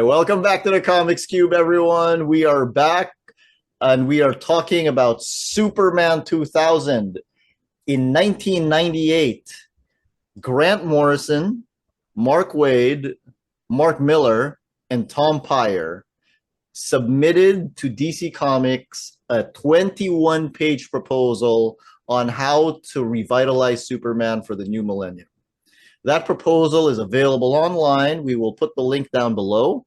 Welcome back to the Comics Cube, everyone. We are back and we are talking about Superman 2000. In 1998, Grant Morrison, Mark Waid, Mark Miller, and Tom Peyer submitted to DC Comics a 21-page proposal on how to revitalize Superman for the new millennium. That proposal is available online. We will put the link down below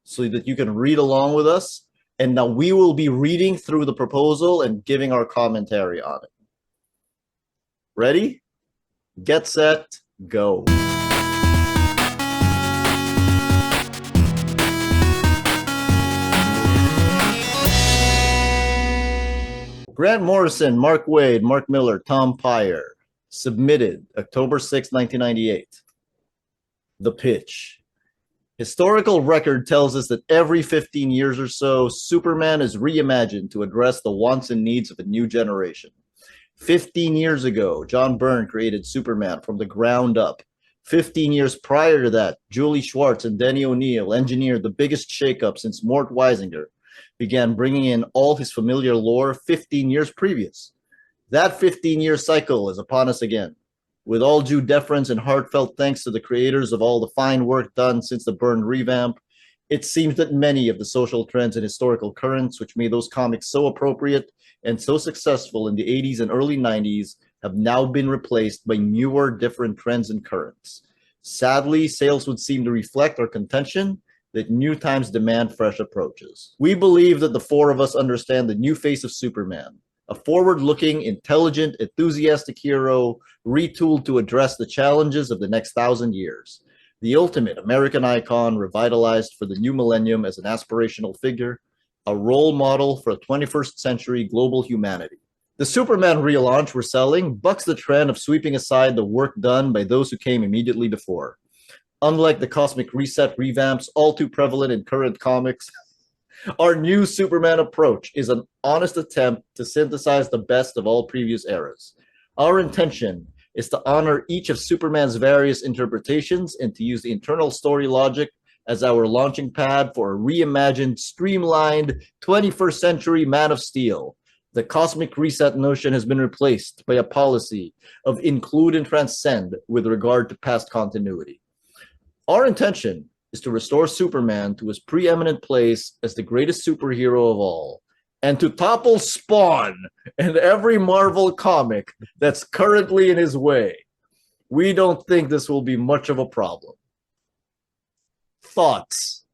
so that you can read along with us. And now we will be reading through the proposal and giving our commentary on it. Ready? Get set, go. Grant Morrison, Mark Waid, Mark Miller, Tom Peyer submitted October 6, 1998. The pitch. Historical record tells us that every 15 years or so, Superman is reimagined to address the wants and needs of a new generation. 15 years ago, John Byrne created Superman from the ground up. 15 years prior to that, Julie Schwartz and Denny O'Neil engineered the biggest shakeup since Mort Weisinger began bringing in all his familiar lore 15 years previous. That 15-year cycle is upon us again. With all due deference and heartfelt thanks to the creators of all the fine work done since the Byrne revamp, it seems that many of the social trends and historical currents which made those comics so appropriate and so successful in the 80s and early 90s have now been replaced by newer, different trends and currents. Sadly, sales would seem to reflect our contention that new times demand fresh approaches. We believe that the four of us understand the new face of Superman, a forward-looking, intelligent, enthusiastic hero retooled to address the challenges of the next 1,000 years. The ultimate American icon revitalized for the new millennium as an aspirational figure, a role model for a 21st century global humanity. The Superman relaunch we're selling bucks the trend of sweeping aside the work done by those who came immediately before. Unlike the Cosmic Reset revamps all too prevalent in current comics, our new Superman approach is an honest attempt to synthesize the best of all previous eras. Our intention is to honor each of Superman's various interpretations and to use the internal story logic as our launching pad for a reimagined, streamlined 21st century Man of Steel. The Cosmic Reset notion has been replaced by a policy of include and transcend with regard to past continuity. Our intention is to restore Superman to his preeminent place as the greatest superhero of all, and to topple Spawn and every Marvel comic that's currently in his way. We don't think this will be much of a problem. Thoughts?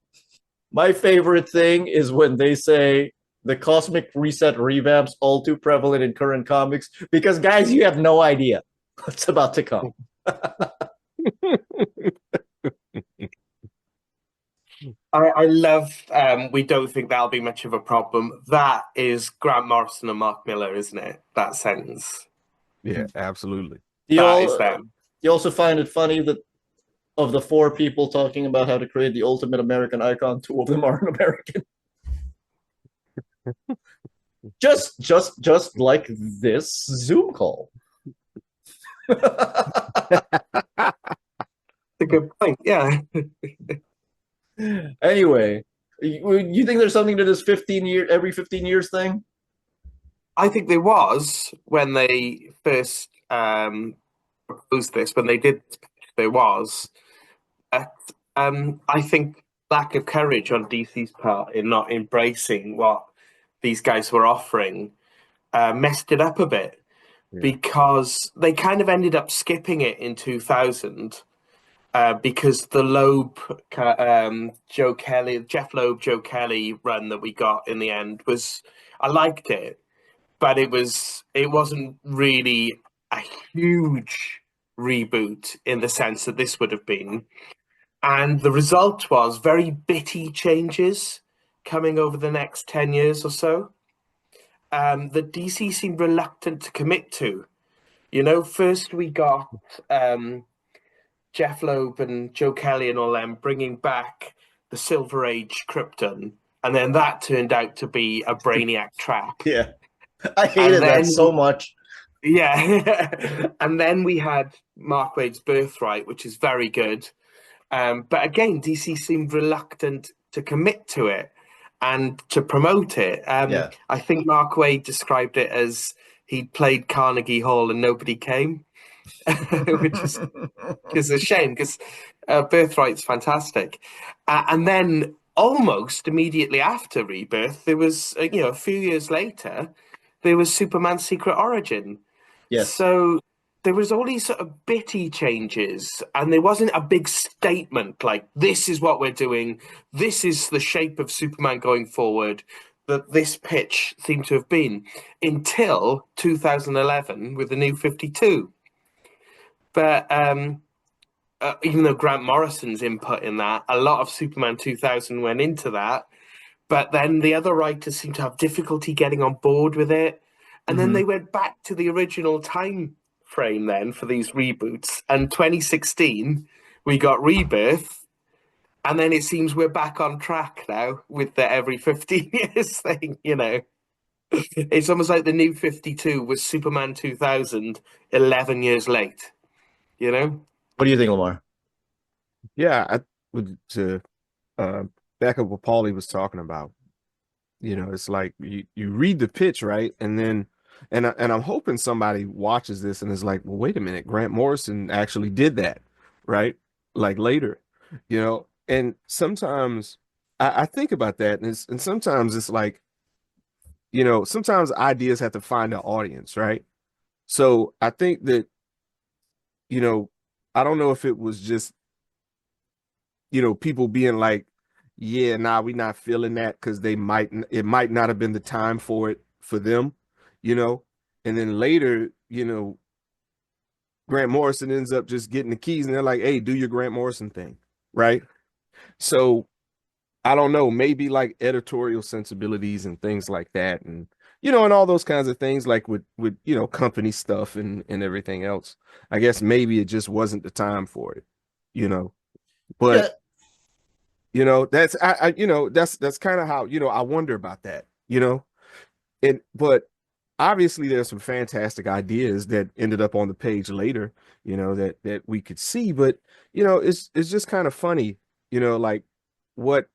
My favorite thing is when they say the Cosmic Reset revamps all too prevalent in current comics, because guys, you have no idea what's about to come. I love, we don't think that'll be much of a problem. That is Grant Morrison and Mark Miller, isn't it? That sentence. Yeah, absolutely. That is them. You also find it funny that of the four people talking about how to create the ultimate American icon, two of them aren't American. just like this Zoom call. That's a good point, yeah. Anyway, you think there's something to this every 15 years thing? I think there was when they first proposed this, when they did, there was. I think lack of courage on DC's part in not embracing what these guys were offering messed it up a bit, because they kind of ended up skipping it in 2000. Because the Loeb, Jeff Loeb, Joe Kelly run that we got in the end I liked it, but it wasn't really a huge reboot in the sense that this would have been. And the result was very bitty changes coming over the next 10 years or so that DC seemed reluctant to commit to. First we got Jeff Loeb and Joe Kelly and all them bringing back the Silver Age Krypton, and then that turned out to be a Brainiac trap. Yeah, I hated that so much. Yeah, and then we had Mark Waid's Birthright, which is very good. But again, DC seemed reluctant to commit to it and to promote it. Yeah. I think Mark Waid described it as he played Carnegie Hall and nobody came, which is a shame because Birthright's fantastic. And then almost immediately after Rebirth, there was, a few years later, there was Superman Secret Origin. Yes. So there was all these sort of bitty changes, and there wasn't a big statement like, this is what we're doing, this is the shape of Superman going forward, that this pitch seemed to have been, until 2011 with the New 52. But even though Grant Morrison's input in that, a lot of Superman 2000 went into that, but then the other writers seemed to have difficulty getting on board with it. And then they went back to the original time frame then for these reboots. And 2016, we got Rebirth. And then it seems we're back on track now with the every 15 years thing, It's almost like the New 52 was Superman 2000 11 years late, What do you think, Lamar? Yeah, I would to back up what Paulie was talking about. It's like you read the pitch, right? And then and I'm hoping somebody watches this and is like, well, wait a minute, Grant Morrison actually did that, right? Like later, And sometimes I think about that, and sometimes it's like, sometimes ideas have to find an audience, right? So I think that, I don't know if it was just, people being like, yeah, nah, we not feeling that because it might not have been the time for it for them, and then later, Grant Morrison ends up just getting the keys and they're like, hey, do your Grant Morrison thing, right? So I don't know, maybe like editorial sensibilities and things like that, and and all those kinds of things, like with company stuff and everything else. I guess maybe it just wasn't the time for it, but that's that's kind of how I wonder about that, but obviously there's some fantastic ideas that ended up on the page later, that we could see, but it's just kind of funny, like what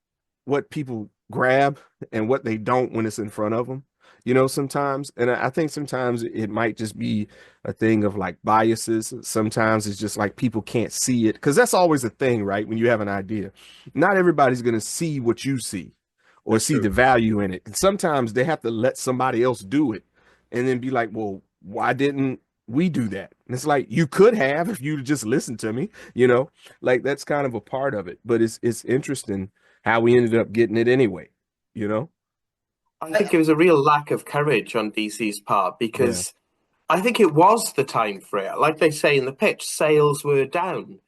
people grab and what they don't when it's in front of them, sometimes. And I think sometimes it might just be a thing of like biases. Sometimes it's just like people can't see it, because that's always a thing, right? When you have an idea, not everybody's going to see what you see or That's see true. the value in it. And sometimes they have to let somebody else do it and then be like, well, why didn't we do that? And it's like, you could have if you just listened to me, like that's kind of a part of it. But it's interesting how we ended up getting it anyway, I think it was a real lack of courage on DC's part, Yeah. because I think it was the time for it. Like they say in the pitch, sales were down.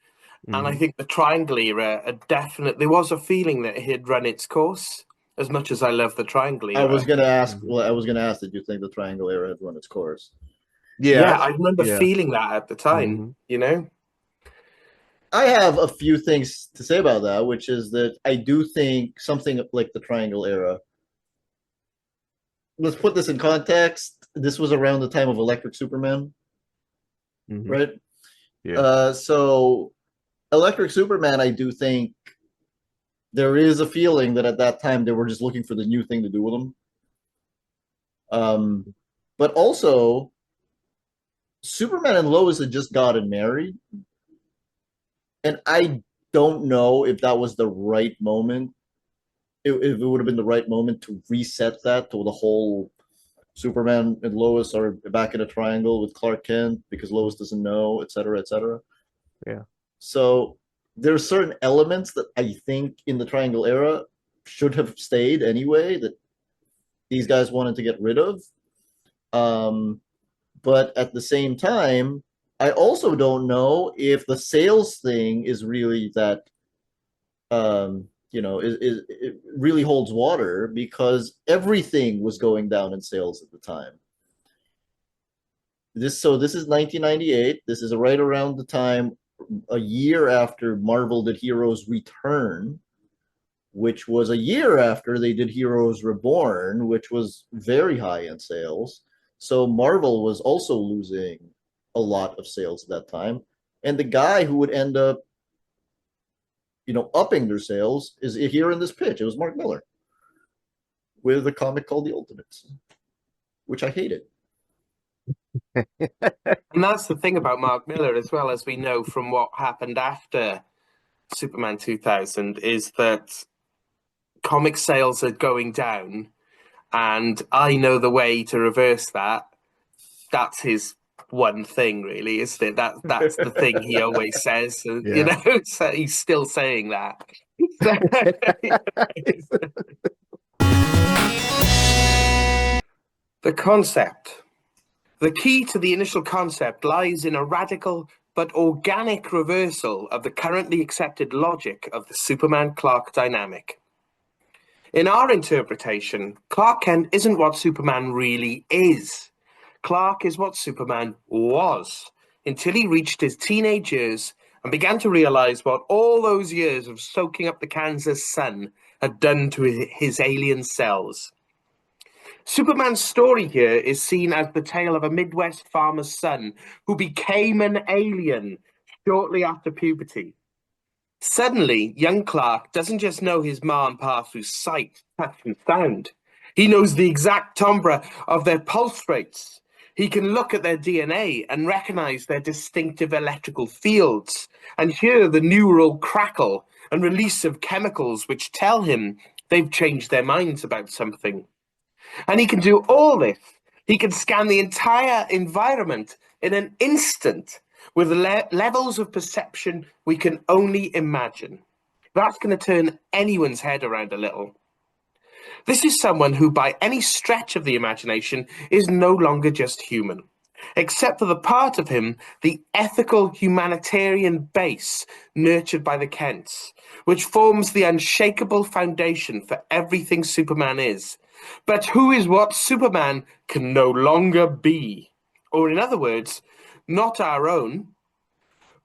And I Mhm. think the Triangle era, there was a feeling that it had run its course, as much as I love the Triangle I was era. gonna ask. Mhm. Well, I was gonna ask, did you think the Triangle era had run its course? Yeah. Yeah, I remember Yeah. feeling that at the time, Mhm. I have a few things to say about that, which is that I do think something like the Triangle era. Let's put this in context. This was around the time of Electric Superman, Mhm. right? Yeah. So Electric Superman, I do think there is a feeling that at that time they were just looking for the new thing to do with them. But also, Superman and Lois had just gotten married, and I don't know if that was the right moment. If it would have been the right moment to reset that to the whole Superman and Lois are back in a triangle with Clark Kent because Lois doesn't know, et cetera, et cetera. Yeah. So there are certain elements that I think in the Triangle era should have stayed anyway that these guys wanted to get rid of. Um, but at the same time, I also don't know if the sales thing is really that it really holds water, because everything was going down in sales at the time. This is 1998. This is right around the time, a year after Marvel did Heroes Return, which was a year after they did Heroes Reborn, which was very high in sales. So Marvel was also losing a lot of sales at that time. And the guy who would end up upping their sales is here in this pitch. It was Mark Miller with a comic called The Ultimates, which I hated. And that's the thing about Mark Miller, as well as we know from what happened after Superman 2000, is that comic sales are going down, and I know the way to reverse that. That's his one thing, really, isn't it? That's the thing he always says. Yeah. So he's still saying that. The concept. The key to the initial concept lies in a radical but organic reversal of the currently accepted logic of the Superman-Clark dynamic. In our interpretation, Clark Kent isn't what Superman really is. Clark is what Superman was, until he reached his teenage years and began to realize what all those years of soaking up the Kansas sun had done to his alien cells. Superman's story here is seen as the tale of a Midwest farmer's son who became an alien shortly after puberty. Suddenly, young Clark doesn't just know his ma and pa through sight, touch, and sound. He knows the exact timbre of their pulse rates. He can look at their DNA and recognize their distinctive electrical fields and hear the neural crackle and release of chemicals which tell him they've changed their minds about something. And he can do all this. He can scan the entire environment in an instant with levels of perception we can only imagine. That's going to turn anyone's head around a little. This is someone who, by any stretch of the imagination, is no longer just human, except for the part of him, the ethical humanitarian base nurtured by the Kents, which forms the unshakable foundation for everything Superman is. But who is what Superman can no longer be? Or in other words, not our own.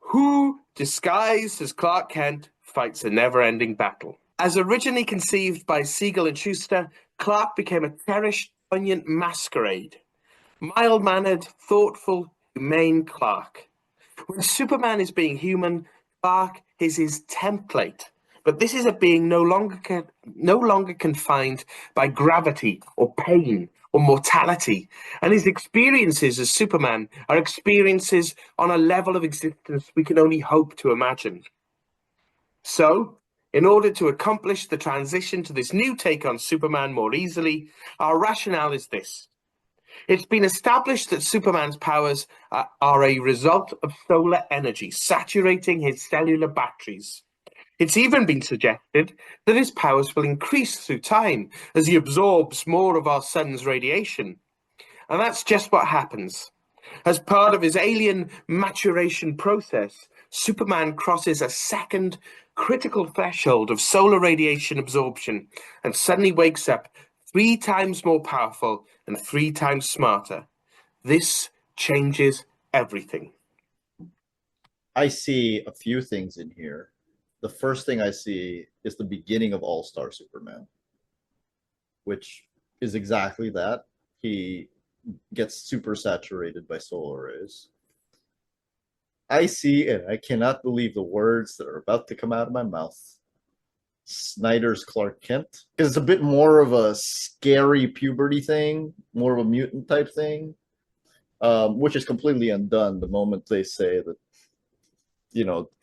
Who, disguised as Clark Kent, fights a never-ending battle. As originally conceived by Siegel and Schuster, Clark became a cherished, poignant masquerade. Mild-mannered, thoughtful, humane Clark. When Superman is being human, Clark is his template. But this is a being no longer confined by gravity or pain or mortality. And his experiences as Superman are experiences on a level of existence we can only hope to imagine. So, in order to accomplish the transition to this new take on Superman more easily, our rationale is this. It's been established that Superman's powers are a result of solar energy saturating his cellular batteries. It's even been suggested that his powers will increase through time as he absorbs more of our sun's radiation. And that's just what happens. As part of his alien maturation process, Superman crosses a second critical threshold of solar radiation absorption and suddenly wakes up 3 times more powerful and 3 times smarter. This changes everything. I see a few things in here. The first thing I see is the beginning of All-Star Superman, which is exactly that. He gets super saturated by solar rays. I see, and I cannot believe the words that are about to come out of my mouth, Snyder's Clark Kent, because it's a bit more of a scary puberty thing, more of a mutant type thing, which is completely undone the moment they say that,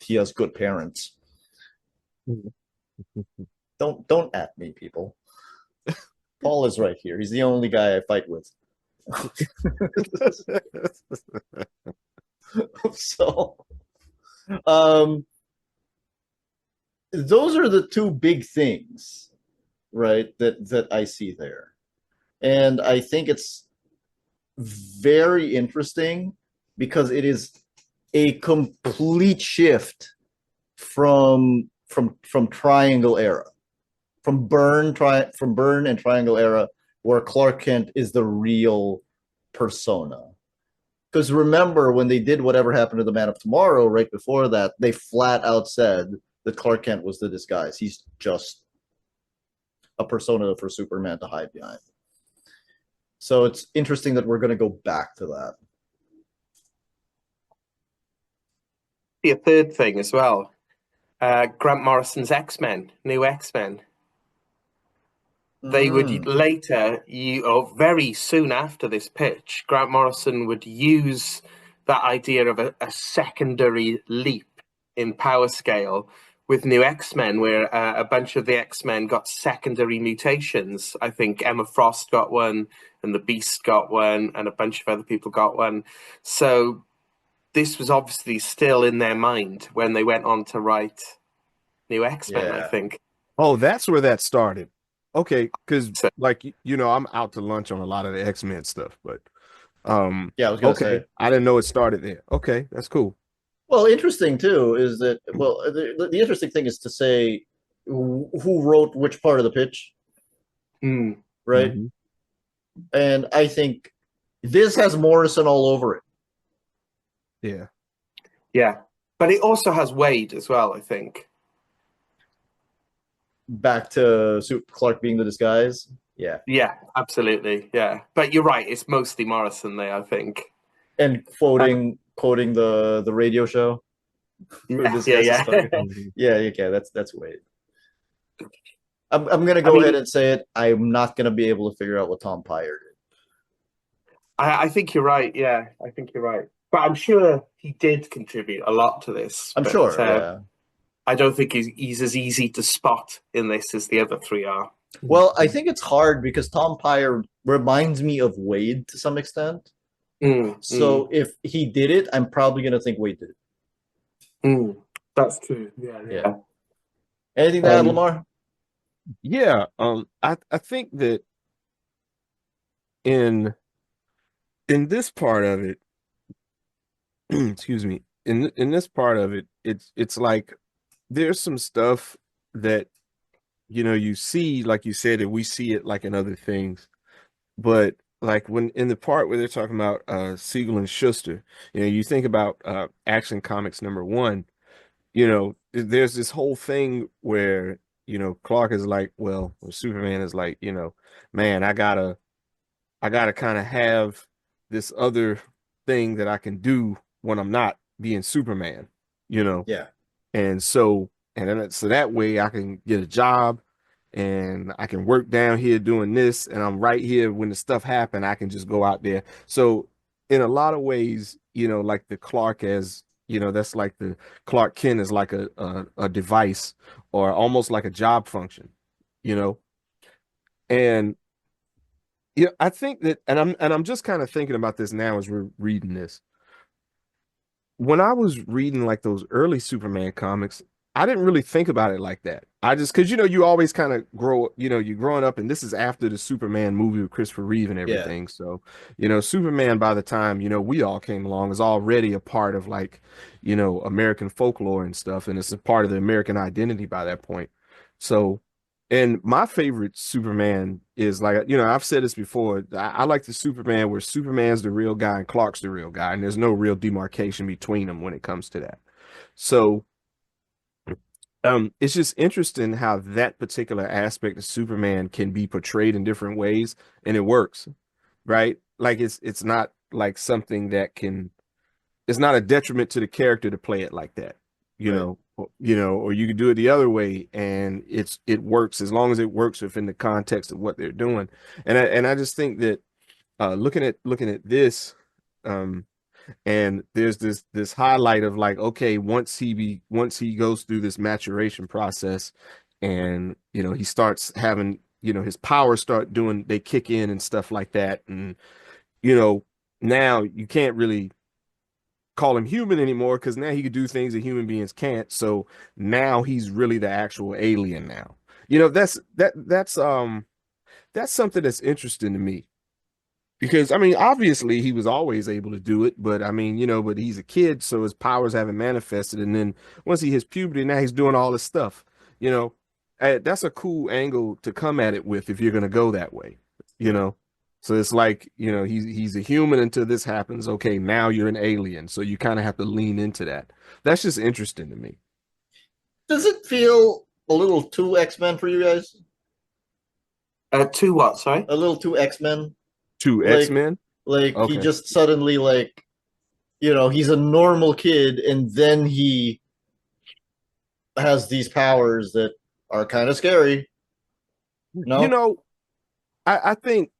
he has good parents. Don't at me, people. Paul is right here. He's the only guy I fight with. So, those are the two big things, right? That I see there, and I think it's very interesting because it is a complete shift from Triangle era, from Byrne and Triangle era, where Clark Kent is the real persona. Because remember, when they did Whatever Happened to the Man of Tomorrow, right before that, they flat out said that Clark Kent was the disguise. He's just a persona for Superman to hide behind. So it's interesting that we're going to go back to that. A third thing as well. Grant Morrison's X-Men, new X-Men. They would Mm. later, or very soon after this pitch, Grant Morrison would use that idea of a secondary leap in power scale with new X-Men, where a bunch of the X-Men got secondary mutations. I think Emma Frost got one, and the Beast got one, and a bunch of other people got one. So this was obviously still in their mind when they went on to write new X-Men, I Yeah. think. Oh, that's where that started. Okay, because So, like I'm out to lunch on a lot of the X-Men stuff, but Yeah, I was gonna okay, say. I didn't know it started there. Okay, that's cool. Well, interesting too is that the interesting thing is to say who wrote which part of the pitch, right? Mhm. And I think this has Morrison all over it. Yeah. yeah. But it also has Wade as well, I think. Back to Clark being the disguise. Yeah. Yeah, absolutely. Yeah. But you're right. It's mostly Morrison there, I think. And quoting the radio show where Yeah, this yeah, guy's a yeah. stalker. Mhm. Yeah, okay, that's Wade. I'm gonna I go ahead mean, and say it. I'm not gonna be able to figure out what Tom Pyre did. I think you're right. Yeah, I think you're right. But I'm sure he did contribute a lot to this. I'm But sure, yeah. I don't think he's as easy to spot in this as the other three are. Well, I think it's hard because Tom Pyre reminds me of Wade to some extent. So if he did it, I'm probably gonna think Wade did it. That's true. Yeah, Yeah. Anything to add, Lamar? Yeah, I think that in this part of it, excuse me, in this part of it, it's like there's some stuff that you see, like you said, and we see it like in other things, but like when in the part where they're talking about Siegel and Schuster, you think about Action Comics #1, there's this whole thing where Clark is like, well, or Superman is like, man, I gotta kind of have this other thing that I can do when I'm not being Superman, Yeah. and so so that way I can get a job and I can work down here doing this, and I'm right here when the stuff happen, I can just go out there. So in a lot of ways, like the Clark as that's like the Clark Kent is like a device or almost like a job function, you know. And yeah, I think that, and I'm just kind of thinking about this now as we're reading this. When I was reading like those early Superman comics, I didn't really think about it like that. I just because you always kind of grow, you're growing up, and this is after the Superman movie with Christopher Reeve and Yeah. everything. So, Superman by the time, we all came along is already a part of like, American folklore and stuff, and it's a part of the American identity by that point. So, and my favorite Superman is like, I've said this before. I like the Superman where Superman's the real guy and Clark's the real guy, and there's no real demarcation between them when it comes to that. So, it's just interesting how that particular aspect of Superman can be portrayed in different ways, and it works, right? Like it's not like something that it's not a detriment to the character to play it like that, Right. or you could do it the other way and it works as long as it works within the context of what they're doing. And I just think that looking at this, and there's this highlight of like, okay, once he goes through this maturation process and he starts having his powers they kick in and stuff like that, and now you can't really call him human anymore because now he could do things that human beings can't. So now he's really the actual alien now. That's something that's interesting to me. Because I mean, obviously he was always able to do it, but I mean, but he's a kid, so his powers haven't manifested. And then once he hits puberty, now he's doing all this stuff. That's a cool angle to come at it with if you're gonna go that way. So it's like, he's a human until this happens. Okay, now you're an alien, so you kind of have to lean into that. That's just interesting to me. Does it feel a little too X-Men for you guys? Two what? Sorry. A little too X-Men? Two X-Men? Like Okay. he just suddenly he's a normal kid and then he has these powers that are kind of scary. No, You know, I think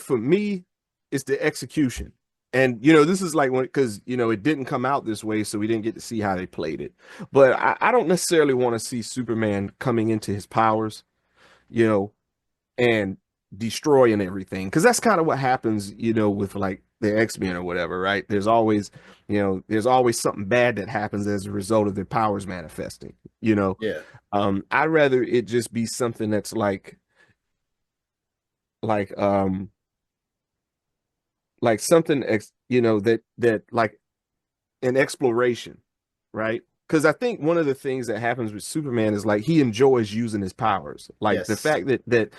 for me, it's the execution. And this is like when because it didn't come out this way, so we didn't get to see how they played it. But I don't necessarily want to see Superman coming into his powers, you know, and destroying everything. Because that's kind of what happens, with like the X-Men or whatever, right? There's always something bad that happens as a result of their powers manifesting, yeah, I'd rather it just be something that's like something that like an exploration, right? Because I think one of the things that happens with Superman is like he enjoys using his powers, like the yes, fact that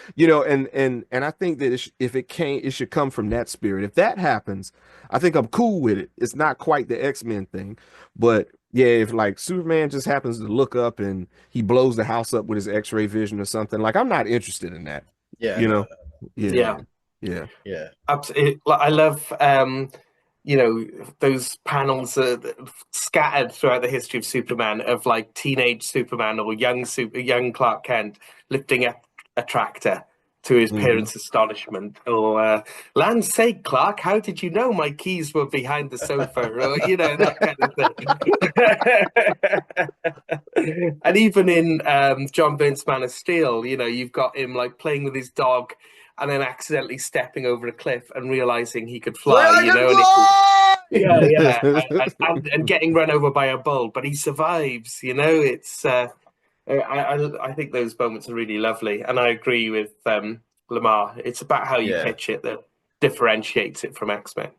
and I think that if it can't, it should come from that spirit. If that happens, I think I'm cool with it. It's not quite the X-Men thing, but yeah, if like Superman just happens to look up and he blows the house up with his X-ray vision or something, like I'm not interested in that. yeah, You no, know? no, Yeah, Yeah, yeah, yeah, absolutely. Like, I love those panels scattered throughout the history of Superman of like teenage Superman or young Clark Kent lifting a tractor to his hmm parents' astonishment, or land's sake, Clark, how did you know my keys were behind the sofa? Or that kind of thing. And even in John Byrne's Man of Steel, you've got him like playing with his dog and then accidentally stepping over a cliff and realizing he could fly, Dragonfly. and yeah, and getting run over by a bull, but he survives. It's I think those moments are really lovely, and I agree with Lamar. It's about how you Yeah, pitch it that differentiates it from X-Men.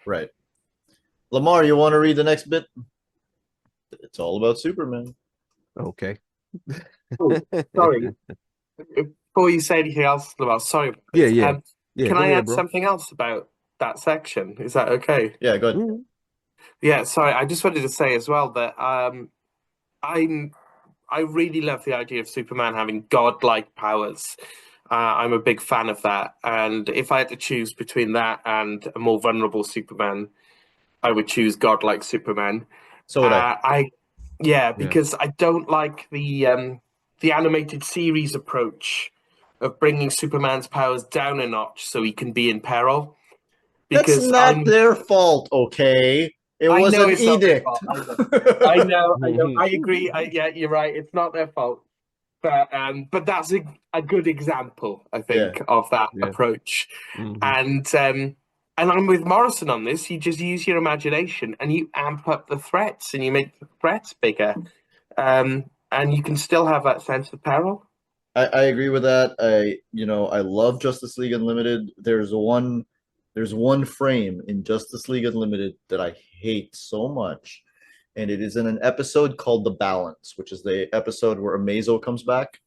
right. Lamar, you want to read the next bit? It's all about Superman. Okay. Oh, sorry. Before you say anything else, Lamar, sorry about Yeah, this. yeah. Yeah, Can go I ahead, add bro. something else about that section? Is that okay? Yeah, go ahead. Mhm. Yeah, sorry. I just wanted to say as well that I'm I really love the idea of Superman having godlike powers. I'm a big fan of that, and if I had to choose between that and a more vulnerable Superman, I would choose godlike Superman. So would I. I Yeah, Yeah. because I don't like the animated series approach of bringing Superman's powers down a notch so he can be in peril. That's Because not their fault, okay? It I was know an it's not their edict. fault. I know. I agree. Yeah, you're right. It's not their fault. But that's a good example, I Yeah, think, of that Yeah. approach. hmm And I'm with Morrison on this. You just use your imagination and you amp up the threats and you make the threats bigger. And you can still have that sense of peril. I agree with that. I love Justice League Unlimited. There's one frame in Justice League Unlimited that I hate so much, and it is in an episode called The Balance, which is the episode where Amazo comes back,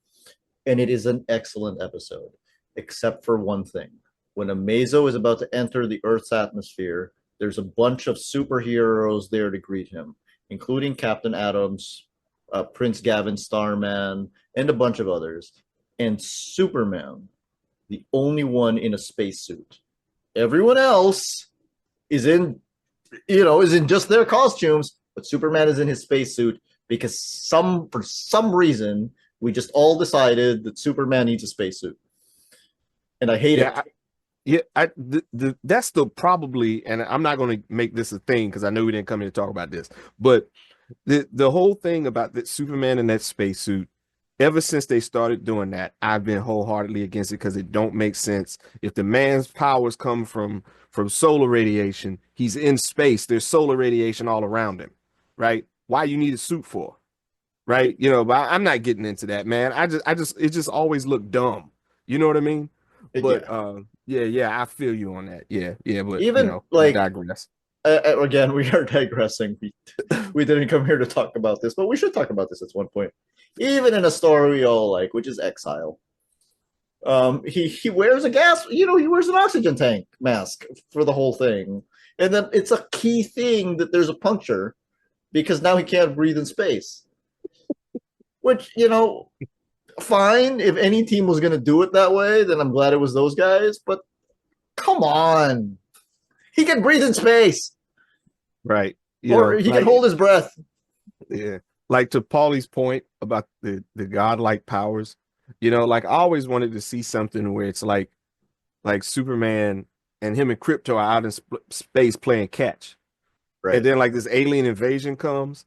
and it is an excellent episode, except for one thing. When Amazo is about to enter the Earth's atmosphere, there's a bunch of superheroes there to greet him, including Captain Adams, Prince Gavin Starman, and a bunch of others. And Superman, the only one in a spacesuit. Everyone else is in just their costumes, but Superman is in his spacesuit because for some reason we just all decided that Superman needs a spacesuit, and I hate it. Yeah, that's the probably, and I'm not going to make this a thing because I know we didn't come here to talk about this, but the whole thing about that Superman in that spacesuit, ever since they started doing that, I've been wholeheartedly against it because it don't make sense. If the man's powers come from solar radiation, he's in space. There's solar radiation all around him, right? Why you need a suit for, right? But I'm not getting into that, man. It just always looked dumb. You know what I mean? But Yeah, yeah, I feel you on that. Yeah, but even we like digress. again, we are digressing. We didn't come here to talk about this, but we should talk about this at one point. Even in a story we all like, which is Exile. He wears a gas, he wears an oxygen tank mask for the whole thing. And then it's a key thing that there's a puncture because now he can't breathe in space. Which, fine. If any team was gonna do it that way, then I'm glad it was those guys. But come on. He can breathe in space. Right. Or he can Like hold his breath. yeah. like to Paulie's point about the godlike powers, like I always wanted to see something where it's like Superman and him and Krypto are out in space playing catch. Right. And then like this alien invasion comes,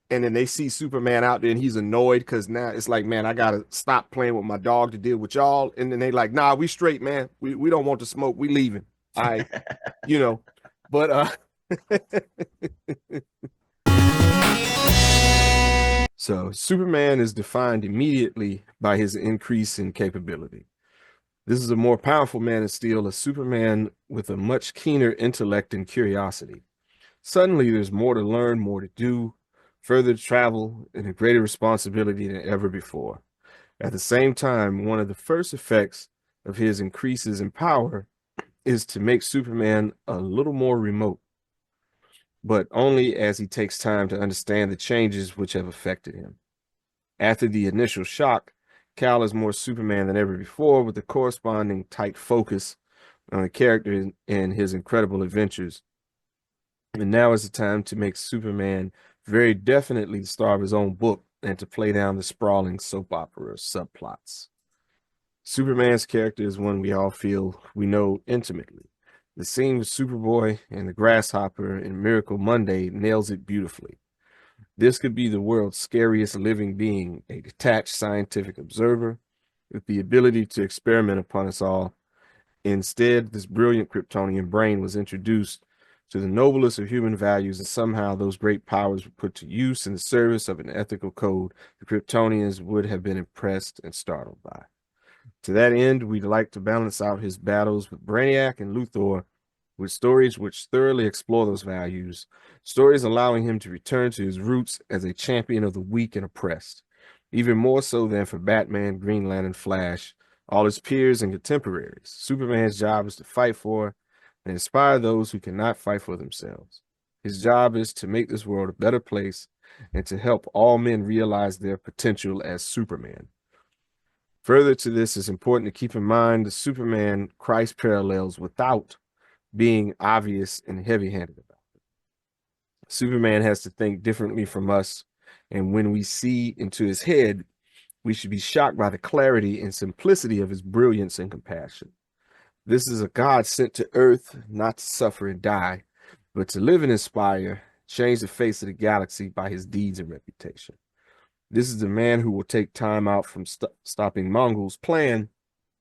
and then they see Superman out there and he's annoyed because now it's like, man, I gotta stop playing with my dog to deal with y'all. And then they like, nah, we straight, man. We don't want to smoke. We leaving. All right. But so Superman is defined immediately by his increase in capability. This is a more powerful Man of Steel, a Superman with a much keener intellect and curiosity. Suddenly, there's more to learn, more to do, further to travel, and a greater responsibility than ever before. At the same time, one of the first effects of his increases in power is to make Superman a little more remote, but only as he takes time to understand the changes which have affected him. After the initial shock, Kal is more Superman than ever before, with a corresponding tight focus on the character and his incredible adventures. And now is the time to make Superman very definitely the star of his own book and to play down the sprawling soap opera subplots. Superman's character is one we all feel we know intimately. The scene with Superboy and the Grasshopper in Miracle Monday nails it beautifully. This could be the world's scariest living being, a detached scientific observer with the ability to experiment upon us all. Instead, this brilliant Kryptonian brain was introduced to the noblest of human values, and somehow those great powers were put to use in the service of an ethical code the Kryptonians would have been impressed and startled by. To that end, we'd like to balance out his battles with Brainiac and Luthor with stories which thoroughly explore those values, stories allowing him to return to his roots as a champion of the weak and oppressed, even more so than for Batman, Green Lantern, Flash, all his peers and contemporaries. Superman's job is to fight for and inspire those who cannot fight for themselves. His job is to make this world a better place and to help all men realize their potential as Superman. Further to this, it's important to keep in mind the Superman Christ parallels without being obvious and heavy-handed about it. Superman has to think differently from us, and when we see into his head, we should be shocked by the clarity and simplicity of his brilliance and compassion. This is a God sent to earth not to suffer and die, but to live and inspire, change the face of the galaxy by his deeds and reputation. This is the man who will take time out from stopping Mongol's plan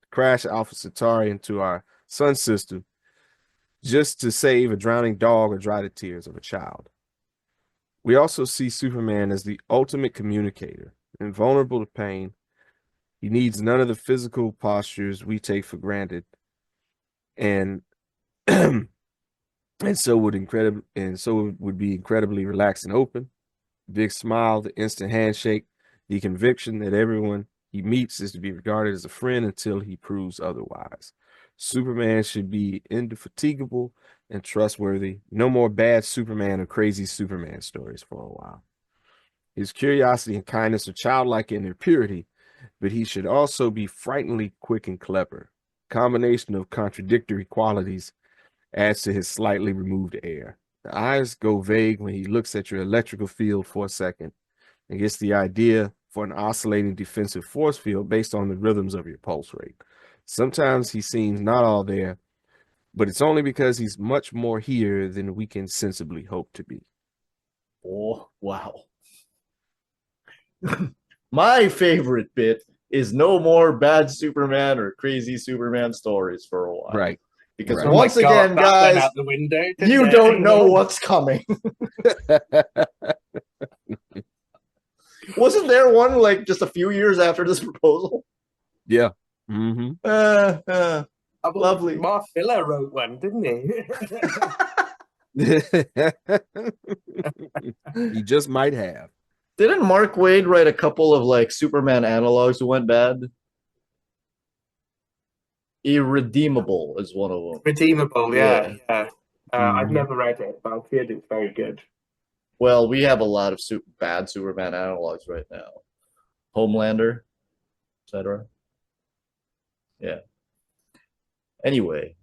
to crash Alpha Centauri into our sun system just to save a drowning dog or dry the tears of a child. We also see Superman as the ultimate communicator, invulnerable to pain. He needs none of the physical postures we take for granted, and and so would be incredibly relaxed and open. Big smile, the instant handshake, the conviction that everyone he meets is to be regarded as a friend until he proves otherwise. Superman should be indefatigable and trustworthy. No more bad Superman or crazy Superman stories for a while. His curiosity and kindness are childlike in their purity, but he should also be frighteningly quick and clever. Combination of contradictory qualities adds to his slightly removed air. The eyes go vague when he looks at your electrical field for a second and gets the idea for an oscillating defensive force field based on the rhythms of your pulse rate. Sometimes he seems not all there, but it's only because he's much more here than we can sensibly hope to be. Oh, wow. My favorite bit is no more bad Superman or crazy Superman stories for a while. Right. Because Right. once again, that went guys, out the window, you don't know what's coming. Wasn't there one like just a few years after this proposal? Yeah. Mm-hmm. Lovely. Mark Miller wrote one, didn't he? He just might have. Didn't Mark Waid write a couple of like Superman analogs who went bad? Irredeemable is one of them. Redeemable, yeah. I've Mhm. never read it, but I've heard it's very good. Well, we have a lot of bad Superman analogs right now. Homelander, etc. Yeah. Anyway,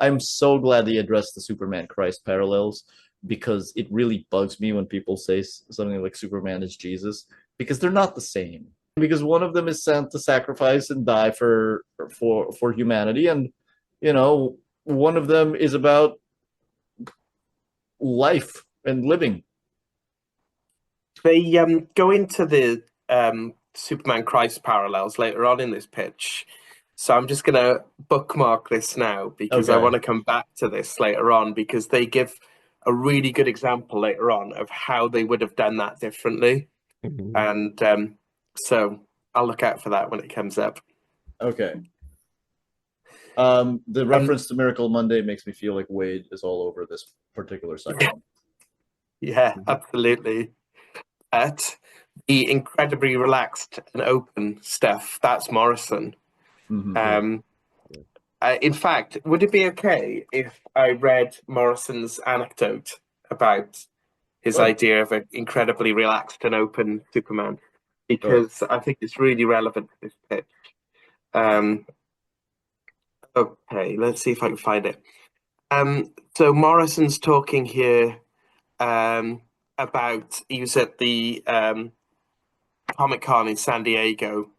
I'm so glad they addressed the Superman Christ parallels because it really bugs me when people say something like Superman is Jesus, because they're not the same. Because one of them is sent to sacrifice and die for humanity, and one of them is about life and living. They go into the Superman Christ parallels later on in this pitch. So I'm just going to bookmark this now because I Okay. want to come back to this later on, because they give a really good example later on of how they would have done that differently. Mhm. And so I'll look out for that when it comes up. Okay. The reference to Miracle Monday makes me feel like Wade is all over this particular section. Yeah, absolutely. But the incredibly relaxed and open stuff, that's Morrison. Mhm. In fact, would it be okay if I read Morrison's anecdote about his Sure. idea of an incredibly relaxed and open Superman? Because I think it's really relevant to this pitch. Okay, let's see if I can find it. So Morrison's talking here about, he was at the Comic-Con in San Diego,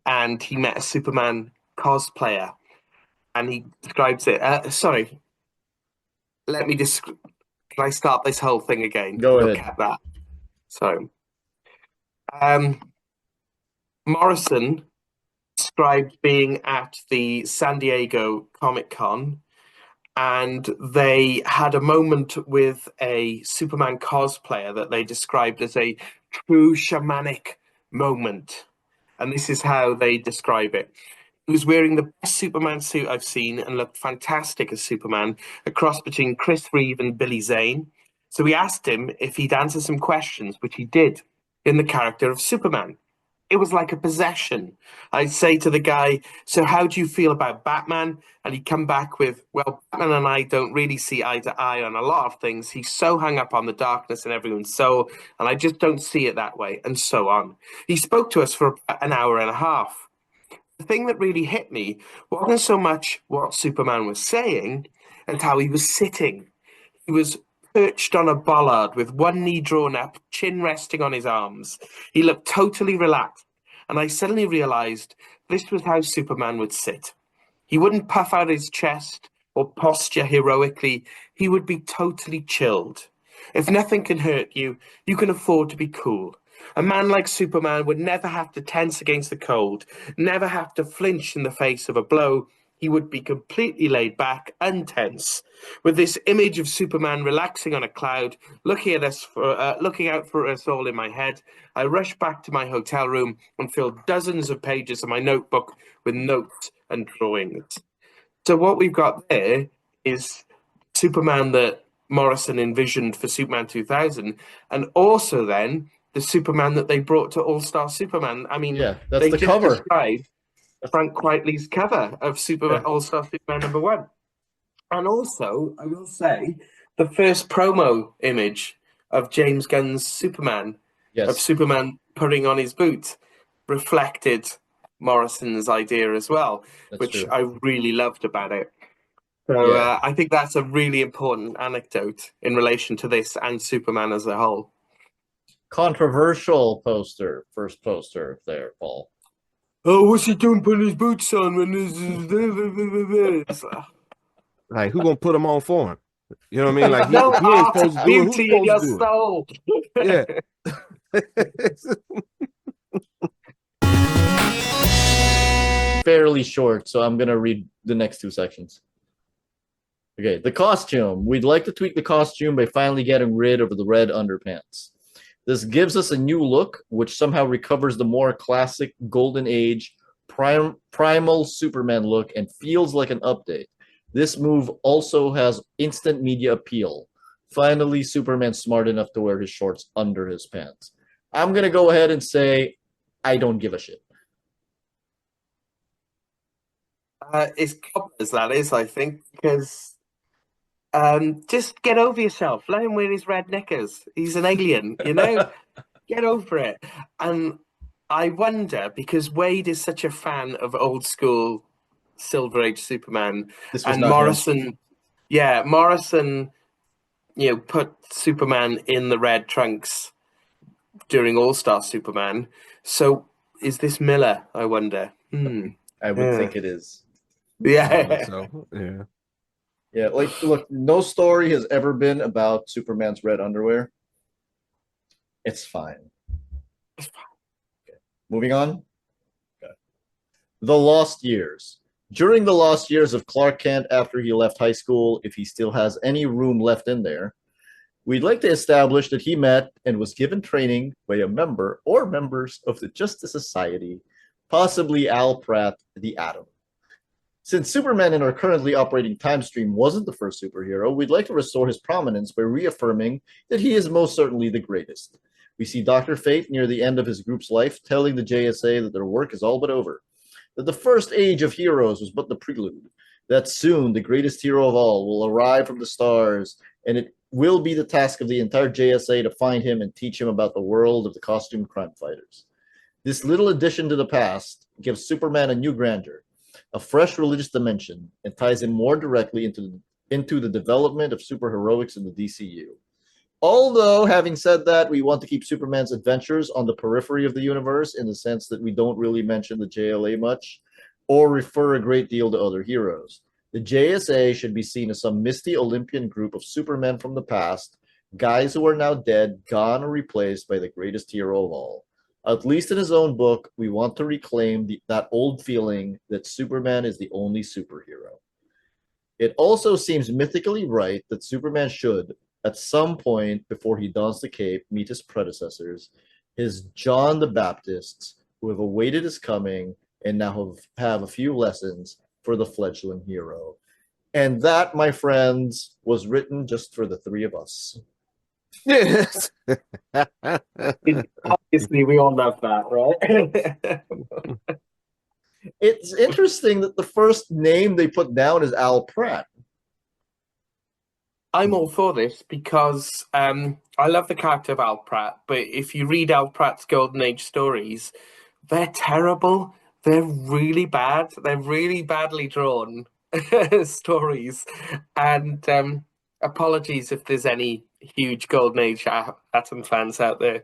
and he met a Superman cosplayer, and he describes it. Sorry, let me just. Can I start this whole thing again? Go Look ahead. at that. So, Morrison described being at the San Diego Comic-Con, and they had a moment with a Superman cosplayer that they described as a true shamanic moment. And this is how they describe it. He was wearing the best Superman suit I've seen and looked fantastic as Superman, a cross between Chris Reeve and Billy Zane. So we asked him if he'd answer some questions, which he did, in the character of Superman. It was like a possession. I'd say to the guy, "So how do you feel about Batman?" And he'd come back with, "Well, Batman and I don't really see eye to eye on a lot of things. He's so hung up on the darkness in everyone's soul, and I just don't see it that way," and so on. He spoke to us for about an hour and a half. The thing that really hit me wasn't so much what Superman was saying as how he was sitting. He was perched on a bollard with one knee drawn up, chin resting on his arms. He looked totally relaxed, and I suddenly realized this was how Superman would sit. He wouldn't puff out his chest or posture heroically. He would be totally chilled. If nothing can hurt you, you can afford to be cool. A man like Superman would never have to tense against the cold, never have to flinch in the face of a blow. He would be completely laid back, untense. With this image of Superman relaxing on a cloud, looking out for us all in my head, I rushed back to my hotel room and filled dozens of pages of my notebook with notes and drawings. So what we've got there is Superman that Morrison envisioned for Superman 2000, and also then the Superman that they brought to All-Star Superman. I mean, Yeah, that's they the just cover. described Frank Quitely's cover of Yeah. All-Star Superman #1. And also, I will say, the first promo image of James Gunn's Superman, of Yes. Superman putting on his boot, reflected Morrison's idea as well, That's which true. I really loved about it. So Yeah. I think that's a really important anecdote in relation to this and Superman as a whole. Controversial poster. First poster there, Paul. Oh, what's he doing putting his boots on when there's... Like, who gonna put them on for him? You know what I mean? Like, No if he ain't art, supposed to do it, who's beauty in supposed your to do soul. it? Yeah. Fairly short, so I'm gonna read the next two sections. Okay, the costume. We'd like to tweak the costume by finally getting rid of the red underpants. This gives us a new look, which somehow recovers the more classic Golden Age primal Superman look and feels like an update. This move also has instant media appeal. Finally, Superman's smart enough to wear his shorts under his pants. I'm going to go ahead and say I don't give a shit. It's cobblers, that is, I think, because just get over yourself. Let him wear his red knickers. He's an alien, you know? Get over it. And I wonder, because Wade is such a fan of old school Silver Age Superman, This was and not him. Morrison put Superman in the red trunks during All-Star Superman. So is this Miller, I wonder? I would think it is. Probably Yeah. so. Yeah. Yeah, like look, no story has ever been about Superman's red underwear. It's fine. Moving on. Okay. The Lost Years. During the lost years of Clark Kent after he left high school, if he still has any room left in there, we'd like to establish that he met and was given training by a member or members of the Justice Society, possibly Al Pratt, the Atom. Since Superman in our currently operating time stream wasn't the first superhero, we'd like to restore his prominence by reaffirming that he is most certainly the greatest. We see Dr. Fate near the end of his group's life telling the JSA that their work is all but over, that the first age of heroes was but the prelude, that soon the greatest hero of all will arrive from the stars, and it will be the task of the entire JSA to find him and teach him about the world of the costume crime fighters. This little addition to the past gives Superman a new grandeur, a fresh religious dimension, and ties him more directly into the development of superheroics in the DCU. Although, having said that, we want to keep Superman's adventures on the periphery of the universe in the sense that we don't really mention the JLA much or refer a great deal to other heroes. The JSA should be seen as some misty Olympian group of Supermen from the past, guys who are now dead, gone, or replaced by the greatest hero of all. At least in his own book, we want to reclaim that old feeling that Superman is the only superhero. It also seems mythically right that Superman should, at some point before he dons the cape, meet his predecessors, his John the Baptists, who have awaited his coming and now have a few lessons for the fledgling hero. And that, my friends, was written just for the three of us. Yes. Obviously, we all love that, right? It's interesting that the first name they put down is Al Pratt. I'm all for this because I love the character of Al Pratt, but if you read Al Pratt's Golden Age stories, they're terrible. They're really bad. They're really badly drawn stories. And apologies if there's any huge Golden Age Atom fans out there.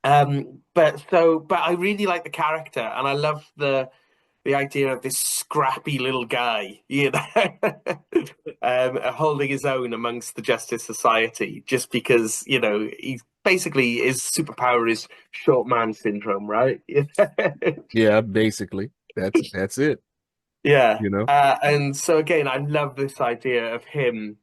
But I really like the character, and I love the idea of this scrappy little guy, holding his own amongst the Justice Society, just because he basically his superpower is short man syndrome, right? Yeah, basically. That's it. Yeah. You know? And so again, I love this idea of him,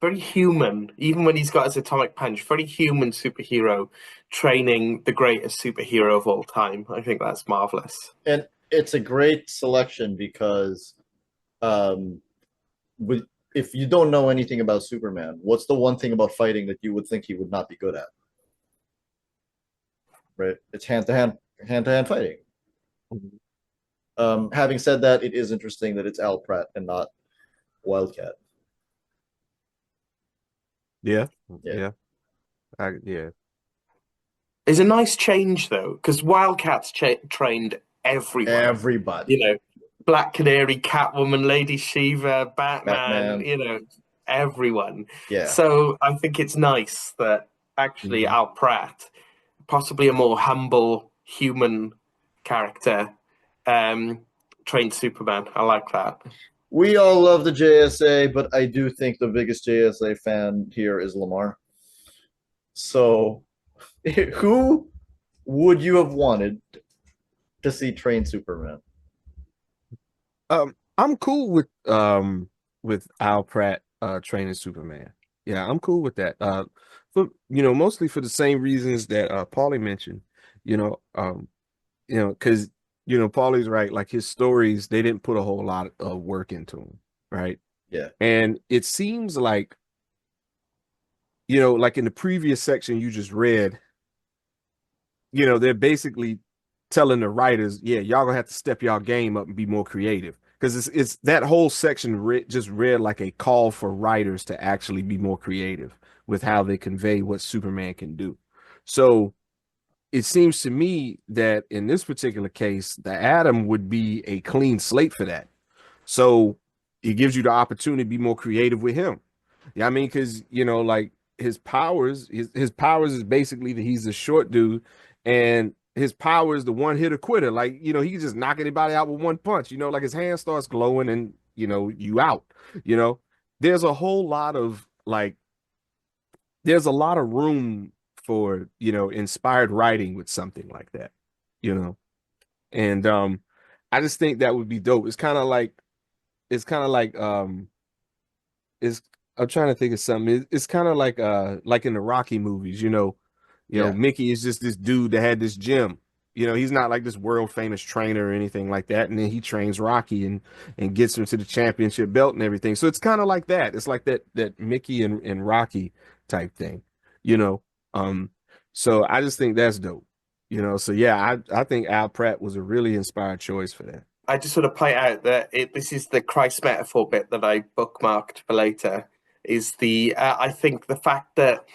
very human, even when he's got his atomic punch, very human superhero training the greatest superhero of all time. I think that's marvelous. And it's a great selection because if you don't know anything about Superman, what's the one thing about fighting that you would think he would not be good at? Right? It's hand-to-hand fighting. Having said that, it is interesting that it's Al Pratt and not Wildcat. Yeah. Yeah. Yeah. It's a nice change though, because Wildcats trained everyone. Everybody. Black Canary, Catwoman, Lady Shiva, Batman, Batman. Everyone. Yeah. So I think it's nice that actually Al Pratt, possibly a more humble human character, trained Superman. I like that. We all love the JSA, but I do think the biggest JSA fan here is Lamar. So, who would you have wanted to see train Superman? I'm cool with Al Pratt training Superman. Yeah, I'm cool with that. Mostly for the same reasons that Paulie mentioned. Because Paulie's right, like his stories, they didn't put a whole lot of work into them, right? Yeah. And it seems like, like in the previous section you just read, they're basically telling the writers, yeah, y'all gonna have to step y'all game up and be more creative. Because it's that whole section just read like a call for writers to actually be more creative with how they convey what Superman can do. So it seems to me that in this particular case, the Atom would be a clean slate for that. So it gives you the opportunity to be more creative with him. Yeah, I mean, because like his powers is basically that he's a short dude, and his power is the one hitter quitter. Like, he can just knock anybody out with one punch. Like his hand starts glowing and you out. You know, there's a whole lot of like there's a lot of room for, inspired writing with something like that, you know. And I just think that would be dope. It's kind of like it's I'm trying to think of something. It's kind of like in the Rocky movies, Yeah. Mickey is just this dude that had this gym. He's not like this world famous trainer or anything like that. And then he trains Rocky and gets him to the championship belt and everything. So it's kind of like that. It's like that Mickey and Rocky type thing, you know. Um, so I just think that's dope. So yeah, I think Al Pratt was a really inspired choice for that. I just want to point out that this is the Christ metaphor bit that I bookmarked for later. Is the I think the fact that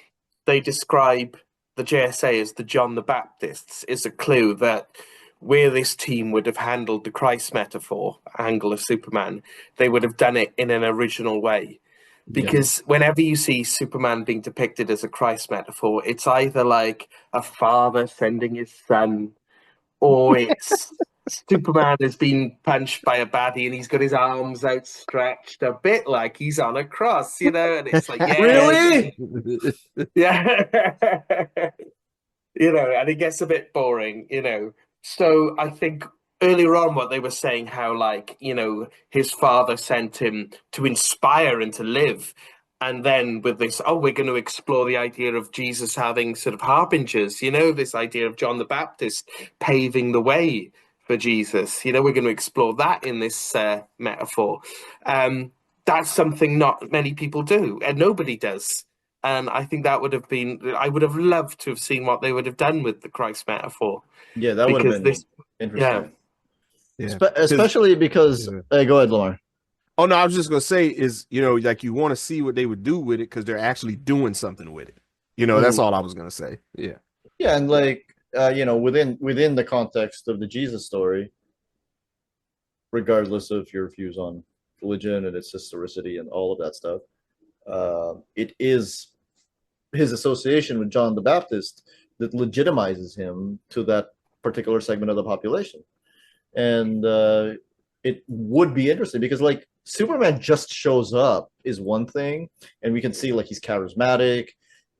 they describe the JSA as the John the Baptists is a clue that where this team would have handled the Christ metaphor angle of Superman, they would have done it in an original way. Because whenever you see Superman being depicted as a Christ metaphor, it's either like a father sending his son, or it's Superman has been punched by a baddie and he's got his arms outstretched, a bit like he's on a cross, and it's like, yeah, Really? yeah, and it gets a bit boring. So I think earlier on what they were saying, how like, his father sent him to inspire and to live. And then with this, we're going to explore the idea of Jesus having sort of harbingers, this idea of John the Baptist paving the way for Jesus. We're going to explore that in this metaphor. That's something not many people do, and nobody does. And I think that would have been, I would have loved to have seen what they would have done with the Christ metaphor. Yeah, that would have Because been this, interesting. Yeah. Especially because Yeah. go ahead, Lamar. Oh no, I was just gonna say is, like you want to see what they would do with it because they're actually doing something with it. That's all I was gonna say. Yeah. Yeah, and like within the context of the Jesus story, regardless of your views on religion and its historicity and all of that stuff, it is his association with John the Baptist that legitimizes him to that particular segment of the population. And it would be interesting because like Superman just shows up is one thing, and we can see like he's charismatic,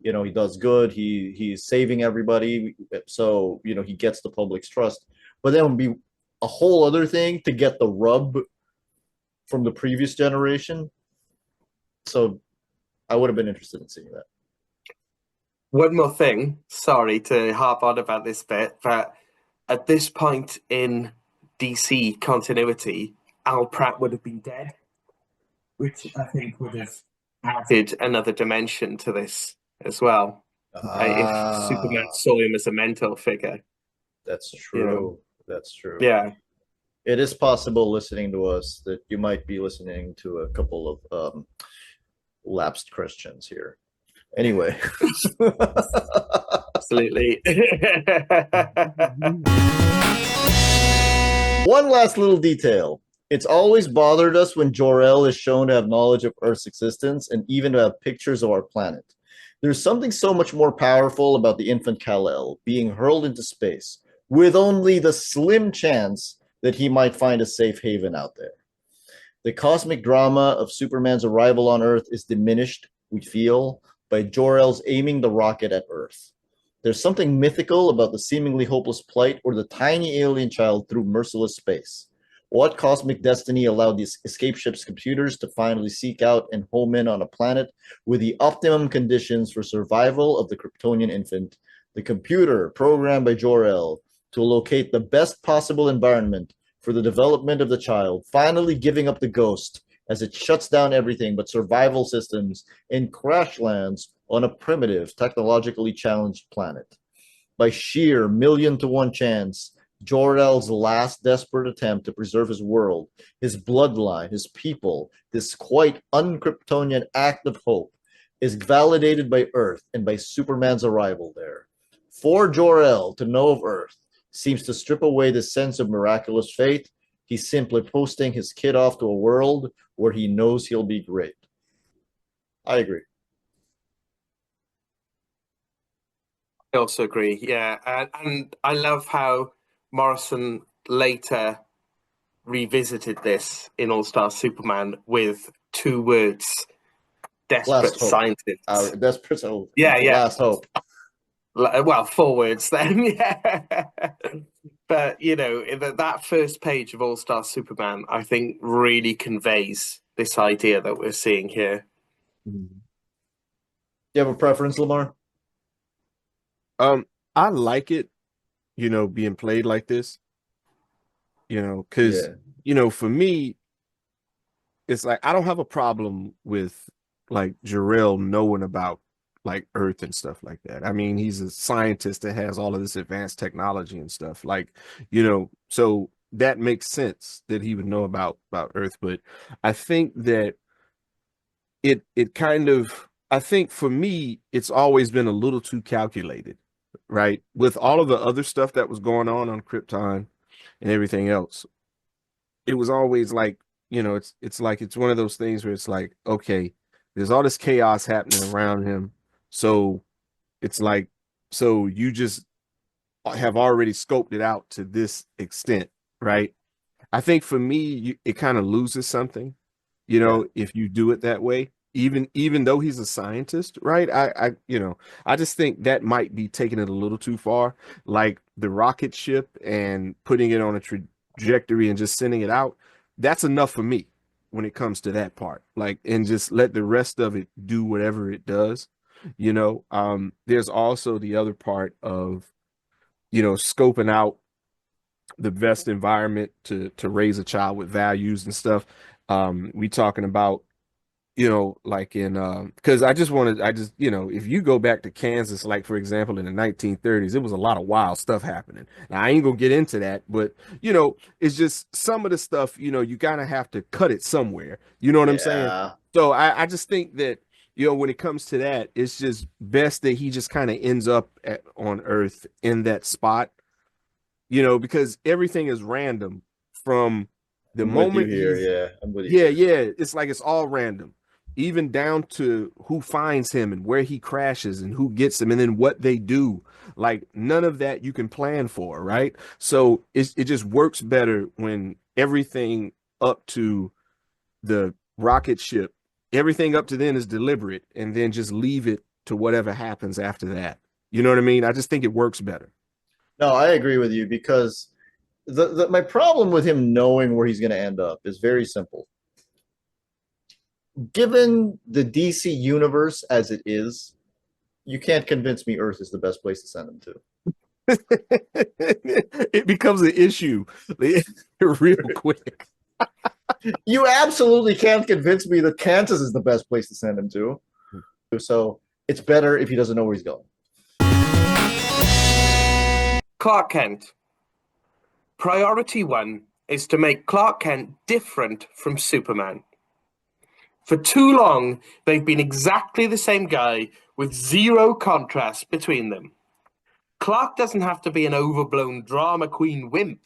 he does good, he's saving everybody, so he gets the public's trust. But then it would be a whole other thing to get the rub from the previous generation. So I would have been interested in seeing that. one more thing, sorry to harp on about this bit, but at this point in DC continuity, Al Pratt would have been dead, which I think would have added another dimension to this as well. If Superman saw him as a mentor figure. That's true. That's true. Yeah. It is possible, listening to us, that you might be listening to a couple of lapsed Christians here. Anyway. Absolutely. One last little detail. It's always bothered us when Jor-El is shown to have knowledge of Earth's existence and even to have pictures of our planet. There's something so much more powerful about the infant Kal-El being hurled into space with only the slim chance that he might find a safe haven out there. The cosmic drama of Superman's arrival on Earth is diminished, we feel, by Jor-El's aiming the rocket at Earth. There's something mythical about the seemingly hopeless plight or the tiny alien child through merciless space. What cosmic destiny allowed these escape ship's computers to finally seek out and home in on a planet with the optimum conditions for survival of the Kryptonian infant? The computer, programmed by Jor-El to locate the best possible environment for the development of the child, finally giving up the ghost as it shuts down everything but survival systems and crash lands on a primitive, technologically challenged planet. By sheer 1,000,000 to 1 chance, Jor-El's last desperate attempt to preserve his world, his bloodline, his people, this quite un-Kryptonian act of hope, is validated by Earth and by Superman's arrival there. For Jor-El to know of Earth seems to strip away the sense of miraculous fate. He's simply posting his kid off to a world where he knows he'll be great. I agree. I also agree. Yeah, and I love how Morrison later revisited this in All Star Superman with 2 words: desperate Last hope. scientists. Desperate hope. Yeah, yeah. Last hope. Well, 4 words then. Yeah. But that first page of All Star Superman, I think, really conveys this idea that we're seeing here. Do you have a preference, Lamar? I like it, being played like this, because, for me, it's like I don't have a problem with like Jarrell knowing about like Earth and stuff like that. I mean, he's a scientist that has all of this advanced technology and stuff. Like, so that makes sense that he would know about Earth. But I think that it kind of, I think for me, it's always been a little too calculated, right? With all of the other stuff that was going on Krypton and everything else, it was always like, it's like it's one of those things where it's like, okay, there's all this chaos happening around him. So it's like, so you just have already scoped it out to this extent, right? I think for me, it kind of loses something, if you do it that way. Even though he's a scientist, right? I just think that might be taking it a little too far. Like the rocket ship and putting it on a trajectory and just sending it out. That's enough for me when it comes to that part. Like, and just let the rest of it do whatever it does. There's also the other part of, scoping out the best environment to raise a child with values and stuff. We talking about, like in because I just, if you go back to Kansas, like for example, in the 1930s, it was a lot of wild stuff happening. Now I ain't gonna get into that, but it's just some of the stuff, you kind of have to cut it somewhere. You know what I'm saying? So I just think that, when it comes to that, it's just best that he just kind of ends up on Earth in that spot, because everything is random from the I'm with you moment here. he's, Yeah, I'm with you. yeah, it's like it's all random, even down to who finds him and where he crashes and who gets him and then what they do. Like none of that you can plan for, right? So it just works better when everything up to the rocket ship, everything up to then is deliberate, and then just leave it to whatever happens after that. You know what I mean? I just think it works better. No, I agree with you because my problem with him knowing where he's going to end up is very simple. Given the DC universe as it is, you can't convince me Earth is the best place to send him to. It becomes an issue real quick. You absolutely can't convince me that Kansas is the best place to send him to. So it's better if he doesn't know where he's going. Clark Kent. Priority 1 is to make Clark Kent different from Superman. For too long, they've been exactly the same guy with zero contrast between them. Clark doesn't have to be an overblown drama queen wimp,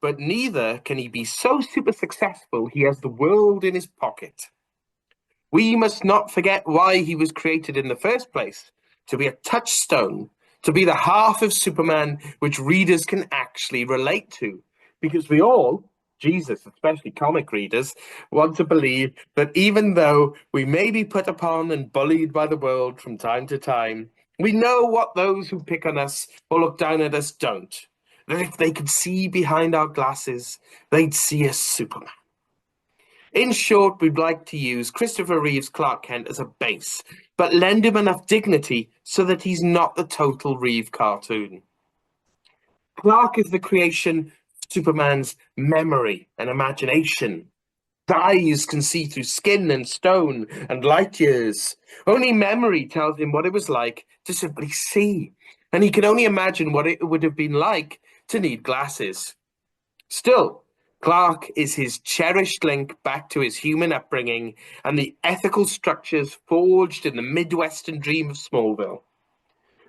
but neither can he be so super successful he has the world in his pocket. We must not forget why he was created in the first place, to be a touchstone, to be the half of Superman which readers can actually relate to. Because we all, Jesus, especially comic readers, want to believe that even though we may be put upon and bullied by the world from time to time, we know what those who pick on us or look down at us don't. That if they could see behind our glasses, they'd see a Superman. In short, we'd like to use Christopher Reeve's Clark Kent as a base, but lend him enough dignity so that he's not the total Reeve cartoon. Clark is the creation of Superman's memory and imagination. His eyes can see through skin and stone and light years. Only memory tells him what it was like to simply see, and he can only imagine what it would have been like to need glasses. Still, Clark is his cherished link back to his human upbringing and the ethical structures forged in the Midwestern dream of Smallville.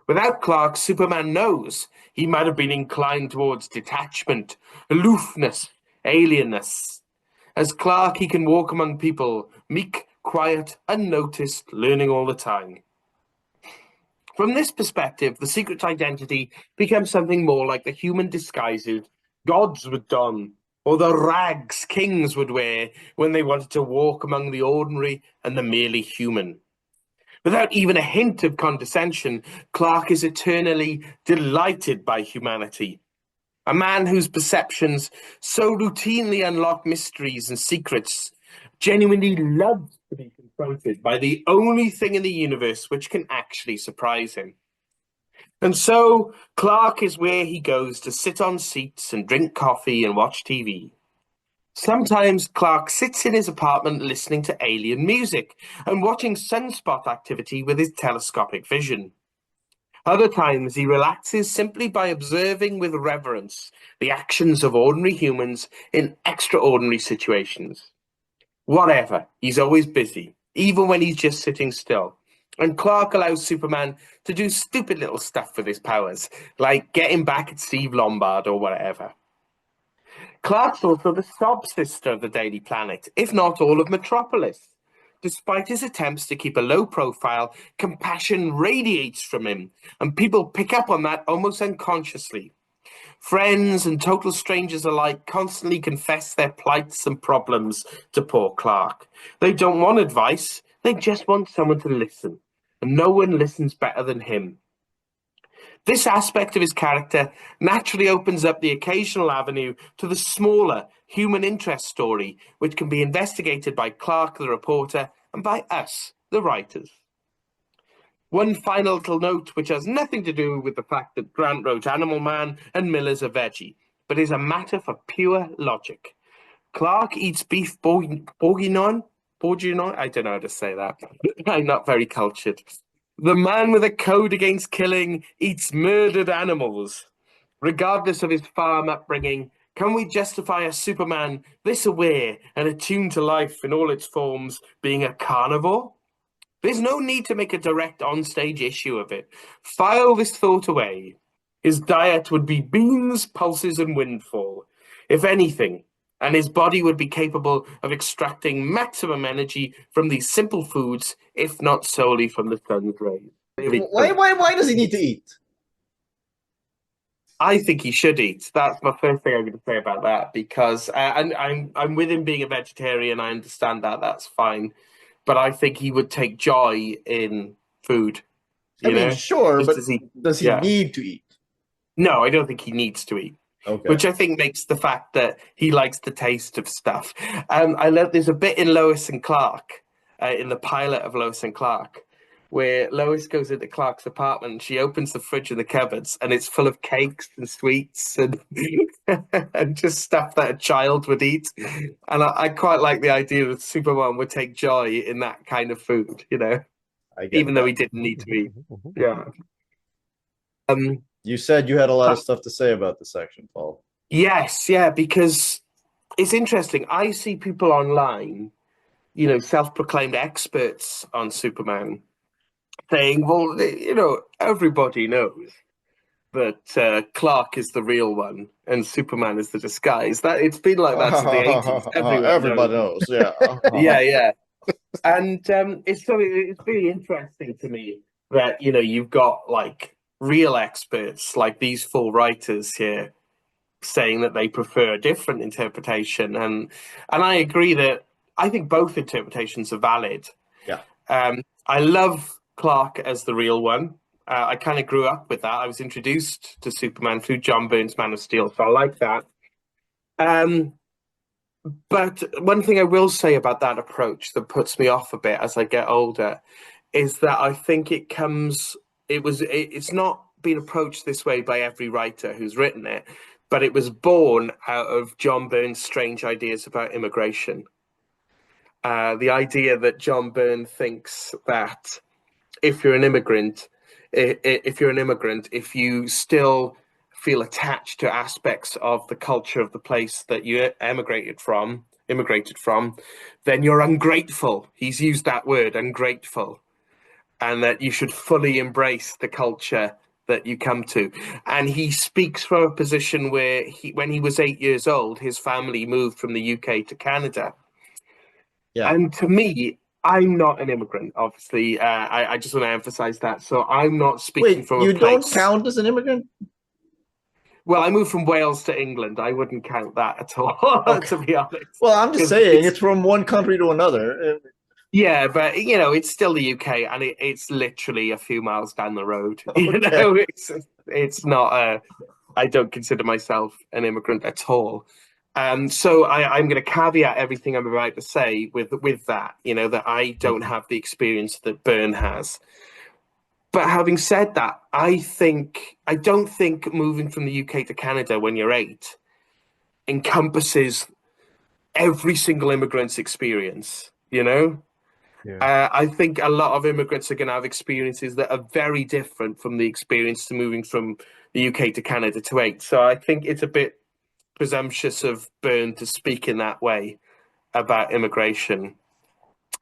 Without Clark, Superman knows he might have been inclined towards detachment, aloofness, alienness. As Clark, he can walk among people, meek, quiet, unnoticed, learning all the time. From this perspective, the secret's identity becomes something more like the human disguises gods would don, or the rags kings would wear when they wanted to walk among the ordinary and the merely human. Without even a hint of condescension, Clark is eternally delighted by humanity. A man whose perceptions so routinely unlock mysteries and secrets genuinely loves to be confronted by the only thing in the universe which can actually surprise him. And so, Clark is where he goes to sit on seats and drink coffee and watch TV. Sometimes Clark sits in his apartment listening to alien music and watching sunspot activity with his telescopic vision. Other times he relaxes simply by observing with reverence the actions of ordinary humans in extraordinary situations. Whatever, he's always busy, even when he's just sitting still. And Clark allows Superman to do stupid little stuff with his powers, like getting back at Steve Lombard or whatever. Clark's also the sob sister of the Daily Planet, if not all of Metropolis. Despite his attempts to keep a low profile, compassion radiates from him, and people pick up on that almost unconsciously. Friends and total strangers alike constantly confess their plights and problems to poor Clark. They don't want advice, they just want someone to listen, and no one listens better than him. This aspect of his character naturally opens up the occasional avenue to the smaller human interest story, which can be investigated by Clark, the reporter, and by us, the writers. One final little note, which has nothing to do with the fact that Grant wrote Animal Man and Miller's a veggie, but is a matter for pure logic. Clark eats beef bourguignon? I don't know how to say that. I'm not very cultured. The man with a code against killing eats murdered animals. Regardless of his farm upbringing, can we justify a Superman this aware and attuned to life in all its forms being a carnivore? There's no need to make a direct onstage issue of it. File this thought away. His diet would be beans, pulses, and windfall, if anything, and his body would be capable of extracting maximum energy from these simple foods, if not solely from the sun's rays. Why does he need to eat? I think he should eat. That's my first thing I'm going to say about that, because I'm with him being a vegetarian. I understand that. That's fine. But I think he would take joy in food. I mean, sure, but does he yeah. need to eat? No, I don't think he needs to eat. Okay. Which I think makes the fact that he likes the taste of stuff. I love. There's a bit in Lois and Clark, in the pilot of Lois and Clark, where Lois goes into Clark's apartment and she opens the fridge and the cupboards, and it's full of cakes and sweets and and just stuff that a child would eat. And I quite like the idea that Superman would take joy in that kind of food, you know, even though he didn't need to eat. Yeah. You said you had a lot of stuff to say about the section, Paul. Yes, yeah, because it's interesting. I see people online, you know, self-proclaimed experts on Superman, saying, well, you know, everybody knows that Clark is the real one and Superman is the disguise. That it's been like that since the 80s. Everybody knows, yeah. Yeah. And it's really interesting to me that, you know, you've got like real experts like these four writers here saying that they prefer a different interpretation. And I agree that I think both interpretations are valid. Yeah. I love Clark as the real one. I kind of grew up with that. I was introduced to Superman through John Byrne's Man of Steel, so I like that. But one thing I will say about that approach that puts me off a bit as I get older is that I think it's not been approached this way by every writer who's written it, but it was born out of John Byrne's strange ideas about immigration. The idea that John Byrne thinks that if you're an immigrant, if you still feel attached to aspects of the culture of the place that you immigrated from, then you're ungrateful. He's used that word, ungrateful, and that you should fully embrace the culture that you come to. And he speaks from a position where when he was 8 years old, his family moved from the UK to Canada. Yeah. And to me, I'm not an immigrant, obviously. I just want to emphasize that. So I'm not speaking Wait, from you a don't place. count as an immigrant? Well, I moved from Wales to England. I wouldn't count that at all, Okay. to be honest. Well, I'm just 'Cause saying it's from one country to another. yeah, but it's still the UK, and it's literally a few miles down the road. Okay. It's not. I don't consider myself an immigrant at all. So I'm going to caveat everything I'm about to say with that. That I don't have the experience that Byrne has. But having said that, I don't think moving from the UK to Canada when you're 8 encompasses every single immigrant's experience. Yeah. I think a lot of immigrants are going to have experiences that are very different from the experience to moving from the UK to Canada to 8. So I think it's a bit presumptuous of Byrne to speak in that way about immigration.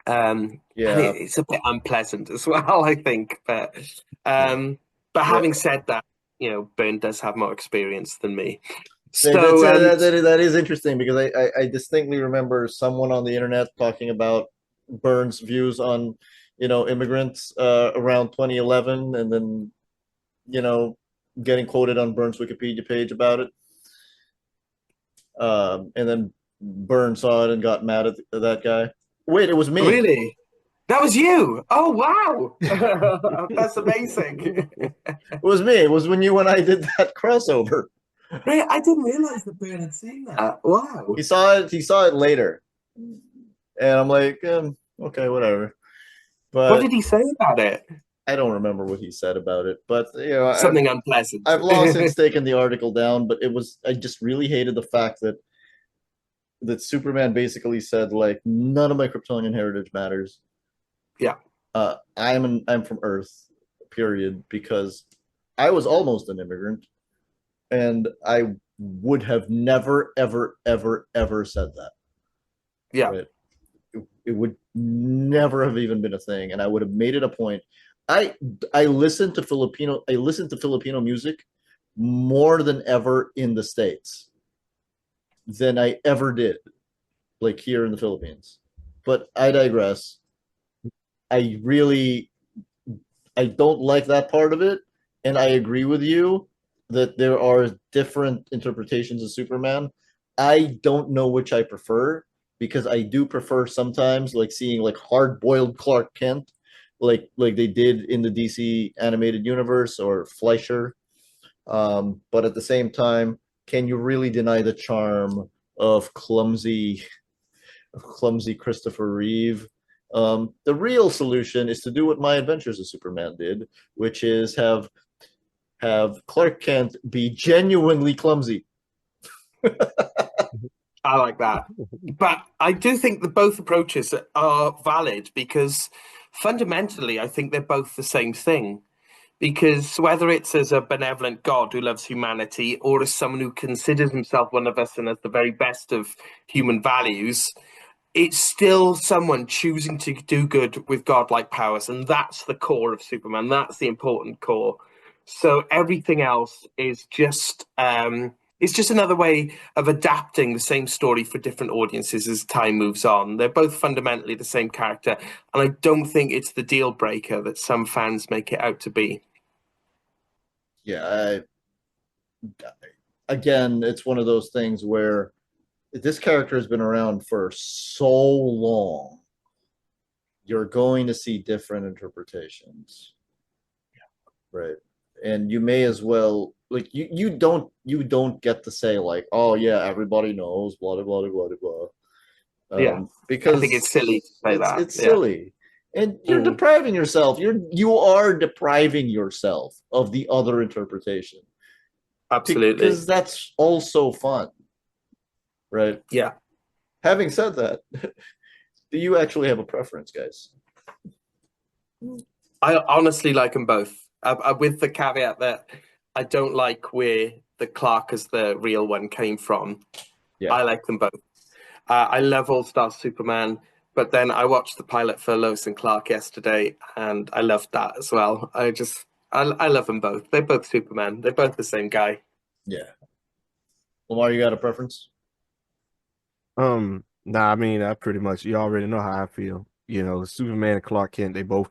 And Yeah. it's a bit unpleasant as well, I think. Yeah. But Yeah. having said that, Byrne does have more experience than me. That is interesting because I distinctly remember someone on the internet talking about Byrne's views on immigrants around 2011, and then getting quoted on Byrne's Wikipedia page about it. And then Byrne saw it and got mad at that guy. Wait, it was me. Really? That was you. Oh, wow. That's amazing. It was me. It was when you and I did that crossover. Right, I didn't realize that Byrne had seen that. Wow. He saw it. He saw it later, and I'm like, okay, whatever. What But did he say about it? I don't remember what he said about it. But Something unpleasant. I've long since taken the article down. But I just really hated the fact that Superman basically said, like, none of my Kryptonian heritage matters. Yeah. I'm from Earth, period, because I was almost an immigrant, and I would have never, ever, ever, ever said that. Yeah. Right? It would never have even been a thing, and I would have made it a point. I listened to Filipino music more than ever in the States than I ever did, like here in the Philippines. But I digress. I don't like that part of it, and I agree with you that there are different interpretations of Superman. I don't know which I prefer, because I do prefer sometimes like seeing like hard-boiled Clark Kent, like they did in the DC animated universe, or Fleischer. But at the same time, can you really deny the charm of clumsy Christopher Reeve? The real solution is to do what My Adventures of Superman did, which is have Clark Kent be genuinely clumsy. I like that. But I do think that both approaches are valid, because fundamentally, I think they're both the same thing. Because whether it's as a benevolent God who loves humanity, or as someone who considers himself one of us and has the very best of human values, it's still someone choosing to do good with godlike powers. And that's the core of Superman. That's the important core. So everything else is just it's just another way of adapting the same story for different audiences as time moves on. They're both fundamentally the same character, and I don't think it's the deal breaker that some fans make it out to be. Yeah, again, it's one of those things where this character has been around for so long. You're going to see different interpretations, right? And you may as well, like, you don't get to say, like, oh yeah, everybody knows, blah blah blah blah blah. Yeah, I think it's Because silly to say that. it's Yeah. silly, and you're depriving yourself. You are depriving yourself of the other interpretation, Absolutely. because that's also fun, right? Yeah. Having said that, do you actually have a preference, guys? I honestly like them both, with the caveat that I don't like where the Clark as the real one came from. Yeah. I like them both. I love All Star Superman, but then I watched the pilot for Lois and Clark yesterday, and I loved that as well. I love them both. They're both Superman. They're both the same guy. Yeah. Lamar, you got a preference? Nah, I mean, I pretty much, you already know how I feel. You know, Superman and Clark Kent, they both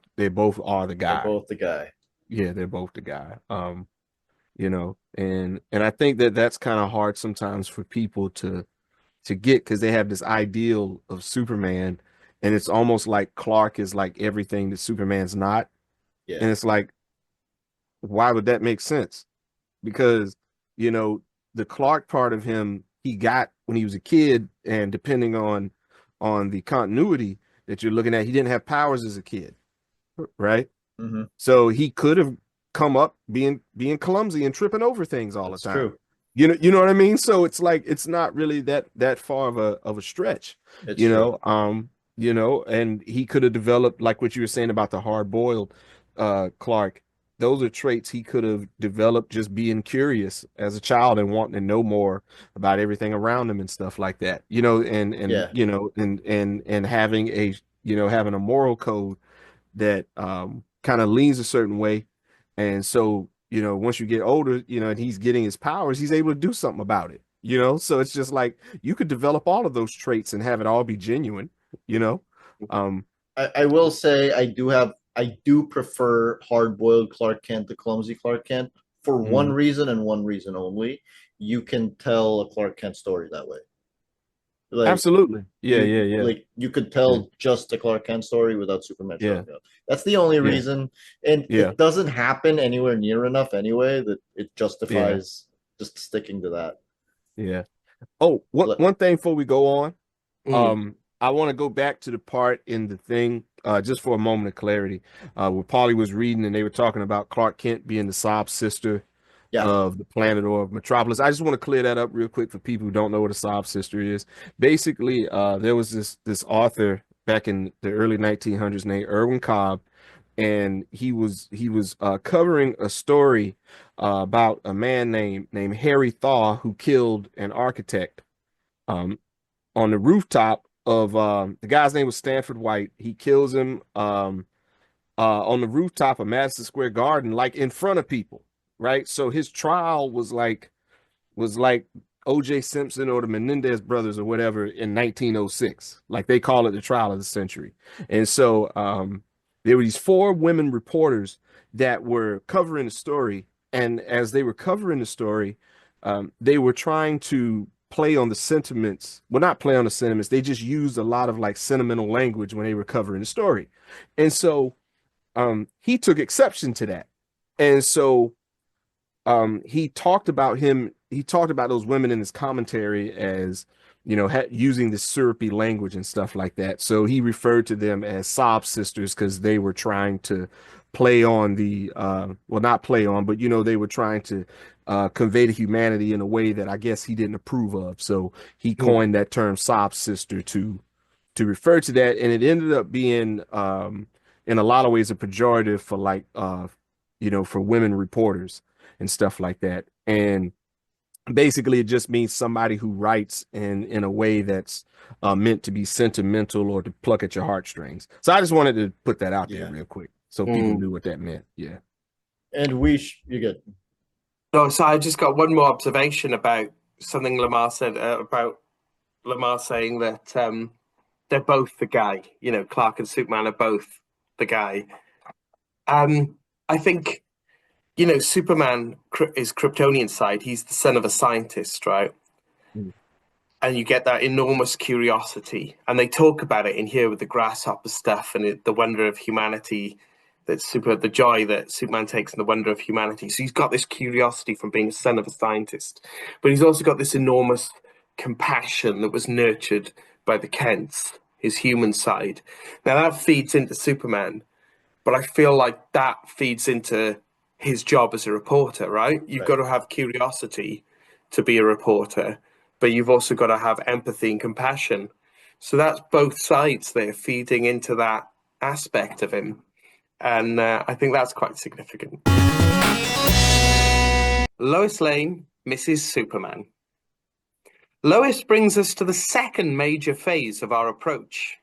are the They're guy. both the guy. Yeah, they're both the guy. You know, and I think that that's kind of hard sometimes for people to get because they have this ideal of Superman, and it's almost like Clark is like everything that Superman's not. Yeah. And it's like, why would that make sense? Because, you know, the Clark part of him he got when he was a kid, and depending on the continuity that you're looking at, he didn't have powers as a kid, right? Mm-hmm. So he could have come up being clumsy and tripping over things all That's the time. true. You know what I mean? So it's like it's not really that far of a stretch, It's you true. know. You know, and he could have developed like what you were saying about the hard-boiled Clark. Those are traits he could have developed just being curious as a child and wanting to know more about everything around him and stuff like that. You know, and Yeah. you know, and having a having a moral code that kind of leans a certain way. And so, you know, once you get older, you know, and he's getting his powers, he's able to do something about it, you know? So it's just like you could develop all of those traits and have it all be genuine, you know? Um, I will say I do prefer hard boiled Clark Kent to clumsy Clark Kent for one mhm. reason and one reason only. You can tell a Clark Kent story that way. Like Absolutely. Yeah, yeah, yeah. you could Yeah. tell just a Clark Kent story without Superman Yeah. showing up. That's the only Yeah. reason. And Yeah. it doesn't happen anywhere near enough anyway that it Yeah. justifies just sticking to that. Yeah. Oh, one thing before we go on, Mm. I want to go back to the part in the thing, just for a moment of clarity, where Polly was reading and they were talking about Clark Kent being the sob sister Yeah. of the planet or of Metropolis. I just want to clear that up real quick for people who don't know what a sob sister is. Basically, there was this author back in the early 1900s named Irwin Cobb, and he was covering a story about a man named Harry Thaw who killed an architect um, on the rooftop of the guy's name was Stanford White. He kills him on the rooftop of Madison Square Garden, like in front of people, right? So his trial was like O.J. Simpson or the Menendez brothers or whatever in 1906. Like they call it the trial of the century. And so there were these four women reporters that were covering the story. And as they were covering the story, they were trying to play on the sentiments. Well, not play on the sentiments. They just used a lot of like sentimental language when they were covering the story. And so he took exception to that. And so he talked about those women in his commentary as using this syrupy language and stuff like that. So he referred to them as sob sisters because they were trying to play on the well, not play on, but they were trying to convey to humanity in a way that I guess he didn't approve of. So he coined that term sob sister to refer to that, and it ended up being in a lot of ways a pejorative for like for women reporters and stuff like that. And basically it just means somebody who writes in a way that's meant to be sentimental or to pluck at your heartstrings. So I just wanted to put that out there real quick so people knew what that meant. Yeah. And you get No, so I just got one more observation about something Lamar said about Lamar saying that they're both the guy. Clark and Superman are both the guy. I think Superman is Kryptonian side. He's the son of a scientist, right? Mm. And you get that enormous curiosity, and they talk about it in here with the grasshopper stuff and the wonder of humanity. The joy that Superman takes in the wonder of humanity. So he's got this curiosity from being a son of a scientist, but he's also got this enormous compassion that was nurtured by the Kents, his human side. Now that feeds into Superman, but I feel like that feeds into his job as a reporter, right? You've got to have curiosity to be a reporter, but you've also got to have empathy and compassion. So that's both sides there feeding into that aspect of him. And I think that's quite significant. Lois Lane, Mrs. Superman. Lois brings us to the second major phase of our approach.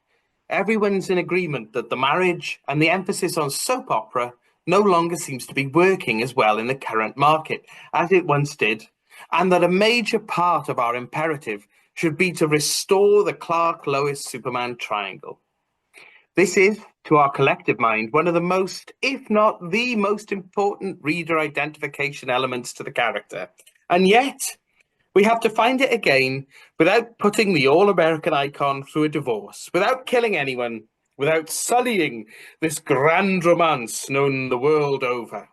Everyone's in agreement that the marriage and the emphasis on soap opera no longer seems to be working as well in the current market as it once did, and that a major part of our imperative should be to restore the Clark-Lois-Superman triangle. This is, to our collective mind, one of the most, if not the most important reader identification elements to the character. And yet, we have to find it again without putting the all-American icon through a divorce, without killing anyone, without sullying this grand romance known the world over.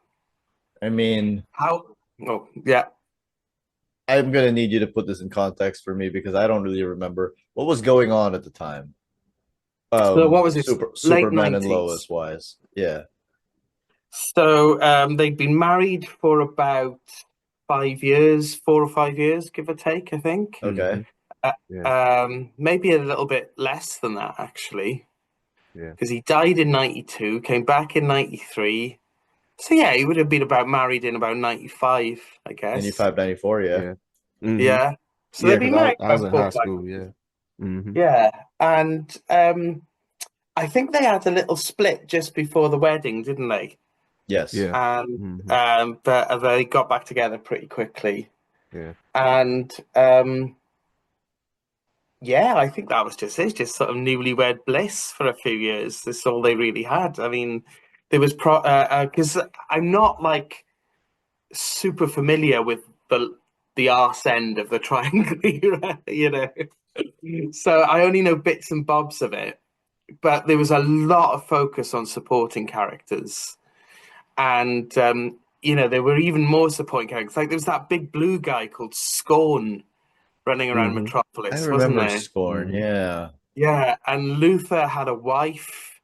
I mean, How? Oh, yeah. I'm gonna need you to put this in context for me because I don't really remember what was going on at the time. So what was it? Late Superman and 90s. Lois wise. Yeah. So they'd been married for about 5 years, 4 or 5 years, give or take, I think. Okay. Maybe a little bit less than that, actually. Yeah. Because he died in 92, came back in 93. So yeah, he would have been about married in about 95, I guess. 95, 94, yeah. Yeah. Mhm. Yeah. So Yeah, they'd been 'cause married I was about in 4 high or 5 school. Yeah. Mhm. Yeah. And I think they had a little split just before the wedding, didn't they? Yes. Yeah. And Mhm. but they got back together pretty quickly. Yeah. And yeah, I think that was just it, just sort of newlywed bliss for a few years. That's all they really had. I mean, there was because I'm not like super familiar with the arse end of the triangle era, you know. So I only know bits and bobs of it, but there was a lot of focus on supporting characters, and there were even more supporting characters. Like there was that big blue guy called Scorn running around Mhm. I Metropolis, wasn't remember there? Scorn, Mhm. yeah. Yeah, and Luther had a wife,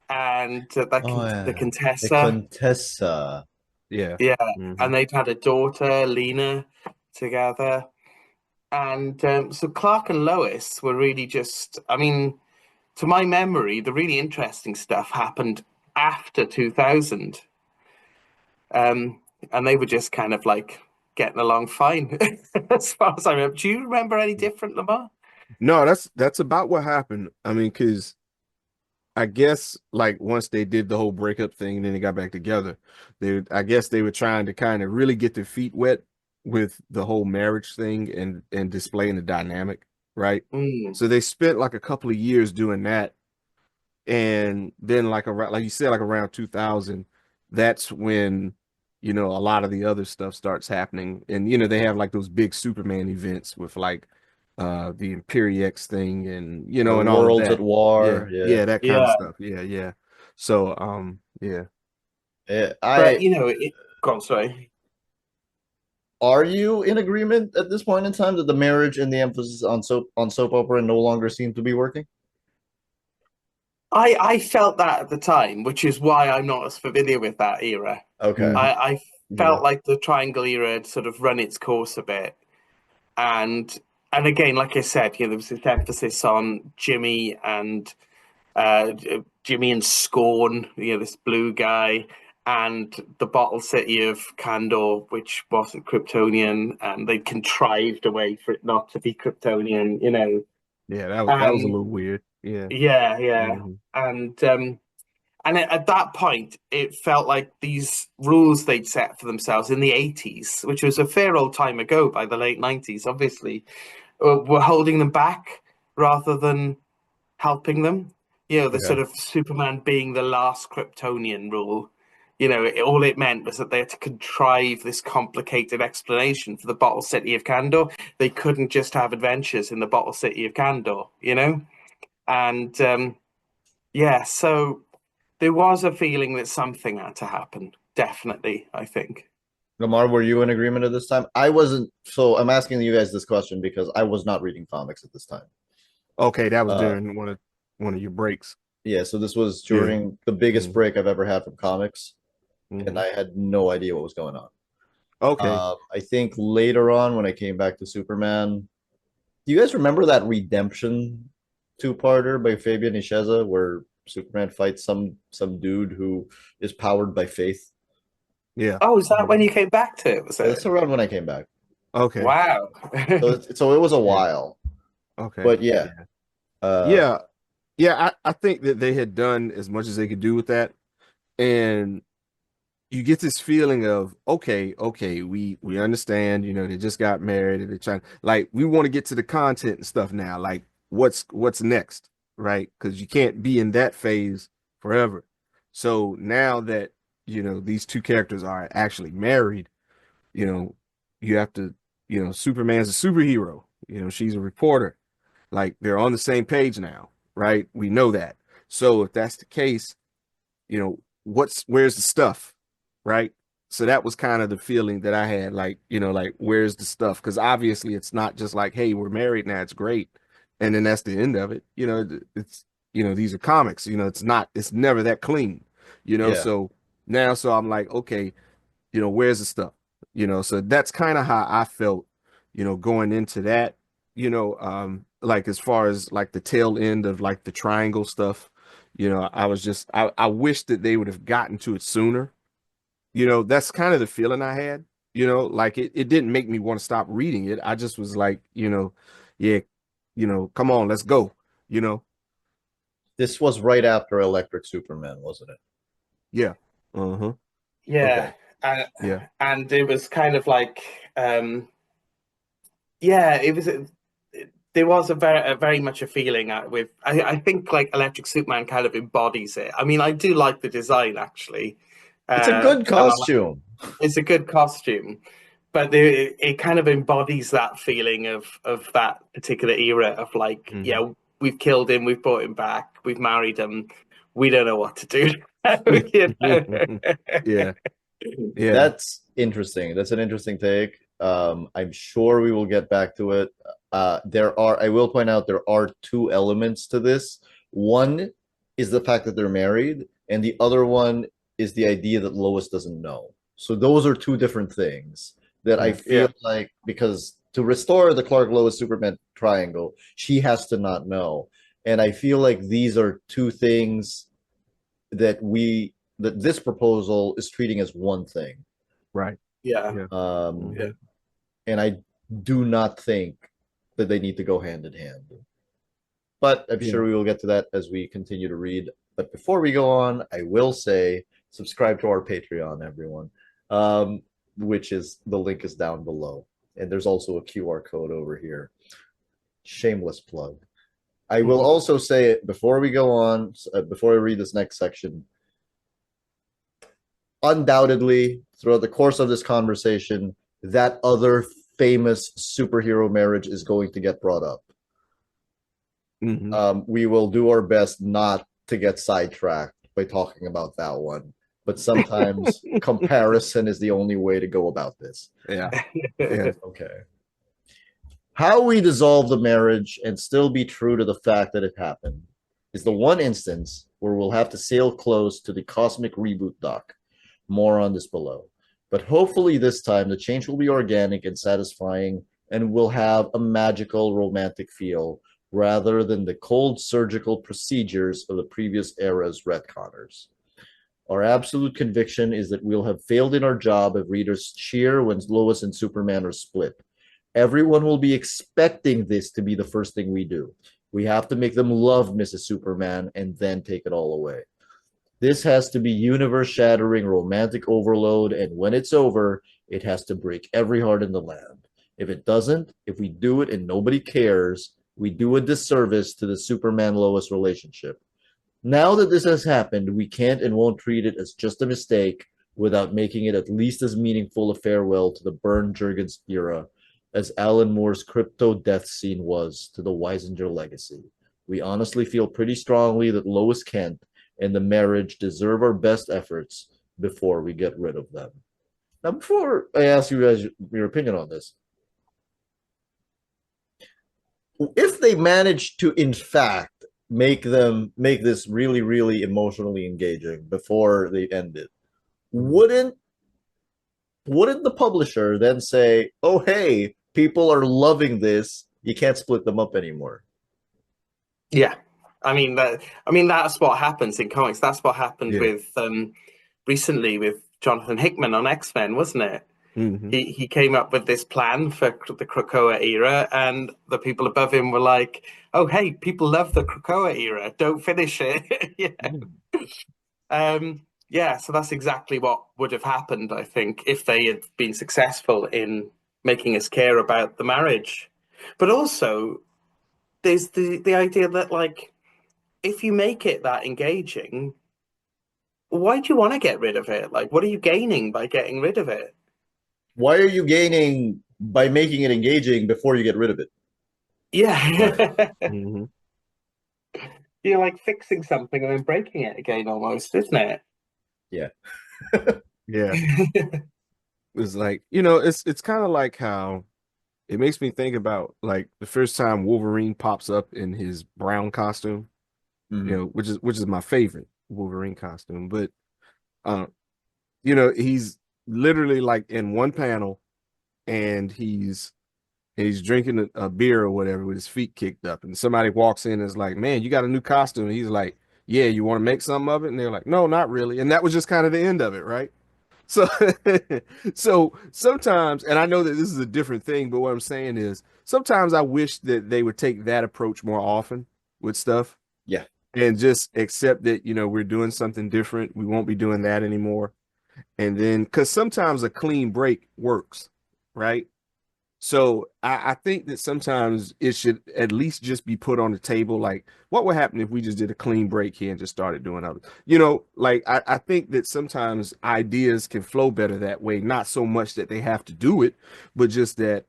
and Oh the yeah. The Contessa. Contessa. Yeah. Yeah, and Mhm. they'd had a daughter, Lena, together. And so Clark and Lois were really just, I mean, to my memory, the really interesting stuff happened after 2000. And they were just kind of like getting along fine, as far as I remember. Do you remember any different, Lamar? No, that's about what happened. I mean, because I guess like once they did the whole breakup thing and then they got back together, I guess they were trying to kind of really get their feet wet with the whole marriage thing and displaying the dynamic, right? Mm. So they spent like a couple of years doing that, and then like around, like you said, like around 2000, that's when a lot of the other stuff starts happening, and they have like those big Superman events with like the Imperiex thing and all of Worlds at that. Yeah, War. Yeah. yeah, that kind of Yeah, stuff. Yeah, yeah. So yeah. Yeah. but go on, sorry. Are you in agreement at this point in time that the marriage and the emphasis on soap opera no longer seem to be working? I felt that at the time, which is why I'm not as familiar with that era. Okay. Mhm. I Yeah. felt like the Triangle era had sort of run its course a bit, and again, like I said, there was this emphasis on uh, Jimmy and Scorn, this blue guy, and the bottle city of Kandor, which wasn't Kryptonian, and they contrived a way for it not to be Kryptonian. Yeah, that was a And little weird. Yeah. yeah, yeah, Mhm. and at that point, it felt like these rules they'd set for themselves in the 80s, which was a fair old time ago by the late 90s, obviously, were holding them back rather than helping them. The Okay. sort of Superman being the last Kryptonian rule. All it meant was that they had to contrive this complicated explanation for the Bottle City of Kandor. They couldn't just have adventures in the Bottle City of Kandor. And yeah, so there was a feeling that something had to happen. Definitely, I think. Lamar, were you in agreement at this time? I wasn't. So I'm asking you guys this question because I was not reading comics at this time. Okay, that was Uh, during one of your breaks. yeah, so this was Yeah. during the biggest Mhm. break I've ever had from comics, and Mhm. I had no idea what was going on. Okay. I think later on when I came back to Superman, do you guys remember that Redemption two-parter by Fabian Nicieza where Superman fights some dude who is powered by faith? Yeah. Oh, is that when Mhm. you came back to it? Was That's it? around when I came back. Okay. Wow. So it was a Yeah. while, Okay. but yeah, Yeah. uh, Yeah. Yeah, I think that they had done as much as they could do with that. And you get this feeling of, okay, we understand, they just got married and they're trying, like, we want to get to the content and stuff now. Like, what's next? right? Because you can't be in that phase forever. So now that, these two characters are actually married, you know, you have to, Superman's a superhero, she's a reporter. Like they're on the same page now, right? We know that. So if that's the case, where's the stuff, right? So that was kind of the feeling that I had, like, like where's the stuff? Because obviously it's not just like, hey, we're married now, it's great, and then that's the end of it. It's these are comics. It's never that clean. Yeah. So now, so I'm like, okay, where's the stuff? So that's kind of how I felt, going into that. Like as far as like the tail end of like the triangle stuff, I wish that they would have gotten to it sooner. That's kind of the feeling I had. Like it didn't make me want to stop reading it. I just was like, yeah, come on, let's go. You know, This was right after Electric Superman, wasn't it? yeah, uh-huh, Yeah, Okay. and yeah, and it was kind of like, yeah, it was. There was a very much a feeling with. I think like Electric Superman kind of embodies it. I mean, I do like the design actually, It's a good and costume. it's a good costume, but it kind of embodies that feeling of that particular era of like, hmm yeah, we've killed him, we've brought him back, we've married him, we don't know what to do. You know? yeah, yeah, That's interesting. That's an interesting take. I'm sure we will get back to it. I will point out there are two elements to this. One is the fact that they're married, and the other one is the idea that Lois doesn't know. So those are two different things that I Yeah, feel like, because to restore the Clark Lois Superman triangle, she has to not know. And I feel like these are two things that this proposal is treating as one thing. right, yeah, yeah, Um, yeah. hmm and I do not think that they need to go hand in hand. But I'm yeah, sure we will get to that as we continue to read. But before we go on, I will say subscribe to our Patreon, everyone, which is the link is down below. And there's also a QR code over here. Shameless plug. I will also say before we go on, before I read this next section, undoubtedly, throughout the course of this conversation, that other famous superhero marriage is going to get brought up. hmm We will do our best not to get sidetracked by talking about that one, but sometimes comparison is the only way to go about this. yeah, yeah, Okay. How we dissolve the marriage and still be true to the fact that it happened is the one instance where we'll have to sail close to the cosmic reboot dock. More on this below. But hopefully, this time the change will be organic and satisfying and will have a magical, romantic feel rather than the cold surgical procedures of the previous era's retconners. Our absolute conviction is that we'll have failed in our job if readers cheer when Lois and Superman are split. Everyone will be expecting this to be the first thing we do. We have to make them love Mrs. Superman and then take it all away. This has to be universe-shattering romantic overload, and when it's over, it has to break every heart in the land. If it doesn't, if we do it and nobody cares, we do a disservice to the Superman-Lois relationship. Now that this has happened, we can't and won't treat it as just a mistake without making it at least as meaningful a farewell to the Byrne Jurgens era as Alan Moore's crypto death scene was to the Weisinger legacy. We honestly feel pretty strongly that Lois Kent and the marriage deserve our best efforts before we get rid of them. Now, before I ask you guys your opinion on this, if they manage to, in fact, make this really, really emotionally engaging before they end it, wouldn't the publisher then say, "Oh, hey, people are loving this. You can't split them up anymore"? Yeah, I mean that's what happens in comics. That's what happened yeah, with recently with Jonathan Hickman on X-Men, wasn't it? hmm He came up with this plan for the Krakoa era, and the people above him were like, "Oh, hey, people love the Krakoa era. Don't finish it." Yeah. Yeah, so that's exactly what would have happened, I think, if they had been successful in making us care about the marriage. But also, there's the idea that like if you make it that engaging, why do you want to get rid of it? Like, what are you gaining by getting rid of it? Why are you gaining by making it engaging before you get rid of it? Yeah. hmm You're like fixing something and then breaking it again almost, isn't it? Yeah. Yeah. It's like, it's kind of like how it makes me think about like the first time Wolverine pops up in his brown costume, Mhm. which is my favorite Wolverine costume. But uh, he's literally like in one panel and he's drinking a beer or whatever with his feet kicked up, and somebody walks in and is like, "Man, you got a new costume." And he's like, "Yeah, you want to make something of it?" And they're like, "No, not really." And that was just kind of the end of it, right? So, so sometimes, and I know that this is a different thing, but what I'm saying is sometimes I wish that they would take that approach more often with stuff Yeah. and just accept that, we're doing something different. We won't be doing that anymore. And then, because sometimes a clean break works, right? So I think that sometimes it should at least just be put on the table. Like, what would happen if we just did a clean break here and just started doing other, like I think that sometimes ideas can flow better that way. Not so much that they have to do it, but just that,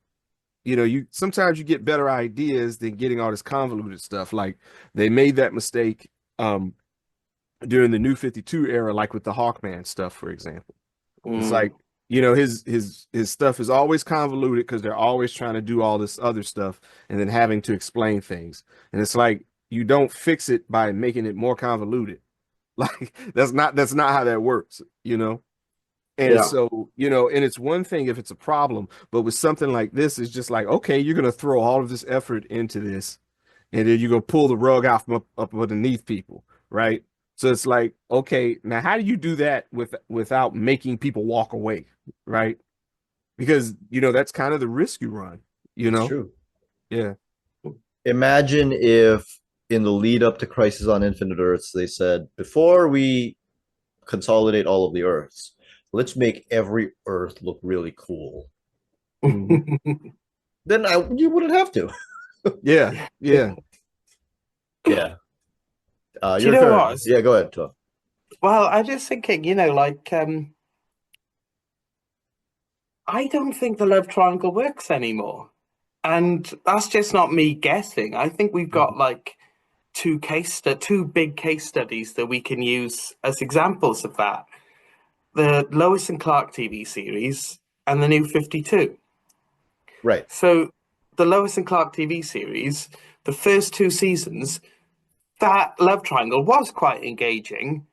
you sometimes you get better ideas than getting all this convoluted stuff. Like they made that mistake during the New 52 era, like with the Hawkman stuff, for example. It's Mm, like, his stuff is always convoluted because they're always trying to do all this other stuff and then having to explain things. And it's like you don't fix it by making it more convoluted. Like that's not how that works. And yeah. so, and it's one thing if it's a problem, but with something like this, it's just like, okay, you're gonna throw all of this effort into this, and then you're gonna pull the rug out from up underneath people, right? So it's like, okay, now how do you do that without making people walk away, right? Because that's kind of the risk you run, you It's know? true. Yeah. Imagine if in the lead up to Crisis on Infinite Earths, they said, before we consolidate all of the Earths, let's make every Earth look really cool. Mhm. Then you wouldn't have to. Yeah. Yeah. Yeah. Do you Your know turn. what? Yeah, go ahead, Tom. Well, I'm just thinking, like, I don't think the love triangle works anymore. And that's just not me guessing. I think we've got like two big case studies that we can use as examples of that. The Lois and Clark TV series and the new 52. Right. So the Lois and Clark TV series, the first two seasons, that love triangle was quite engaging,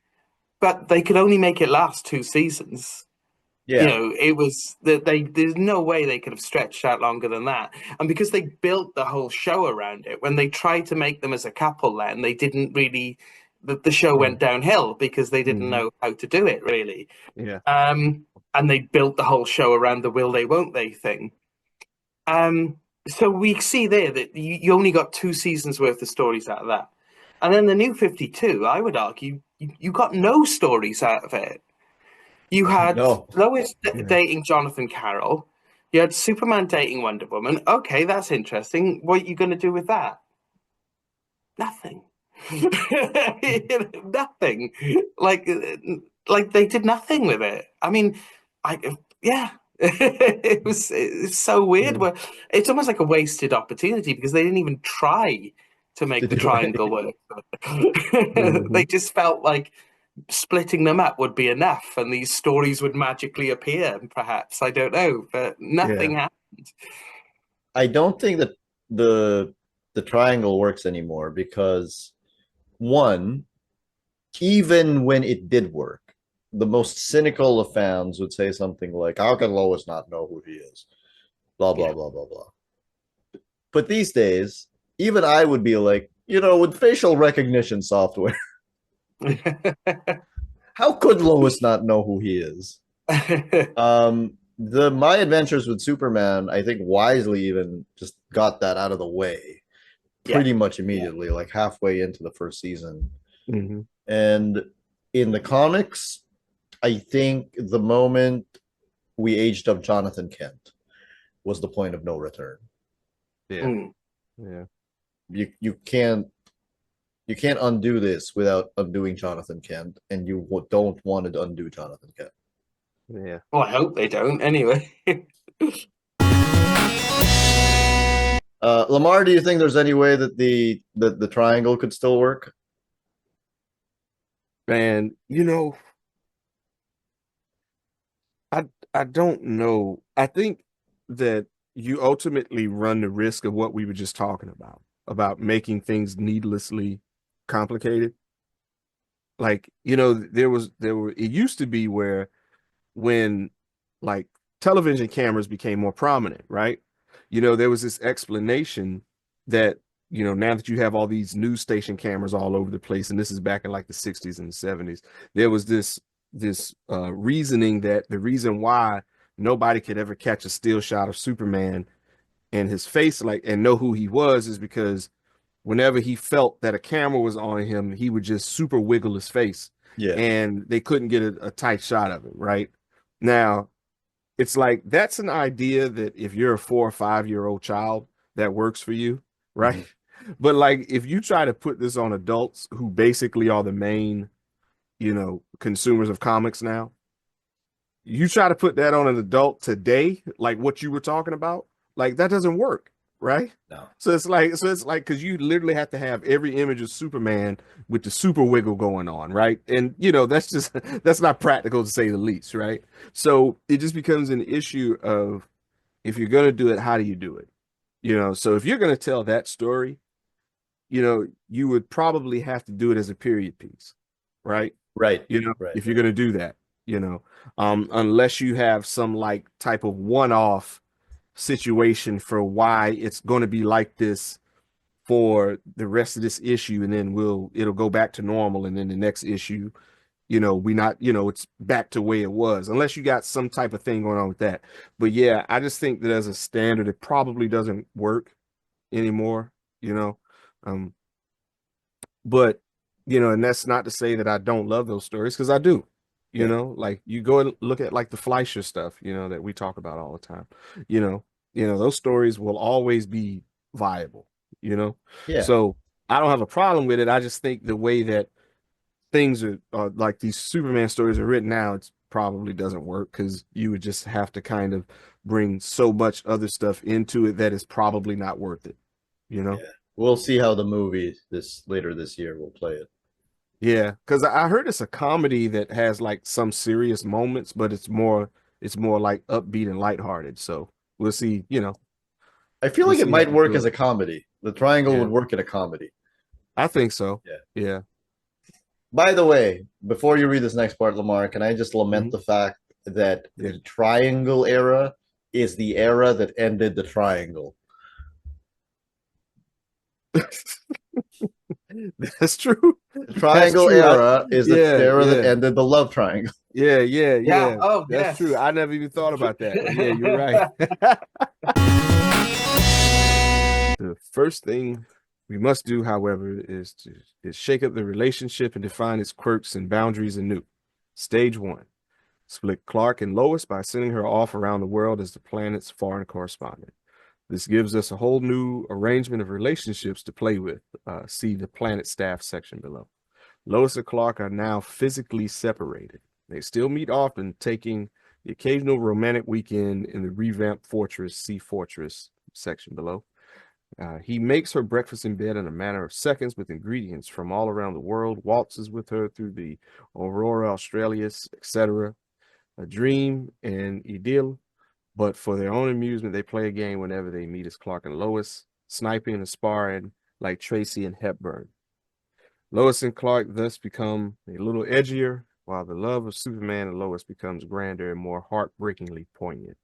but they could only make it last two seasons. Yeah. It was that there's no way they could have stretched out longer than that. And because they built the whole show around it, when they tried to make them as a couple, then they didn't really. The show went downhill because they didn't Mhm. know how to do it really. Yeah. And they built the whole show around the will they won't they thing. So we see there that you only got two seasons worth of stories out of that. And then the new 52, I would argue, you got no stories out of it. You had No. Lois Yeah. dating Jonathan Carroll. You had Superman dating Wonder Woman. Okay, that's interesting. What are you going to do with that? Nothing. Nothing. Like, like they did nothing with it. I mean, yeah. It's so weird. Yeah. Where it's almost like a wasted opportunity because they didn't even try to To make the do triangle it. work. They Mhm. just felt like splitting them up would be enough and these stories would magically appear, perhaps. I don't know, but Yeah. nothing happened. I don't think that the the triangle works anymore because one, even when it did work, the most cynical of fans would say something like, "How can Lois not know who he is?" Blah blah Yeah. blah blah blah. But these days, even I would be like, with facial recognition software, how could Lois not know who he is? The My Adventures with Superman, I think wisely even just got that out of the way Yeah. pretty much immediately, like halfway into the first season. Mhm. And in the comics, I think the moment we aged up Jonathan Kent was the point of no return. Yeah. Mm. Yeah. You can't You can't undo this without undoing Jonathan Kent, and you don't want to undo Jonathan Kent. Yeah. Well, I hope they don't. Anyway. Lamar, do you think there's any way that the triangle could still work? And I don't know. I think that you ultimately run the risk of what we were just talking about making things needlessly complicated. Like, it used to be where when like television cameras became more prominent, right? There was this explanation that, now that you have all these news station cameras all over the place, and this is back in like the 60s and 70s, there was this reasoning that the reason why nobody could ever catch a still shot of Superman and his face and know who he was is because whenever he felt that a camera was on him, he would just super wiggle his face. Yeah. And they couldn't get a tight shot of him, right? Now, it's like that's an idea that if you're a 4 or 5-year-old child, that works for you, right? Mm-hmm. But like if you try to put this on adults who basically are the main, consumers of comics now, you try to put that on an adult today, like what you were talking about, like that doesn't work, right? No. So it's like because you literally have to have every image of Superman with the super wiggle going on, right? And that's not practical to say the least, right? So it just becomes an issue of if you're gonna do it, how do you do it? So if you're gonna tell that story, you would probably have to do it as a period piece, right? Right. If you're gonna do that, unless you have some like type of one-off situation for why it's going to be like this for the rest of this issue, and then it'll go back to normal, and then the next issue, it's back to where it was, unless you got some type of thing going on with that. But yeah, I just think that as a standard, it probably doesn't work anymore, but and that's not to say that I don't love those stories, because I do. Like you go and look at like the Fleischer stuff, that we talk about all the time. Those stories will always be viable, Yeah. So I don't have a problem with it. I just think the way that things are like these Superman stories are written now, it probably doesn't work, because you would just have to kind of bring so much other stuff into it that is probably not worth it, Yeah. We'll see how the movie later this year will play it. Yeah, because I heard it's a comedy that has like some serious moments, but it's more like upbeat and lighthearted. So we'll see, I feel like it might work as a comedy. The triangle would work in a comedy. I think so. Yeah. By the way, before you read this next part, Lamar, can I just lament the fact that the triangle era is the era that ended the triangle? That's true. The triangle era is the era that ended the love triangle. Yeah. Oh, that's true. I never even thought about that. But yeah, you're right. The first thing we must do, however, is shake up the relationship and define its quirks and boundaries anew. Stage 1. Split Clark and Lois by sending her off around the world as the planet's foreign correspondent. This gives us a whole new arrangement of relationships to play with. See the planet staff section below. Lois and Clark are now physically separated. They still meet often, taking the occasional romantic weekend in the revamped Fortress, see Fortress section below. He makes her breakfast in bed in a matter of seconds with ingredients from all around the world, waltzes with her through the Aurora Australis, etc. A dream and idyll, but for their own amusement, they play a game whenever they meet as Clark and Lois, sniping and sparring like Tracy and Hepburn. Lois and Clark thus become a little edgier, while the love of Superman and Lois becomes grander and more heartbreakingly poignant.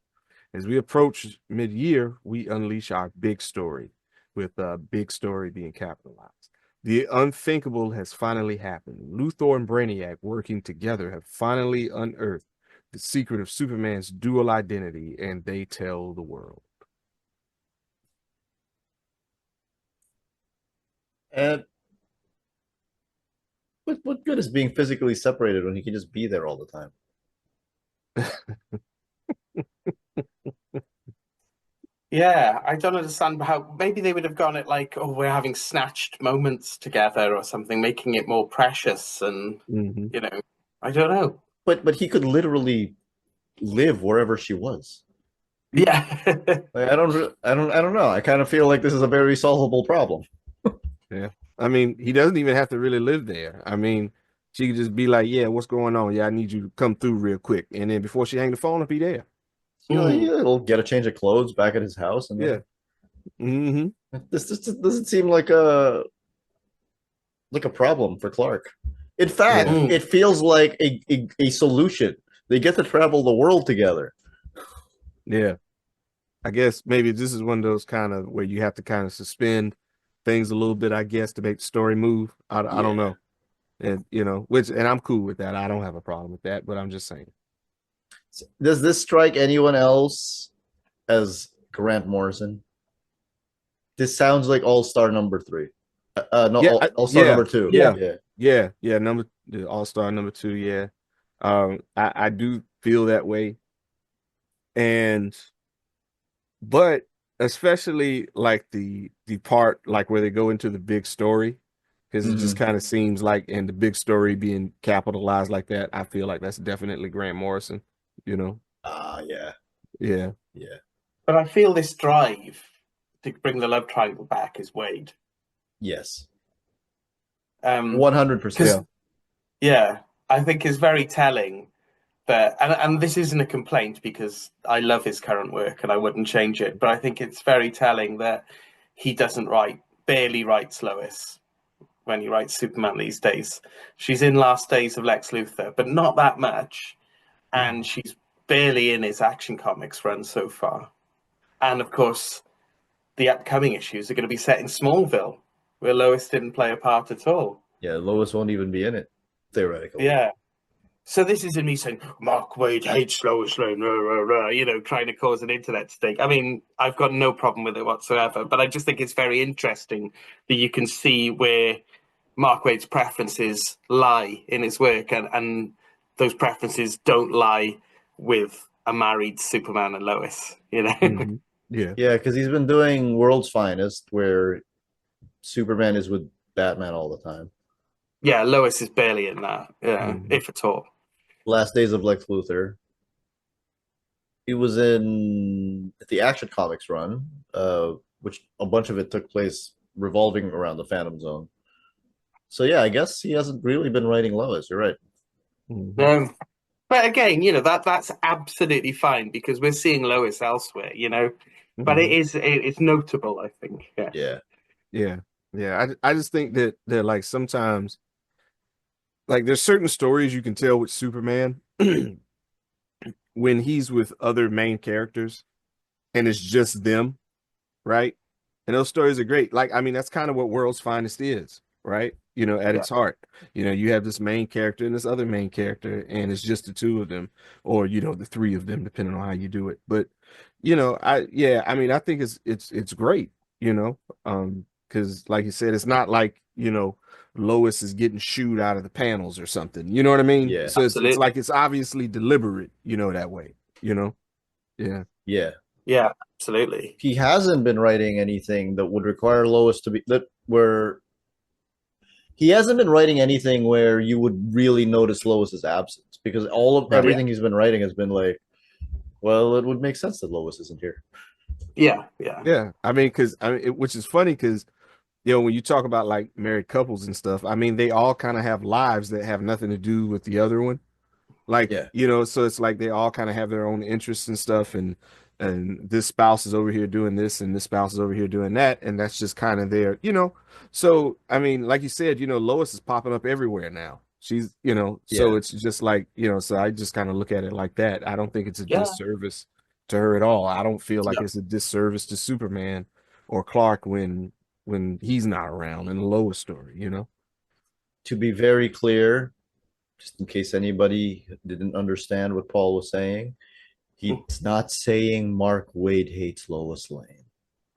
As we approach mid-year, we unleash our big story, with big story being capitalized. The unthinkable has finally happened. Luthor and Brainiac, working together, have finally unearthed the secret of Superman's dual identity, and they tell the world. And what good is being physically separated when he can just be there all the time? Yeah, I don't understand how maybe they would have gone it like, oh, we're having snatched moments together or something, making it more precious and Hmm. you know, I don't know. But he could literally live wherever she was. Yeah. Like, I don't know. I kind of feel like this is a very solvable problem. Yeah. I mean, he doesn't even have to really live there. I mean, she could just be like, yeah, what's going on? Yeah, I need you to come through real quick. And then before she hang the phone up, be there. Mm. He'll get a change of clothes back at his house, and Yeah. Hmm. this doesn't seem like a problem for Clark. In Yeah. fact, Mm. it feels like a solution. They get to travel the world together. Yeah. I guess maybe this is one of those kind of where you have to kind of suspend things a little bit, I guess, to make the story move. I don't Yeah. know. And which and I'm cool with that. I don't have a problem with that, but I'm just saying. Does this strike anyone else as Grant Morrison? This sounds like All Star number three. No, Yeah, All Star yeah, number two. yeah, Yeah. yeah. The All-Star number 2, yeah. I do feel that way. And but especially like the part like where they go into the big story, because it just Hmm. kind of seems like in the big story being capitalized like that, I feel like that's definitely Grant Morrison, you know. Yeah. Yeah. Yeah. But I feel this drive to bring the love triangle back is Wade. Yes. Um, 100%. because Yeah. yeah, I think is very telling that, and this isn't a complaint because I love his current work and I wouldn't change it, but I think it's very telling that he doesn't barely writes Lois when he writes Superman these days. She's in Last Days of Lex Luthor, but not that much, and she's barely in his Action Comics run so far. And of course, the upcoming issues are going to be set in Smallville, where Lois didn't play a part at all. Yeah, Lois won't even be in it, theoretically. Yeah. So this is in me saying, Mark Wade hates Lois Lane, rah, rah, rah, trying to cause an internet stink. I mean, I've got no problem with it whatsoever, but I just think it's very interesting that you can see where Mark Wade's preferences lie in his work, and those preferences don't lie with a married Superman and Lois. Hmm. Yeah. Yeah, because he's been doing World's Finest, where Superman is with Batman all the time. Yeah, Lois is barely in that, Hmm. if at all. Last Days of Lex Luthor. He was in the Action Comics run, which a bunch of it took place revolving around the Phantom Zone. So yeah, I guess he hasn't really been writing Lois. You're right. Hmm. Um, but again, that's absolutely fine because we're seeing Lois elsewhere. But Hmm. it's notable, I think. Yeah. Yeah. Yeah. Yeah. I just think that like sometimes like there's certain stories you can tell with Superman when he's with other main characters and it's just them, right? And those stories are great. Like, I mean, that's kind of what World's Finest is, right? At Yeah. its heart. You have this main character and this other main character, and it's just the two of them, or the three of them, depending on how you do it. But I mean, I think it's great, because like you said, it's not like, Lois is getting shooed out of the panels or something. You know what I mean? Yeah. So it's Absolutely. like it's obviously deliberate, that way, you know? Yeah. Yeah. Yeah, absolutely. He hasn't been writing anything that would require Lois to be that where he hasn't been writing anything where you would really notice Lois's absence because all of Right. everything he's been writing has been like, well, it would make sense that Lois isn't here. Yeah, yeah. Yeah. I mean, which is funny because when you talk about like married couples and stuff, I mean, they all kind of have lives that have nothing to do with the other one. Like, Yeah. so it's like they all kind of have their own interests and stuff, and this spouse is over here doing this, and this spouse is over here doing that, and that's just kind of their. So I mean, like you said, Lois is popping up everywhere now. She's, so Yeah. it's just like, so I just kind of look at it like that. I don't think it's a Yeah. disservice to her at all. I don't feel like No. it's a disservice to Superman or Clark when he's not around in the Lois story. To be very clear, just in case anybody didn't understand what Paul was saying, he's not saying Mark Wade hates Lois Lane.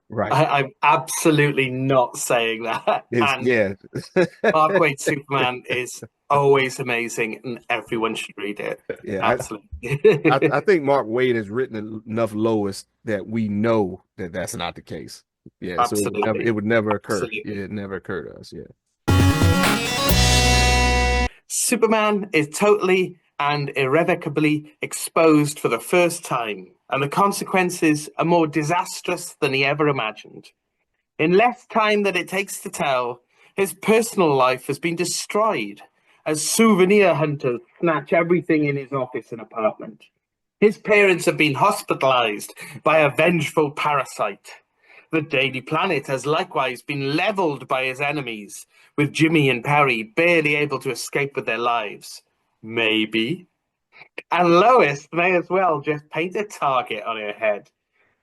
Right. I'm absolutely not saying that. It's And yeah. Mark Waid Superman is always amazing, and everyone should read it. Yeah, Absolutely. I think Mark Waid has written enough Lois that we know that that's not the case. Yeah, so Absolutely. it would never occur. Absolutely. Yeah, it never occurred to us. Yeah. Superman is totally and irrevocably exposed for the first time, and the consequences are more disastrous than he ever imagined. In less time than it takes to tell, his personal life has been destroyed as souvenir hunters snatch everything in his office and apartment. His parents have been hospitalized by a vengeful parasite. The Daily Planet has likewise been leveled by his enemies, with Jimmy and Perry barely able to escape with their lives. Maybe. And Lois may as well just paint a target on her head.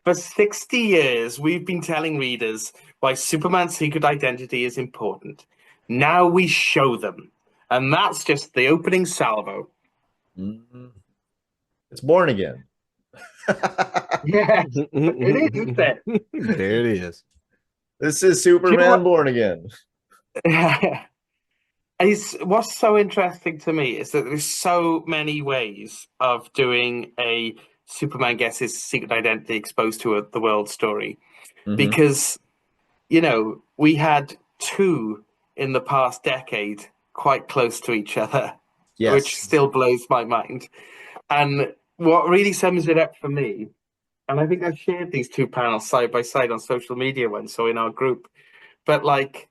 For 60 years, we've been telling readers why Superman's secret identity is important. Now we show them. And that's just the opening salvo. Mm. It's Born Again. Yeah, it is, isn't it? There it is. This is Superman Born Again. What's so interesting to me is that there's so many ways of doing a Superman gets his secret identity exposed to the world story. Mhm. Because, you know, we had two in the past decade quite close to each other, Yes. which still blows my mind. And what really sums it up for me, and I think I've shared these two panels side by side on social media once, so in our group, but like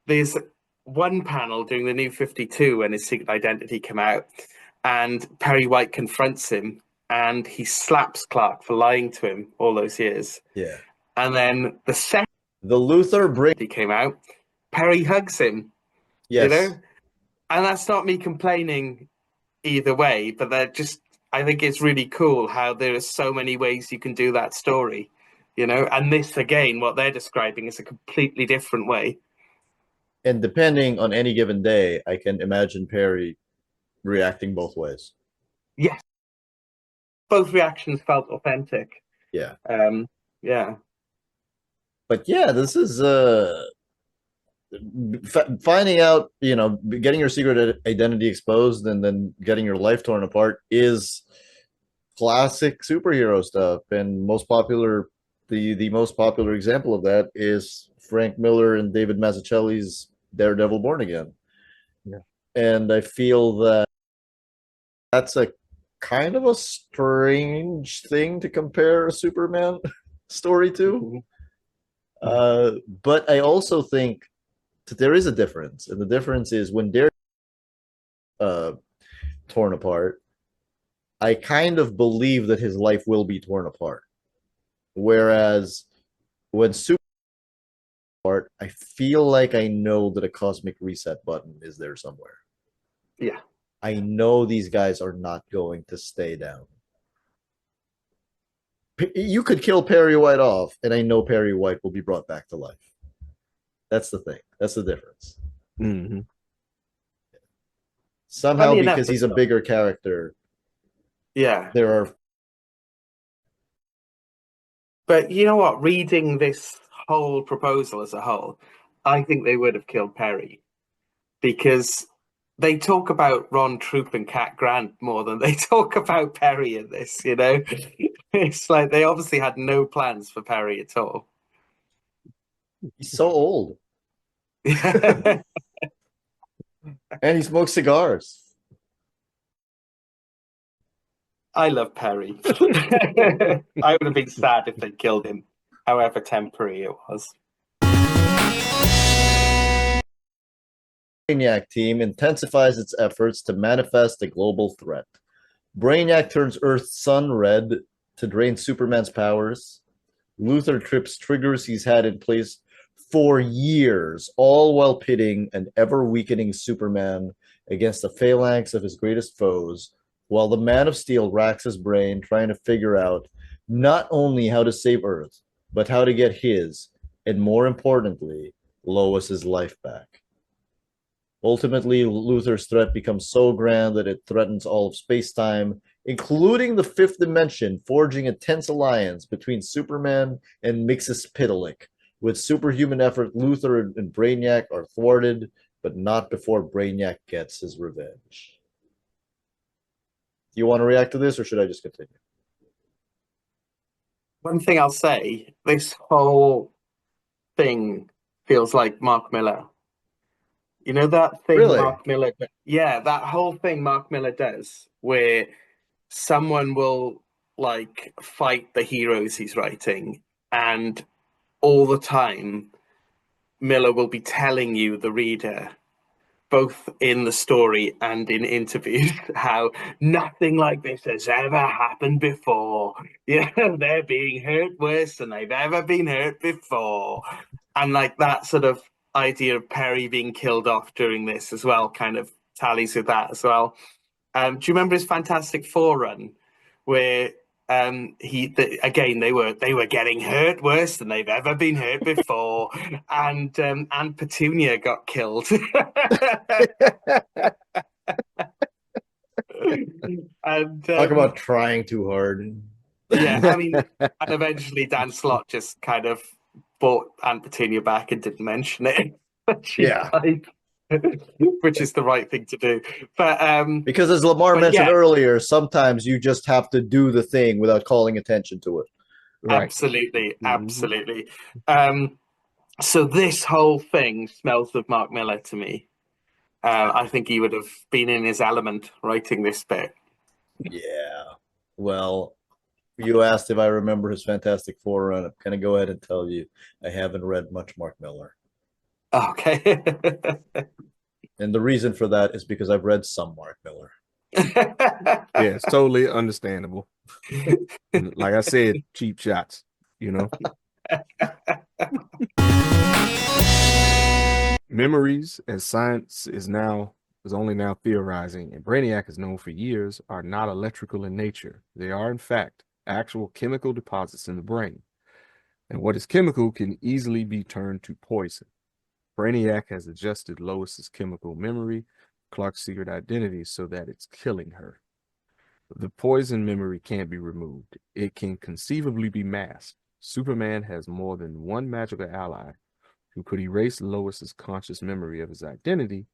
there's one panel doing the New 52 when his secret identity came out, and Perry White confronts him and he slaps Clark for lying to him all those years. Yeah. And then the second The Luthor break he came out, Perry hugs him. Yes. You know? And that's not me complaining either way, but I think it's really cool how there are so many ways you can do that story, you know? And this, again, what they're describing is a completely different way. And depending on any given day, I can imagine Perry reacting both ways. Yes. Both reactions felt authentic. Yeah. Yeah. But yeah, this is finding out, you know, getting your secret identity exposed and then getting your life torn apart is classic superhero stuff. And most popular, the most popular example of that is Frank Miller and David Mazzucchelli's Daredevil Born Again. Yeah. And I feel that that's a kind of a strange thing to compare a Superman story to. But I also think that there is a difference, and the difference is when they're torn apart, I kind of believe that his life will be torn apart. Whereas when Superman apart, I feel like I know that a cosmic reset button is there somewhere. Yeah. I know these guys are not going to stay down. You could kill Perry White off, and I know Perry White will be brought back to life. That's the thing. That's the difference. Mm-hmm. Somehow, Funny because enough, he's a bigger character, yeah, there are. But you know what? Reading this whole proposal as a whole, I think they would have killed Perry because they talk about Ron Troop and Cat Grant more than they talk about Perry in this, you know? It's like they obviously had no plans for Perry at all. He's so old. And he smokes cigars. I love Perry. I would have been sad if they killed him, however temporary it was. Brainiac team intensifies its efforts to manifest a global threat. Brainiac turns Earth's sun red to drain Superman's powers. Luthor trips triggers he's had in place for years, all while pitting an ever-weakening Superman against the phalanx of his greatest foes, while the Man of Steel racks his brain trying to figure out not only how to save Earth, but how to get his, and more importantly, Lois's life back. Ultimately, Luthor's threat becomes so grand that it threatens all of space-time, including the fifth dimension, forging a tense alliance between Superman and Mixus Pitalik. With superhuman effort, Luthor and Brainiac are thwarted, but not before Brainiac gets his revenge. Do you want to react to this, or should I just continue? One thing I'll say, this whole thing feels like Mark Miller. You know that thing Really? Mark Miller, yeah, that whole thing Mark Miller does where someone will like fight the heroes he's writing, and all the time Miller will be telling you, the reader, both in the story and in interviews, how nothing like this has ever happened before. You know, they're being hurt worse than they've ever been hurt before. And like that sort of idea of Perry being killed off during this as well kind of tallies with that as well. Do you remember his Fantastic Four run where again they were getting hurt worse than they've ever been hurt before, and Petunia got killed. And Talk about trying too hard. yeah, I mean, and eventually Dan Slott just kind of brought Aunt Petunia back and didn't mention it. She died. Which is the right thing to do. But because as Lamar mentioned earlier, sometimes you just have to do the thing without calling attention to it. Right. Absolutely, absolutely. So this whole thing smells of Mark Miller to me. I think he would have been in his element writing this bit. Yeah. Well, you asked if I remember his Fantastic Four run. I'm going to go ahead and tell you I haven't read much Mark Miller. Okay. And the reason for that is because I've read some Mark Miller. Yeah, it's totally understandable. Like I said, cheap shots, you know. Memories, as science is only now theorizing, and Brainiac is known for years, are not electrical in nature. They are, in fact, actual chemical deposits in the brain. And what is chemical can easily be turned to poison. Brainiac has adjusted Lois's chemical memory, Clark's secret identity, so that it's killing her. The poison memory can't be removed. It can conceivably be masked. Superman has more than one magical ally who could erase Lois's conscious memory of his identity,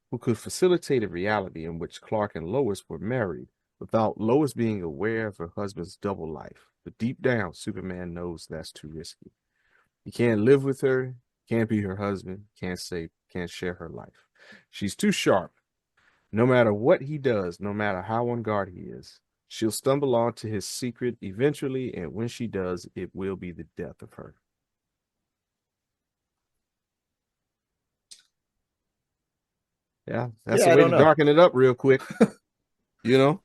who could facilitate a reality in which Clark and Lois were married without Lois being aware of her husband's double life. But deep down, Superman knows that's too risky. He can't live with her, can't be her husband, can't share her life. She's too sharp. No matter what he does, no matter how on guard he is, she'll stumble onto his secret eventually, and when she does, it will be the death of her. Yeah, that's a way to darken it up real quick. You know?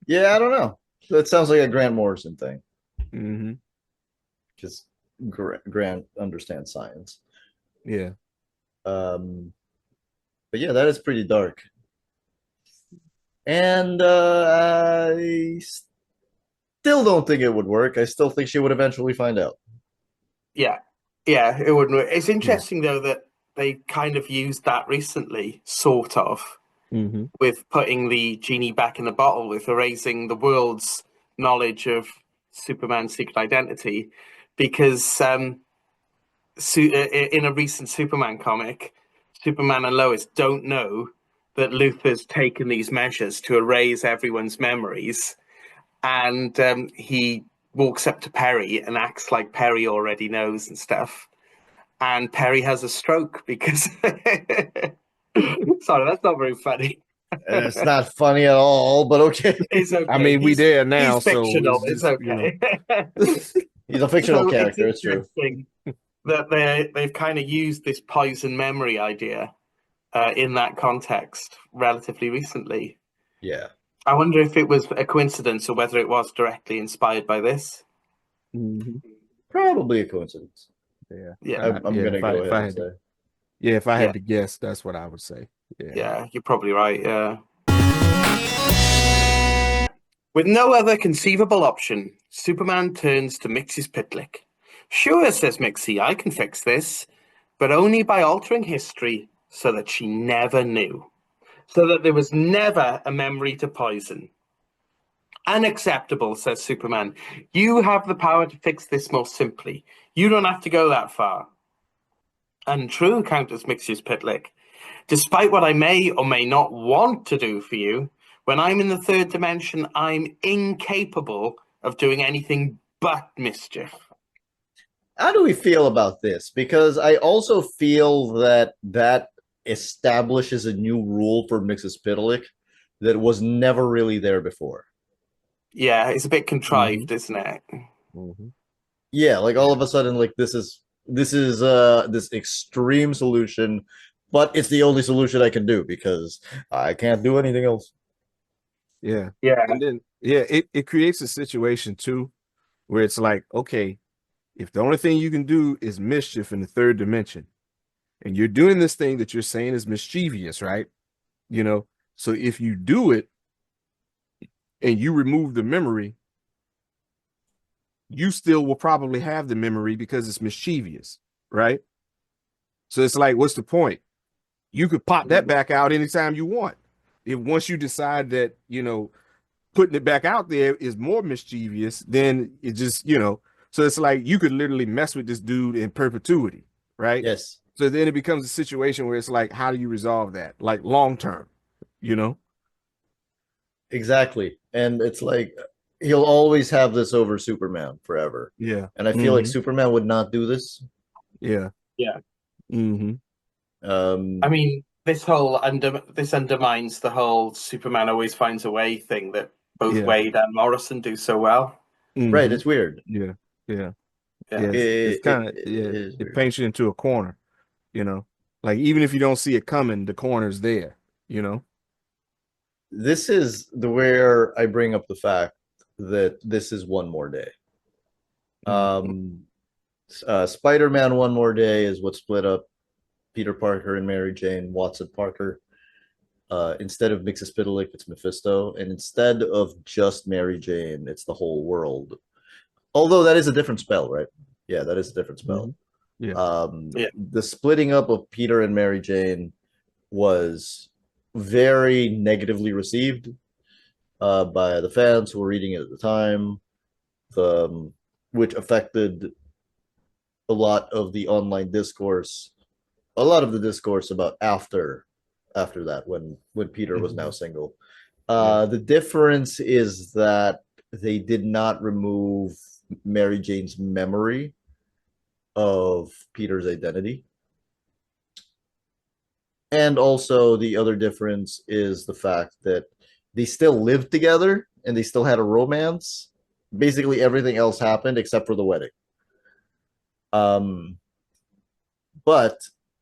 Yeah, I don't know. That sounds like a Grant Morrison thing. Mm-hmm. Because Grant understands science. Yeah. But yeah, that is pretty dark. And I still don't think it would work. I still think she would eventually find out. Yeah, it wouldn't work. It's interesting, though, that they kind of used that recently, sort of, with putting the genie back in the bottle, with erasing the world's knowledge of Superman's secret identity, because in a recent Superman comic, Superman and Lois don't know that Luthor's taken these measures to erase everyone's memories, and he walks up to Perry and acts like Perry already knows and stuff, and Perry has a stroke because sorry, that's not very funny. It's not funny at all, but okay. It's okay. I mean, we there now, he's fictional. so it's okay. He's a fictional character. It's true. That they've kind of used this poison memory idea in that context relatively recently. Yeah. I wonder if it was a coincidence or whether it was directly inspired by this. Probably a coincidence. Yeah. I'm going to go ahead and say. Yeah, if I had to guess, that's what I would say. Yeah, you're probably right, yeah. With no other conceivable option, Superman turns to Mixie's Pitlick. Sure, says Mixie, I can fix this, but only by altering history so that she never knew. So that there was never a memory to poison. Unacceptable, says Superman. You have the power to fix this more simply. You don't have to go that far. Untrue, Countess Mixus Pitlick. Despite what I may or may not want to do for you, when I'm in the third dimension, I'm incapable of doing anything but mischief. How do we feel about this? Because I also feel that that establishes a new rule for Mixospitalik that was never really there before. Yeah, it's a bit contrived, isn't it? Mm-hmm. Yeah, like all of a sudden, like this is this extreme solution, but it's the only solution I can do because I can't do anything else. Yeah. Yeah. And then it creates a situation too where it's like, okay, if the only thing you can do is mischief in the third dimension, and you're doing this thing that you're saying is mischievous, right? You know, so if you do it and you remove the memory, you still will probably have the memory because it's mischievous, right? So it's like, what's the point? You could pop that back out anytime you want. If once you decide that, putting it back out there is more mischievous, then it just, so it's like you could literally mess with this dude in perpetuity, right? Yes, So then it becomes a situation where it's like, how do you resolve that? Like long term, you know? exactly. And it's like he'll always have this over Superman forever. Yeah. And I feel like Superman would not do this. Yeah. Yeah. Mm-hmm. I mean, this undermines the whole Superman always finds a way thing that both Yeah. Wade and Morrison do so well. Right, it's weird. Yeah. Yeah. Yeah. Yeah. It's kind of, is it weird. paints you into a corner, like even if you don't see it coming, the corner's there, This is the where I bring up the fact that this is one more day. Spider-Man One More Day is what split up Peter Parker and Mary Jane Watson Parker. Instead of Mixospitalik, it's Mephisto, and instead of just Mary Jane, it's the whole world. Although that is a different spell, right? Yeah, that is a different spell. Yeah. The splitting up of Peter and Mary Jane was very negatively received by the fans who were reading it at the time, which affected a lot of the online discourse, a lot of the discourse about after that when Peter was now single. The difference is that they did not remove Mary Jane's memory of Peter's identity. And also the other difference is the fact that they still lived together and they still had a romance. Basically everything else happened except for the wedding. But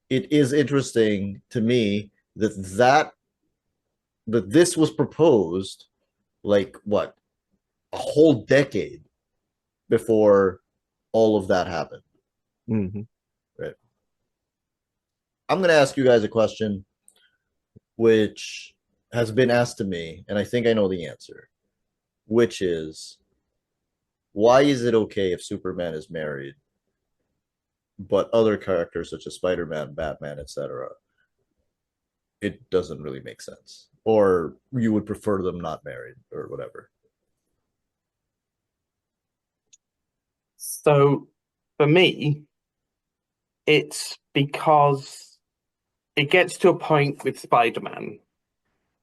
it is interesting to me that this was proposed like what, a whole decade before all of that happened. Right. I'm going to ask you guys a question which has been asked to me, and I think I know the answer, which is, why is it okay if Superman is married, but other characters such as Spider-Man, Batman, etc., it doesn't really make sense? Or you would prefer them not married or whatever? So for me, it's because it gets to a point with Spider-Man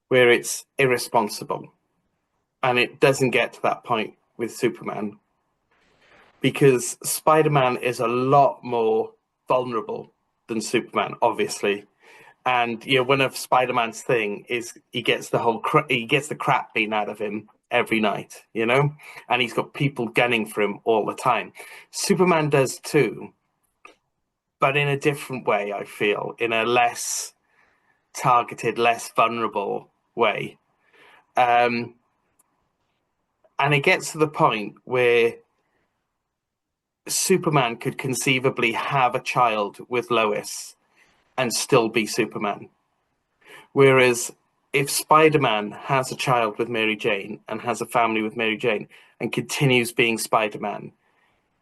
where it's irresponsible. And it doesn't get to that point with Superman. Because Spider-Man is a lot more vulnerable than Superman, obviously. And one of Spider-Man's thing is he gets the crap beaten out of him every night, and he's got people gunning for him all the time. Superman does too, but in a different way. I feel in a less targeted, less vulnerable way. And it gets to the point where Superman could conceivably have a child with Lois and still be Superman. Whereas if Spider-Man has a child with Mary Jane and has a family with Mary Jane and continues being Spider-Man,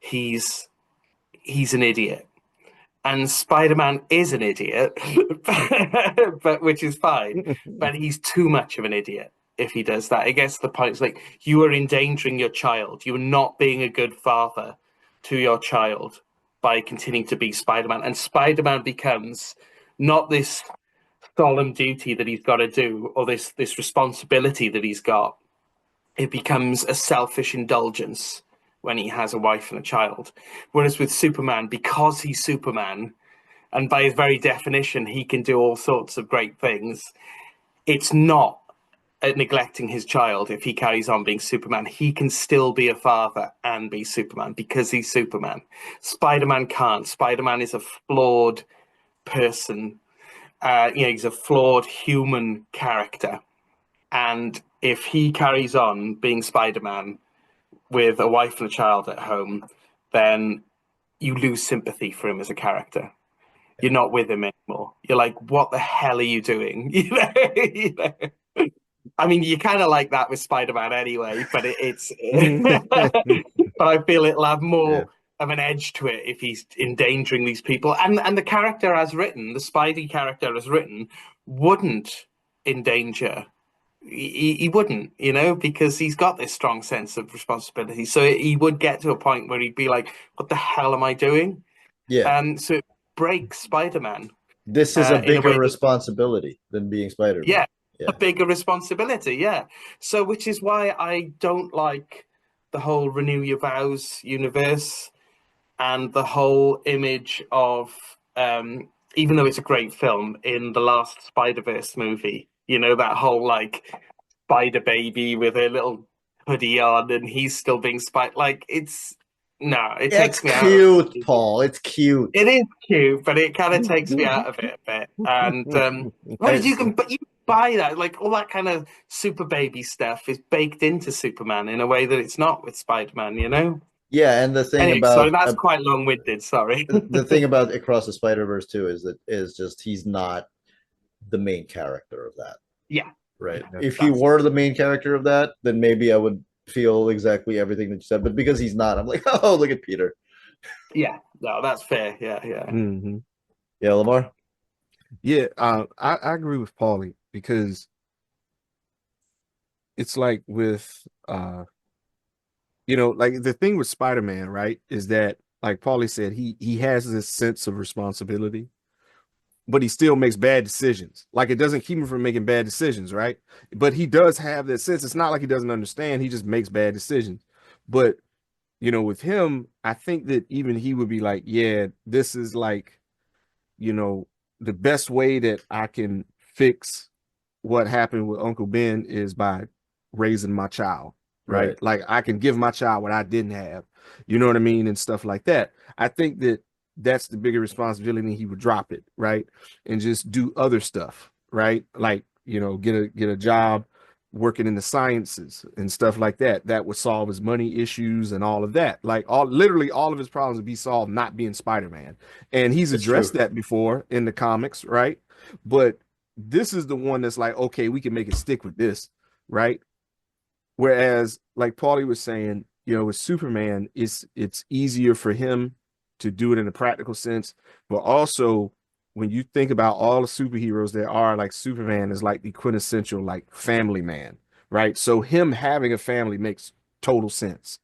he's an idiot. And Spider-Man is an idiot, but which is fine. But he's too much of an idiot if he does that. It gets to the point, it's like, you are endangering your child. You are not being a good father to your child by continuing to be Spider-Man, and Spider-Man becomes not this solemn duty that he's got to do, or this responsibility that he's got. It becomes a selfish indulgence when he has a wife and a child. Whereas with Superman, because he's Superman, and by his very definition, he can do all sorts of great things, it's not neglecting his child. If he carries on being Superman, he can still be a father and be Superman because he's Superman. Spider-Man can't. Spider-Man is a flawed person. He's a flawed human character. And if he carries on being Spider-Man with a wife and a child at home, then you lose sympathy for him as a character. You're not with him anymore. You're like, what the hell are you doing? I mean, you kind of like that with Spider-Man anyway, but it's but I feel it'll have more of an edge to it if he's endangering these people. And the character as written, the Spidey character as written, wouldn't endanger. He wouldn't, because he's got this strong sense of responsibility. So he would get to a point where he'd be like, what the hell am I doing? Yeah. So it breaks Spider-Man. This is a bigger responsibility than being Spider-Man. Yeah. A bigger responsibility, yeah. So, which is why I don't like the whole Renew Your Vows universe and the whole image of, even though it's a great film, in the last Spider-Verse movie, that whole Spider baby with a little hoodie on and he's still being takes me out. It's cute, Paul. It's cute. It is cute, but it kind of takes me out of it a bit. And you can buy that, all that kind of super baby stuff is baked into Superman in a way that it's not with Spider-Man, Yeah, and the thing sorry, that's quite long-winded. Sorry. The thing about Across the Spider-Verse too is just he's not the main character of that. Yeah. Right. If he were the main character of that, then maybe I would feel exactly everything that you said. But because he's not, I'm like, oh, look at Peter. Yeah. No, that's fair. Yeah. Mm-hmm. Yeah, Lamar. Yeah, I agree with Paulie because it's like with the thing with Spider-Man, right, is that like Paulie said, he has this sense of responsibility, but he still makes bad decisions. Like it doesn't keep him from making bad decisions, right? But he does have that sense. It's not like he doesn't understand, he just makes bad decisions. But with him, I think that even he would be like, yeah, this is the best way that I can fix what happened with Uncle Ben is by raising my child, right? Like I can give my child what I didn't have, you know what I mean? And stuff like that. I think that that's the bigger responsibility. He would drop it, right? And just do other stuff, right? Like, get a job working in the sciences and stuff like that. That would solve his money issues and all of that. Literally all of his problems would be solved not being Spider-Man. And he's addressed that before in the comics, right? But this is the one that's like, okay, we can make it stick with this, right? Whereas, like Paulie was saying, with Superman, it's easier for him to do it in a practical sense, but also when you think about all the superheroes there are, like Superman is like the quintessential family man, right? So him having a family makes total sense,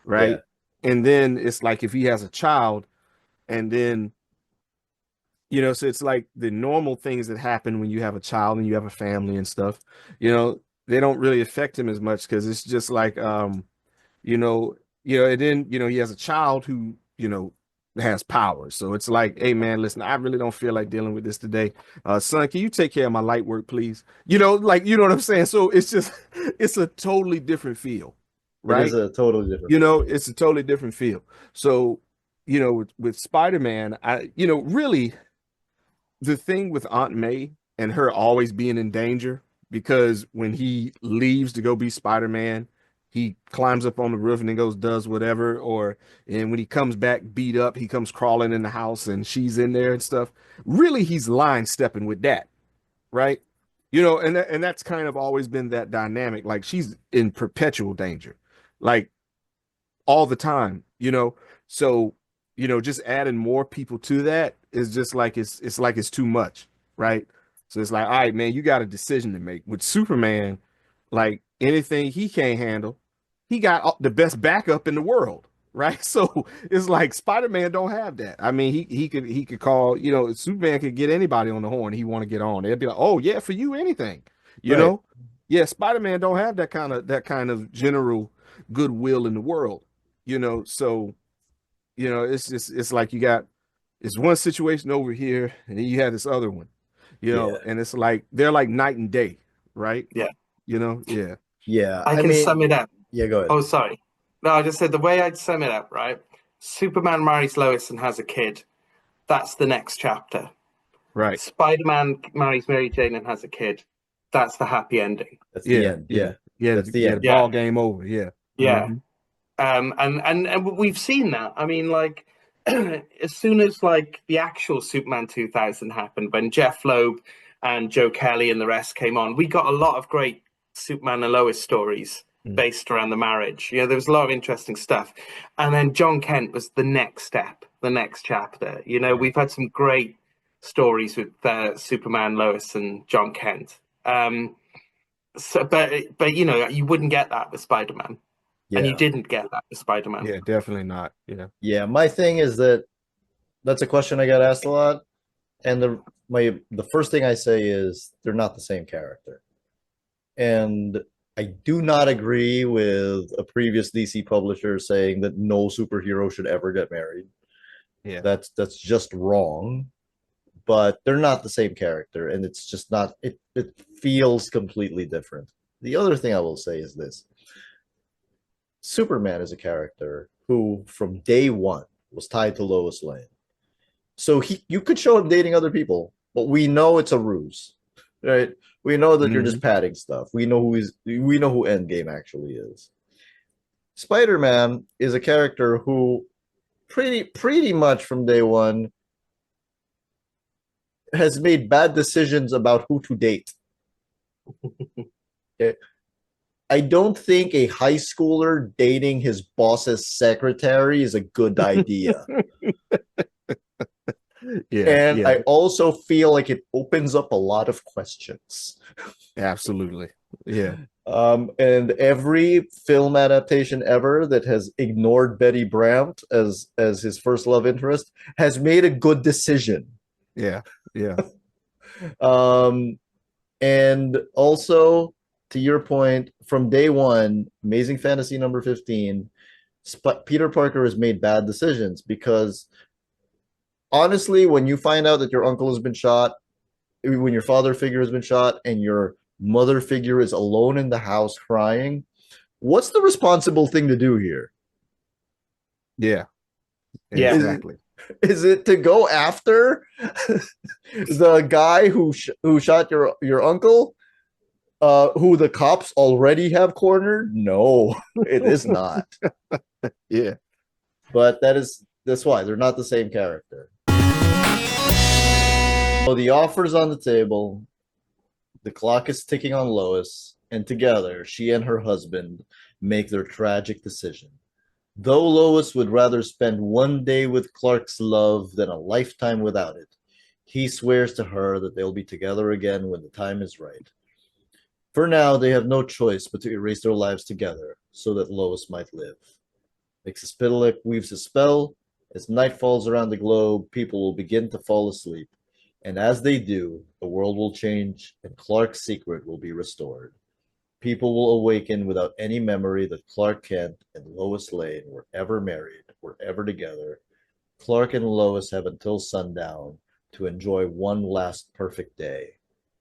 right? Yeah. And then it's like if he has a child, and then so it's like the normal things that happen when you have a child and you have a family and stuff, they don't really affect him as much because it's just like and then he has a child who has power. So it's like, hey man, listen, I really don't feel like dealing with this today. Son, can you take care of my light work, please? You know what I'm saying? So it's just it's a totally different feel, right? It is a totally different it's a totally different feel. So, with Spider-Man, really the thing with Aunt May and her always being in danger, because when he leaves to go be Spider-Man, he climbs up on the roof and then does whatever, and when he comes back beat up, he comes crawling in the house and she's in there and stuff. Really, he's line stepping with that, right? And that's kind of always been that dynamic. Like she's in perpetual danger, like all the time, So, just adding more people to that is just like it's too much, right? So it's like, all right, man, you got a decision to make. With Superman, like anything he can't handle, he got the best backup in the world, right? So it's like Spider-Man don't have that. I mean, he could call, you know, Superman could get anybody on the horn he want to get on. They'd be like, oh yeah, for you, anything, you Right. know? Yeah, Spider-Man don't have that kind of general goodwill in the world, you know. So, you know, it's like you got it's one situation over here, and then you have this other one, you know, Yeah. and it's like they're like night and day, right? Yeah. You know, yeah. Yeah. I I can mean, sum it up. yeah, go ahead. Oh, sorry. No, I just said the way I'd sum it up, right? Superman marries Lois and has a kid. That's the next chapter. Right. Spider-Man marries Mary Jane and has a kid. That's the happy ending. That's the Yeah, end. yeah. Yeah. Yeah, That's the the end. Yeah. ball game over. Yeah. Yeah. Mhm. And we've seen that. I mean, like, as soon as like the actual Superman 2000 happened, when Jeff Loeb and Joe Kelly and the rest came on, we got a lot of great Superman and Lois stories Mm. based around the marriage. You know, there was a lot of interesting stuff. And then John Kent was the next step, the next chapter. You know, we've had some great stories with Superman, Lois, and John Kent. So, but you know, you wouldn't get that with Spider-Man, and you Yeah. didn't get that with Spider-Man. Yeah, definitely not. Yeah. Yeah. My thing is that that's a question I got asked a lot. And the first thing I say is they're not the same character. And I do not agree with a previous DC publisher saying that no superhero should ever get married. Yeah. That's just wrong. But they're not the same character, and it's just not it feels completely different. The other thing I will say is this. Superman is a character who from day one was tied to Lois Lane. So you could show him dating other people, but we know it's a ruse, right? We know that you're just padding stuff. We know who Endgame actually is. Spider-Man is a character who pretty much from day one has made bad decisions about who to date. Okay. I don't think a high schooler dating his boss's secretary is a good idea. Yeah. And Yeah. I also feel like it opens up a lot of questions. Absolutely. Yeah. And every film adaptation ever that has ignored Betty Brant as his first love interest has made a good decision. Yeah. Yeah. And also to your point, from day one, Amazing Fantasy number 15, Peter Parker has made bad decisions because honestly, when you find out that your uncle has been shot, when your father figure has been shot, and your mother figure is alone in the house crying, what's the responsible thing to do here? Yeah. Yeah. Exactly. Is it to go after the guy who shot your uncle, who the cops already have cornered? No, it is not. Yeah. But that's why they're not the same character. So the offer's on the table. The clock is ticking on Lois, and together she and her husband make their tragic decision. Though Lois would rather spend one day with Clark's love than a lifetime without it, he swears to her that they'll be together again when the time is right. For now, they have no choice but to erase their lives together so that Lois might live. Mxyzptlk weaves a spell. As night falls around the globe, people will begin to fall asleep. And as they do, the world will change and Clark's secret will be restored. People will awaken without any memory that Clark Kent and Lois Lane were ever married, were ever together. Clark and Lois have until sundown to enjoy one last perfect day.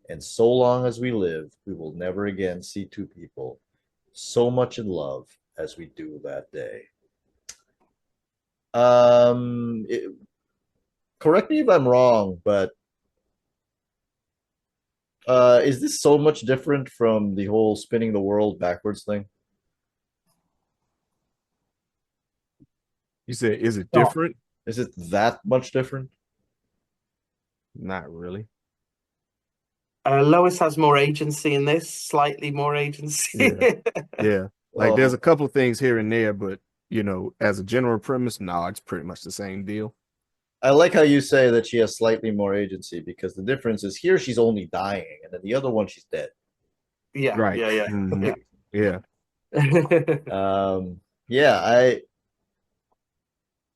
And so long as we live, we will never again see two people so much in love as we do that day. Correct me if I'm wrong, but is this so much different from the whole spinning the world backwards thing? You said, is it No. different? Is it that much different? Not really. Lois has more agency in this, slightly more agency. Yeah. Like there's a couple of things here and there, but you know, as a general premise, no, it's pretty much the same deal. I like how you say that she has slightly more agency because the difference is here she's only dying, and then the other one she's dead. Yeah, Right. yeah. Mhm. Yeah. Yeah,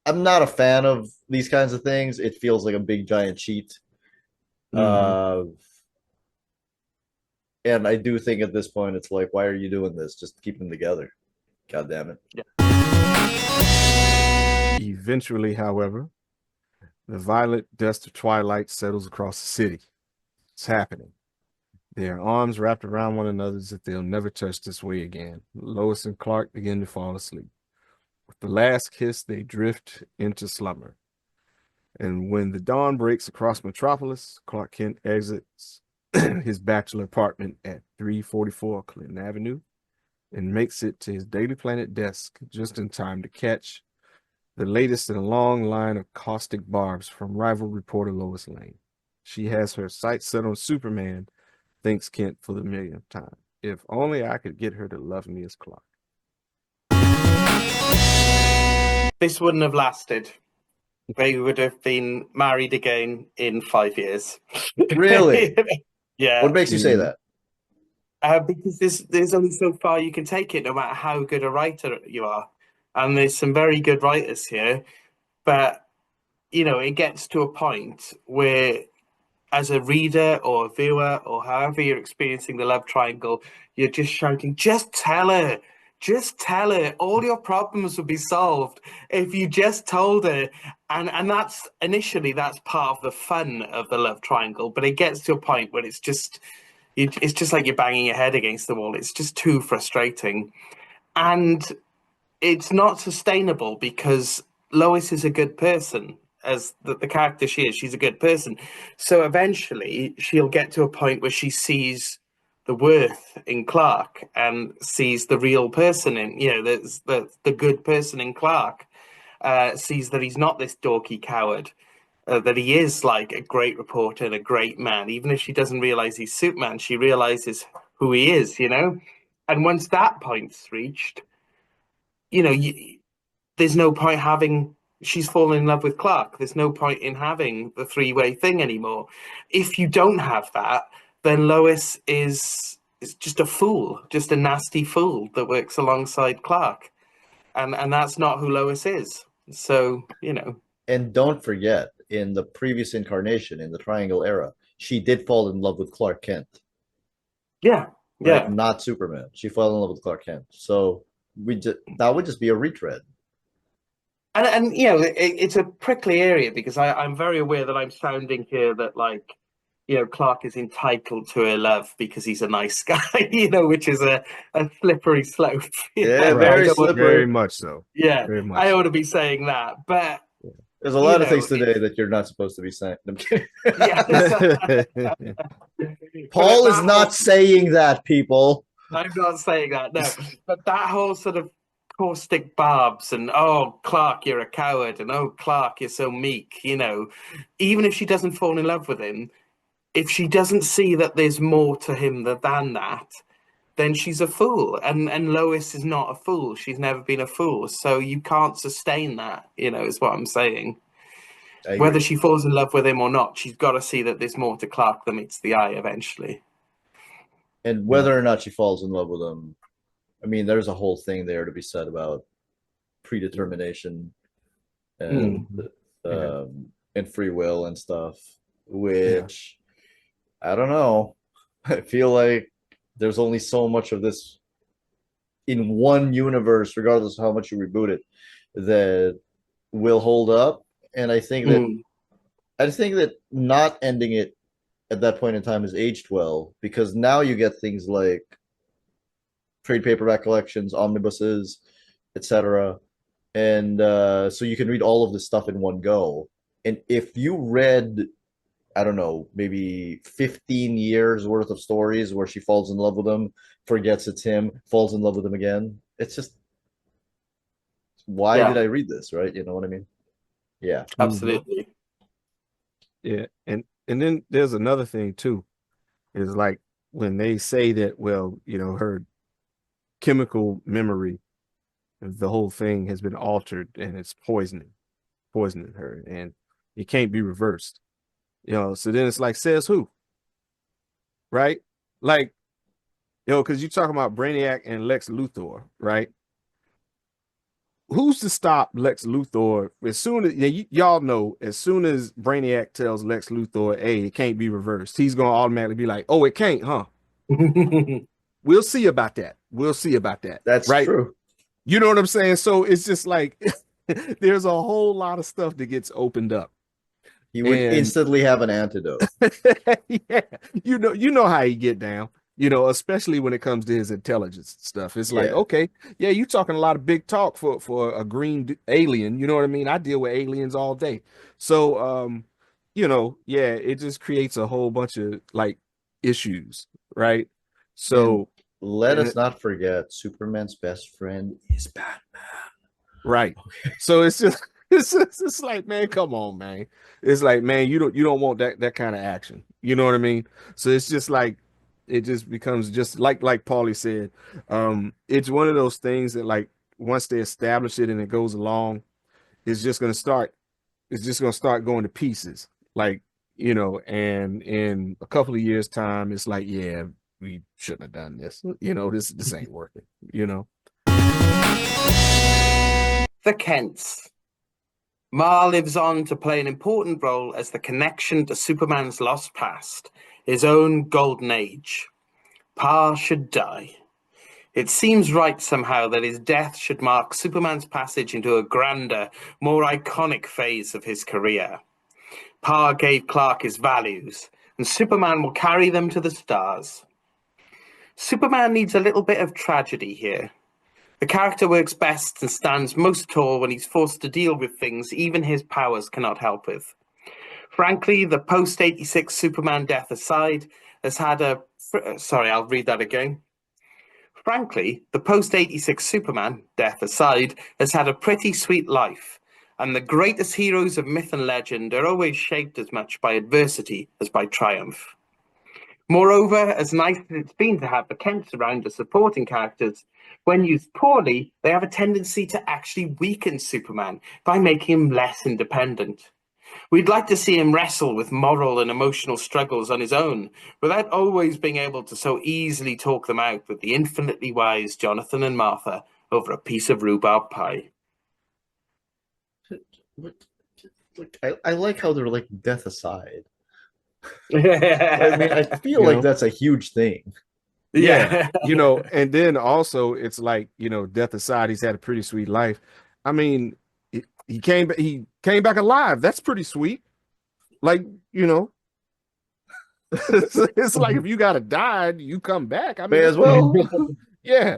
I'm not a fan of these kinds of things. It feels like a big giant cheat. Uh, and I do think at this point it's like, why are you doing this? Just keep them together. God damn it. Eventually, however, the violet dust of twilight settles across the city. It's happening. Their arms wrapped around one another as if they'll never touch this way again. Lois and Clark begin to fall asleep. With the last kiss, they drift into slumber. And when the dawn breaks across Metropolis, Clark Kent exits his bachelor apartment at 344 Clinton Avenue and makes it to his Daily Planet desk just in time to catch the latest in a long line of caustic barbs from rival reporter Lois Lane. She has her sights set on Superman, thinks Kent for the millionth time. If only I could get her to love me as Clark. This wouldn't have lasted. They would have been married again in 5 years. Really? Yeah. What makes you say that? Because there's only so far you can take it, no matter how good a writer you are. And there's some very good writers here, but it gets to a point where, as a reader or a viewer or however you're experiencing the love triangle, you're just shouting, just tell her. Just tell her. All your problems will be solved if you just told her. And that's initially that's part of the fun of the love triangle, but it gets to a point where it's just like you're banging your head against the wall. It's just too frustrating. And it's not sustainable because Lois is a good person. As the character she is, she's a good person. So eventually she'll get to a point where she sees the worth in Clark and sees the real person in, the good person in Clark, sees that he's not this dorky coward, that he is like a great reporter and a great man. Even if she doesn't realize he's Superman, she realizes who he is, And once that point's reached, there's no point having she's fallen in love with Clark. There's no point in having the three-way thing anymore. If you don't have that, then Lois is just a fool, just a nasty fool that works alongside Clark. And that's not who Lois is. So, And don't forget, in the previous incarnation, in the Triangle era, she did fall in love with Clark Kent. Yeah. Right? Yeah. Not Superman. She fell in love with Clark Kent. So that would just be a retread. And it's a prickly area because I'm very aware that I'm sounding here that Clark is entitled to her love because he's a nice guy, which is a slippery slope. Yeah, Right. very slippery. Very much so. Yeah, Very much I so. ought to be saying that, but there's a lot of things today that you're not supposed to be saying. yeah. Paul is not saying that, people. I'm not saying that, no. But that whole sort of caustic barbs and, oh, Clark, you're a coward, and oh, Clark, you're so meek, even if she doesn't fall in love with him, if she doesn't see that there's more to him than that, then she's a fool. And Lois is not a fool. She's never been a fool. So you can't sustain that, is what I'm saying. Whether she falls in love with him or not, she's got to see that there's more to Clark than meets the eye eventually. And whether or not she falls in love with him, I mean, there's a whole thing there to be said about predetermination and and free will and stuff, which I don't know. I feel like there's only so much of this in one universe, regardless of how much you reboot it, that will hold up. And I think that not ending it at that point in time is aged well, because now you get things like trade paperback collections, omnibuses, etc. And so you can read all of this stuff in one go. And if you read, I don't know, maybe 15 years worth of stories where she falls in love with him, forgets it's him, falls in love with him again, it's just, why did I read this, right? You know what I mean? Yeah. Absolutely. Yeah. And then there's another thing too, is like when they say that, well, her chemical memory, the whole thing has been altered and it's poisoning her, and it can't be reversed. So then it's like, says who? Right? Like, because you're talking about Brainiac and Lex Luthor, right? who's to stop Lex Luthor as soon as y'all know, as soon as Brainiac tells Lex Luthor, hey, it can't be reversed, he's gonna automatically be like, oh, it can't, huh? We'll see about that. We'll see about that. That's right? true. You know what I'm saying? So it's just like there's a whole lot of stuff that gets opened up. He would And instantly have an antidote. yeah, you know how he get down, especially when it comes to his intelligence stuff. It's like, Yeah. okay, yeah, you talking a lot of big talk for a green alien, you know what I mean? I deal with aliens all day. So yeah, it just creates a whole bunch of like issues, right? And So let and us not forget, Superman's best friend is Batman. right. So it's like, man, come on, man. It's like, man, you don't want that kind of action. You know what I mean? So it's just like it just becomes just like Paulie said. It's one of those things that like once they establish it and it goes along, it's just gonna start going to pieces. Like, and in a couple of years' time, it's like, yeah, we shouldn't have done this. This ain't working, The Kents. Ma lives on to play an important role as the connection to Superman's lost past, his own golden age. Pa should die. It seems right somehow that his death should mark Superman's passage into a grander, more iconic phase of his career. Pa gave Clark his values, and Superman will carry them to the stars. Superman needs a little bit of tragedy here. The character works best and stands most tall when he's forced to deal with things even his powers cannot help with. Frankly, the post-86 Superman death aside, has had a... Sorry, I'll read that again. Frankly, the post-86 Superman, death aside, has had a pretty sweet life, and the greatest heroes of myth and legend are always shaped as much by adversity as by triumph. Moreover, as nice as it's been to have the Kents around as supporting characters, when used poorly, they have a tendency to actually weaken Superman by making him less independent. We'd like to see him wrestle with moral and emotional struggles on his own, without always being able to so easily talk them out with the infinitely wise Jonathan and Martha over a piece of rhubarb pie. I like how they're like death aside. I mean, I Yeah. feel like that's a huge thing. Yeah, and then also it's like, death aside, he's had a pretty sweet life. I mean, he came back alive. That's pretty sweet. Like, it's like if you gotta die, you come back. I mean, May as well. yeah.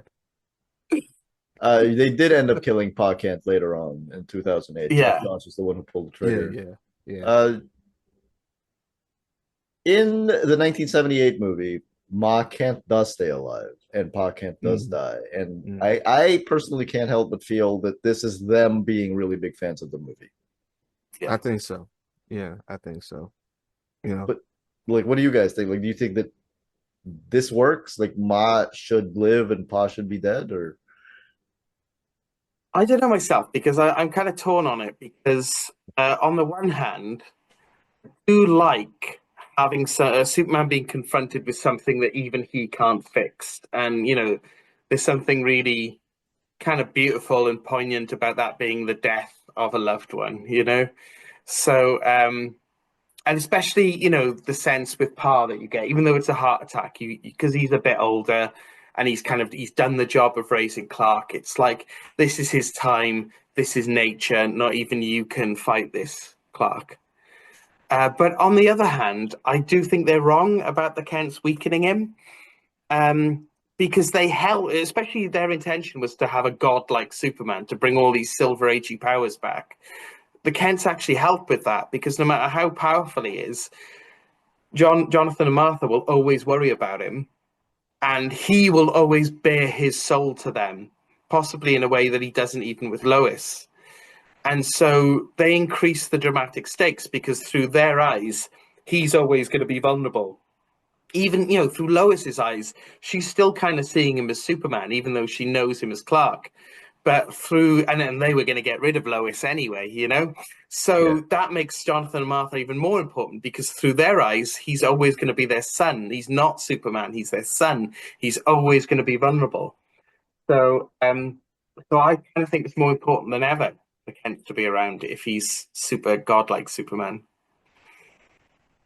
They did end up killing Pa Kent later on in 2008. Yeah. Jeff Johns was the one who pulled the trigger. Yeah. In the 1978 movie, Ma Kent does stay alive and Pa Kent does die. And I personally can't help but feel that this is them being really big fans of the movie. I think so. Yeah, I think so. But like, what do you guys think? Like, do you think that this works? Like, Ma should live and Pa should be dead, or? I don't know myself, because I'm kind of torn on it, because on the one hand, I do like having Superman being confronted with something that even he can't fix. And, there's something really kind of beautiful and poignant about that being the death of a loved one, So, and especially, the sense with Pa that you get, even though it's a heart attack, because he's a bit older and he's done the job of raising Clark. It's like, this is his time. This is nature. Not even you can fight this, Clark. But on the other hand, I do think they're wrong about the Kents weakening him, because they help, especially their intention was to have a god like Superman to bring all these Silver Agey powers back. The Kents actually help with that, because no matter how powerful he is, Jonathan and Martha will always worry about him, and he will always bare his soul to them, possibly in a way that he doesn't even with Lois. And so they increase the dramatic stakes, because through their eyes, he's always going to be vulnerable. Even, through Lois's eyes, she's still kind of seeing him as Superman, even though she knows him as Clark. But and then they were going to get rid of Lois anyway, So that makes Jonathan and Martha even more important, because through their eyes, he's always going to be their son. He's not Superman. He's their son. He's always going to be vulnerable. So, So I kind of think it's more important than ever for Kent to be around if he's super godlike Superman.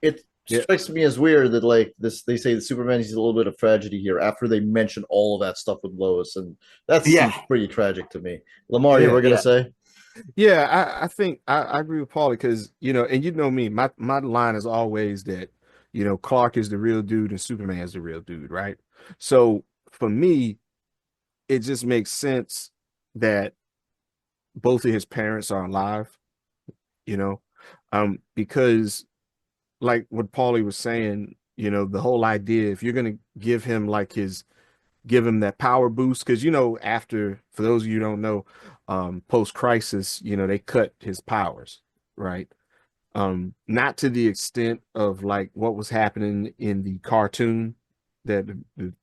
It Yeah, strikes me as weird that like this they say that Superman sees a little bit of tragedy here after they mention all of that stuff with Lois, and that Yeah, seems pretty tragic to me. Lamar, you yeah, were gonna yeah, say? yeah. I think I agree with Paulie because and you know me, my line is always that Clark is the real dude and Superman is the real dude, right? So for me, it just makes sense that both of his parents are alive, you know, because like what Paulie was saying, the whole idea, if you're gonna give him that power boost, because after, for those of you who don't know, post crisis, they cut his powers, right? Not to the extent of like what was happening in the cartoon that the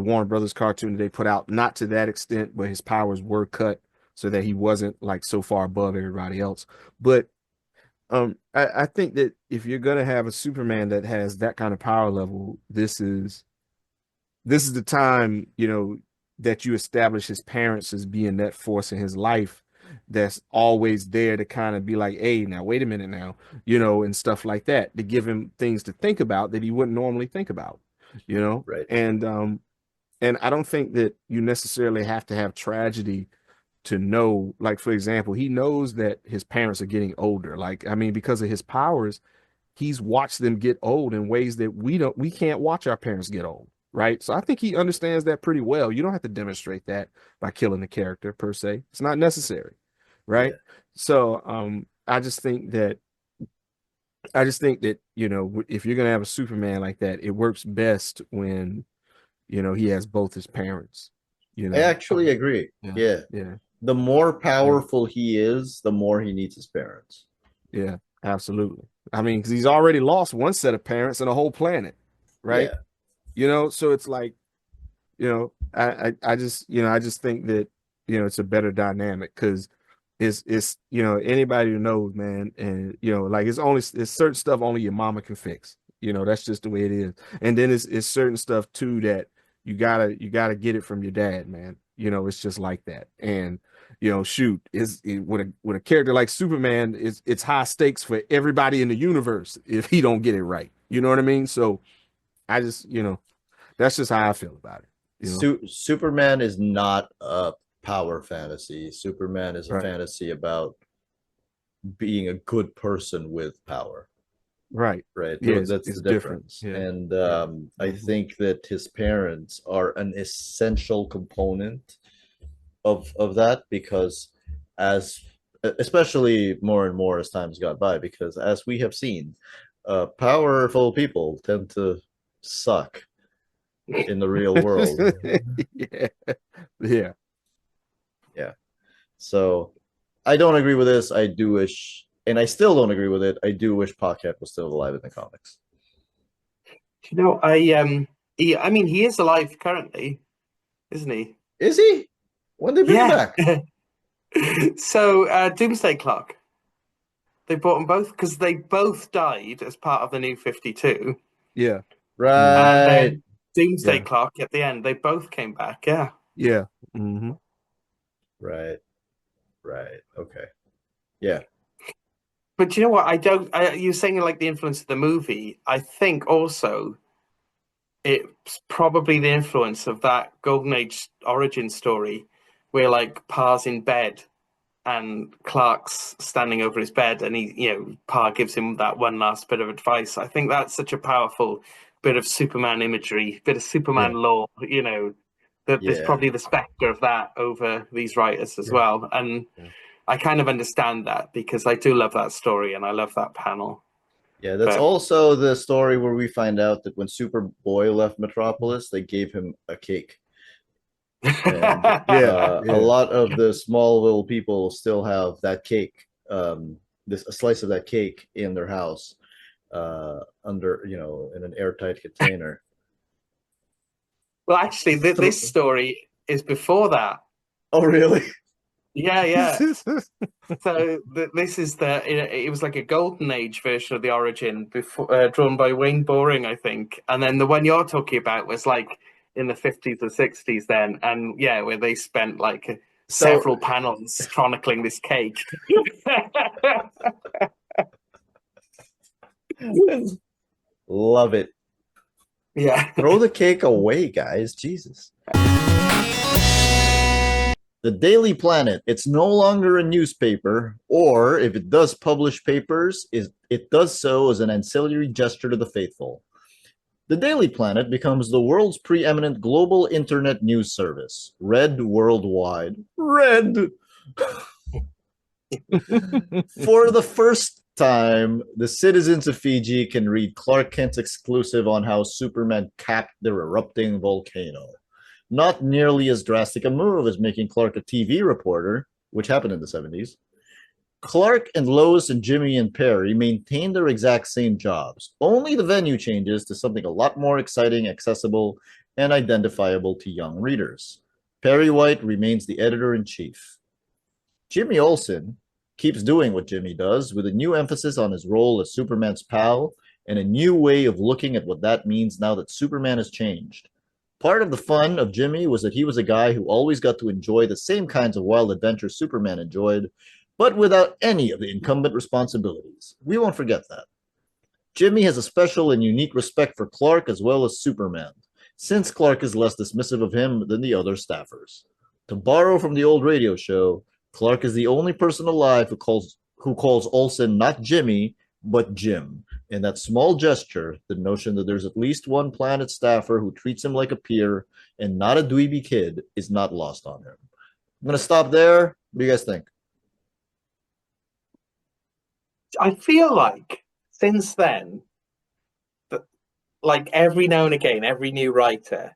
Warner Brothers cartoon that they put out, not to that extent, but his powers were cut so that he wasn't like so far above everybody else. But I think that if you're gonna have a Superman that has that kind of power level, this is the time, that you establish his parents as being that force in his life that's always there to kind of be like, hey, now wait a minute now, and stuff like that, to give him things to think about that he wouldn't normally think about, you know? Right. And I don't think that you necessarily have to have tragedy to know, like, for example, he knows that his parents are getting older. Like, I mean, because of his powers, he's watched them get old in ways that we can't watch our parents get old, right? So I think he understands that pretty well. You don't have to demonstrate that by killing the character per se. It's not necessary, right? Yeah. So I just think that if you're gonna have a Superman like that, it works best when he has both his parents. I actually agree. Yeah, Yeah. yeah, The more yeah. powerful he is, the more he needs his parents. Yeah, absolutely. I mean, because he's already lost one set of parents and a whole planet, right? Yeah. So it's like, I just think that, it's a better dynamic because it's anybody who knows, man, and like it's certain stuff only your mama can fix. That's just the way it is. And then it's certain stuff too that you gotta get it from your dad, man. It's just like that. And shoot, with a character like Superman, it's high stakes for everybody in the universe if he don't get it right. You know what I mean? So I just, that's just how I feel about it. Superman is not a power fantasy. Superman is a Right, fantasy about being a good person with power. right. Right. Yeah, That's it's the different. difference. Yeah, And yeah. I Mhm. think that his parents are an essential component of that because as especially more and more as time's gone by, because as we have seen, powerful people tend to suck in the real world. Yeah, yeah. Yeah. So I don't agree with this. I do wish, and I still don't agree with it. I do wish Pocket was still alive in the comics. I mean, he is alive currently, isn't he? Is he? When they bring him Yeah. back? So, Doomsday Clock. They brought them both because they both died as part of the New 52. Yeah. Hmm. And Right. then Doomsday Yeah. Clock at the end, they both came back. Yeah. Yeah. Hmm. Right. Right. Okay. Yeah. But you know what? You're saying like the influence of the movie. I think also it's probably the influence of that Golden Age origin story where like Pa's in bed and Clark's standing over his bed and Pa gives him that one last bit of advice. I think that's such a powerful bit of Superman imagery, bit of Superman Yeah. lore, that there's Yeah. probably the specter of that over these writers as Yeah. well. And Yeah. I kind of understand that because I do love that story and I love that panel. Yeah. That's But also the story where we find out that when Superboy left Metropolis, they gave him a cake. And Yeah. a Yeah. lot of the Smallville people still have that cake, this a slice of that cake in their house, under in an airtight container. well, actually, this So, story is before that. oh, really? Yeah, yeah. So this is it was like a golden age version of the origin before drawn by Wayne Boring, I think, and then the one you're talking about was like in the 50s or 60s then, and yeah, where they spent like So several panels chronicling this cake. love it. Yeah. Throw the cake away, guys. Jesus. The Daily Planet, it's no longer a newspaper, or if it does publish papers, it does so as an ancillary gesture to the faithful. The Daily Planet becomes the world's preeminent global internet news service, read worldwide. Read! For the first time, the citizens of Fiji can read Clark Kent's exclusive on how Superman capped their erupting volcano. Not nearly as drastic a move as making Clark a TV reporter, which happened in the 70s. Clark and Lois and Jimmy and Perry maintain their exact same jobs. Only the venue changes to something a lot more exciting, accessible, and identifiable to young readers. Perry White remains the editor-in-chief. Jimmy Olsen keeps doing what Jimmy does, with a new emphasis on his role as Superman's pal and a new way of looking at what that means now that Superman has changed. Part of the fun of Jimmy was that he was a guy who always got to enjoy the same kinds of wild adventures Superman enjoyed, but without any of the incumbent responsibilities. We won't forget that. Jimmy has a special and unique respect for Clark as well as Superman, since Clark is less dismissive of him than the other staffers. To borrow from the old radio show, Clark is the only person alive who calls Olsen not Jimmy, but Jim. In that small gesture, the notion that there's at least one Planet staffer who treats him like a peer and not a dweeby kid is not lost on him. I'm going to stop there. What do you guys think? I feel like since then, that like every now and again, every new writer,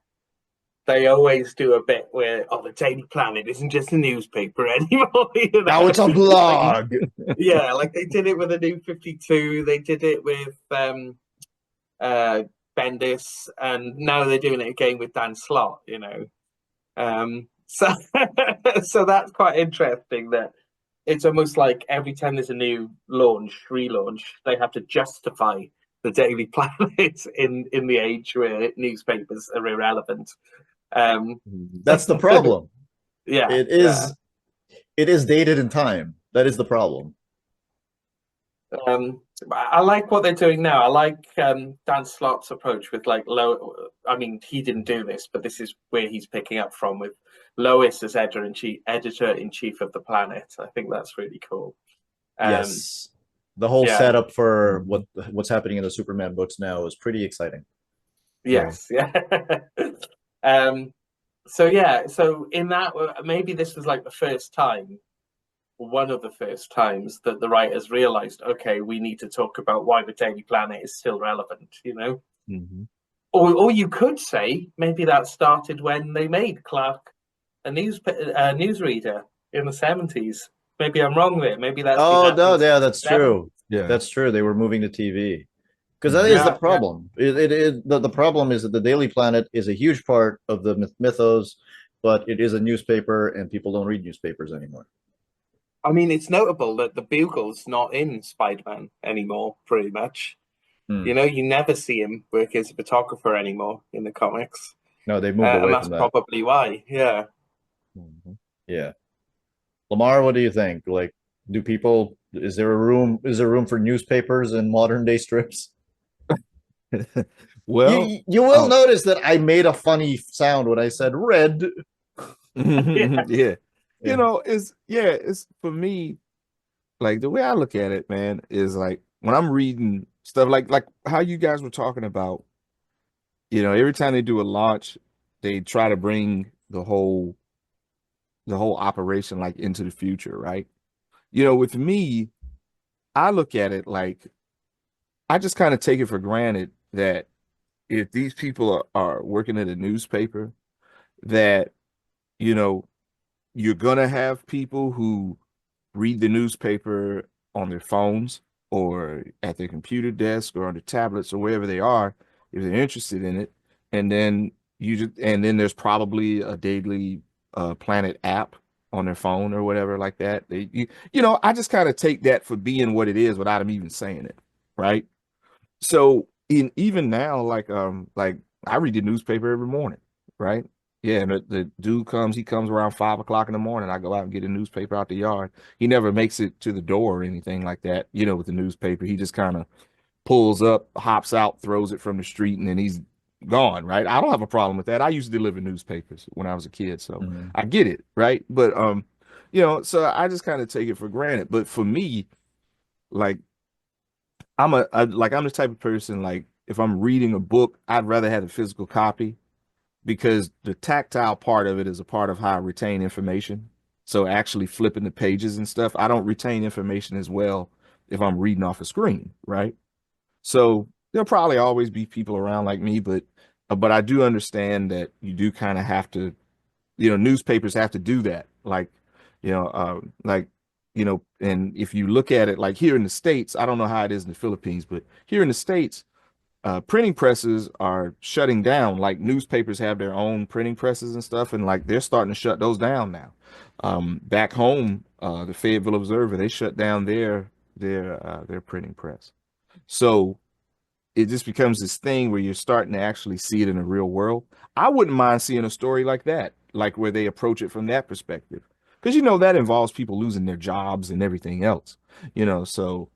they always do a bit where, the Daily Planet isn't just a newspaper anymore. You know? Now it's a blog. Yeah, like they did it with the New 52, they did it with Bendis, and now they're doing it again with Dan Slott, you know. So so that's quite interesting that it's almost like every time there's a new relaunch, they have to justify the Daily Planet in the age where newspapers are irrelevant. That's the problem. Yeah, it is dated in time. That is the problem. I like what they're doing now. I like Dan Slott's approach with like I mean, he didn't do this, but this is where he's picking up from with Lois as editor-in-chief of the Planet. I think that's really cool. Yes, the whole setup for what's happening in the Superman books now is pretty exciting. Yes, yeah. So in that, maybe this was like one of the first times that the writers realized, okay, we need to talk about why the Daily Planet is still relevant, you know? Mm-hmm. Or you could say maybe that started when they made Clark a newsreader in the 70s. Maybe I'm wrong there. Maybe that's that's true. Yeah, that's true. They were moving to TV. Because that is the problem. The problem is that the Daily Planet is a huge part of the mythos, but it is a newspaper, and people don't read newspapers anymore. I mean, it's notable that the Bugle's not in Spider-Man anymore, pretty much. You know, you never see him work as a photographer anymore in the comics. No, they've moved away and that's from that. probably why, yeah. Mm-hmm. Yeah. Lamar, what do you think? Like, is there room for newspapers in modern day strips? Well, you will notice that I made a funny sound when I said red. Yeah. You know, it's for me, like the way I look at it, man, is like when I'm reading stuff like how you guys were talking about, you know, every time they do a launch, they try to bring the whole operation like into the future, right? You know, with me, I look at it like I just kind of take it for granted that if these people are working at a newspaper, that, you know, you're going to have people who read the newspaper on their phones or at their computer desk or on their tablets or wherever they are, if they're interested in it. And then there's probably a Daily Planet app on their phone or whatever like that. You know, I just kind of take that for being what it is without them even saying it, right? So even now, like I read the newspaper every morning. right? Yeah, and the dude comes, he comes around 5 o'clock in the morning. I go out and get a newspaper out the yard. He never makes it to the door or anything like that, with the newspaper. He just kind of pulls up, hops out, throws it from the street, and then he's gone, right? I don't have a problem with that. I used to deliver newspapers when I was a kid, so Mhm. I get it, right? But so I just kind of take it for granted. But for me, like I'm the type of person, like if I'm reading a book, I'd rather have a physical copy because the tactile part of it is a part of how I retain information. So actually flipping the pages and stuff, I don't retain information as well if I'm reading off a screen, right? So there'll probably always be people around like me, but I do understand that you do kind of have to, newspapers have to do that. You know, uh, like, and if you look at it like here in the States, I don't know how it is in the Philippines, but here in the States, printing presses are shutting down. Like newspapers have their own printing presses and stuff, and like they're starting to shut those down now. Back home, the Fayetteville Observer, they shut down their printing press. So it just becomes this thing where you're starting to actually see it in the real world. I wouldn't mind seeing a story like that, like where they approach it from that perspective. Because that involves people losing their jobs and everything else, so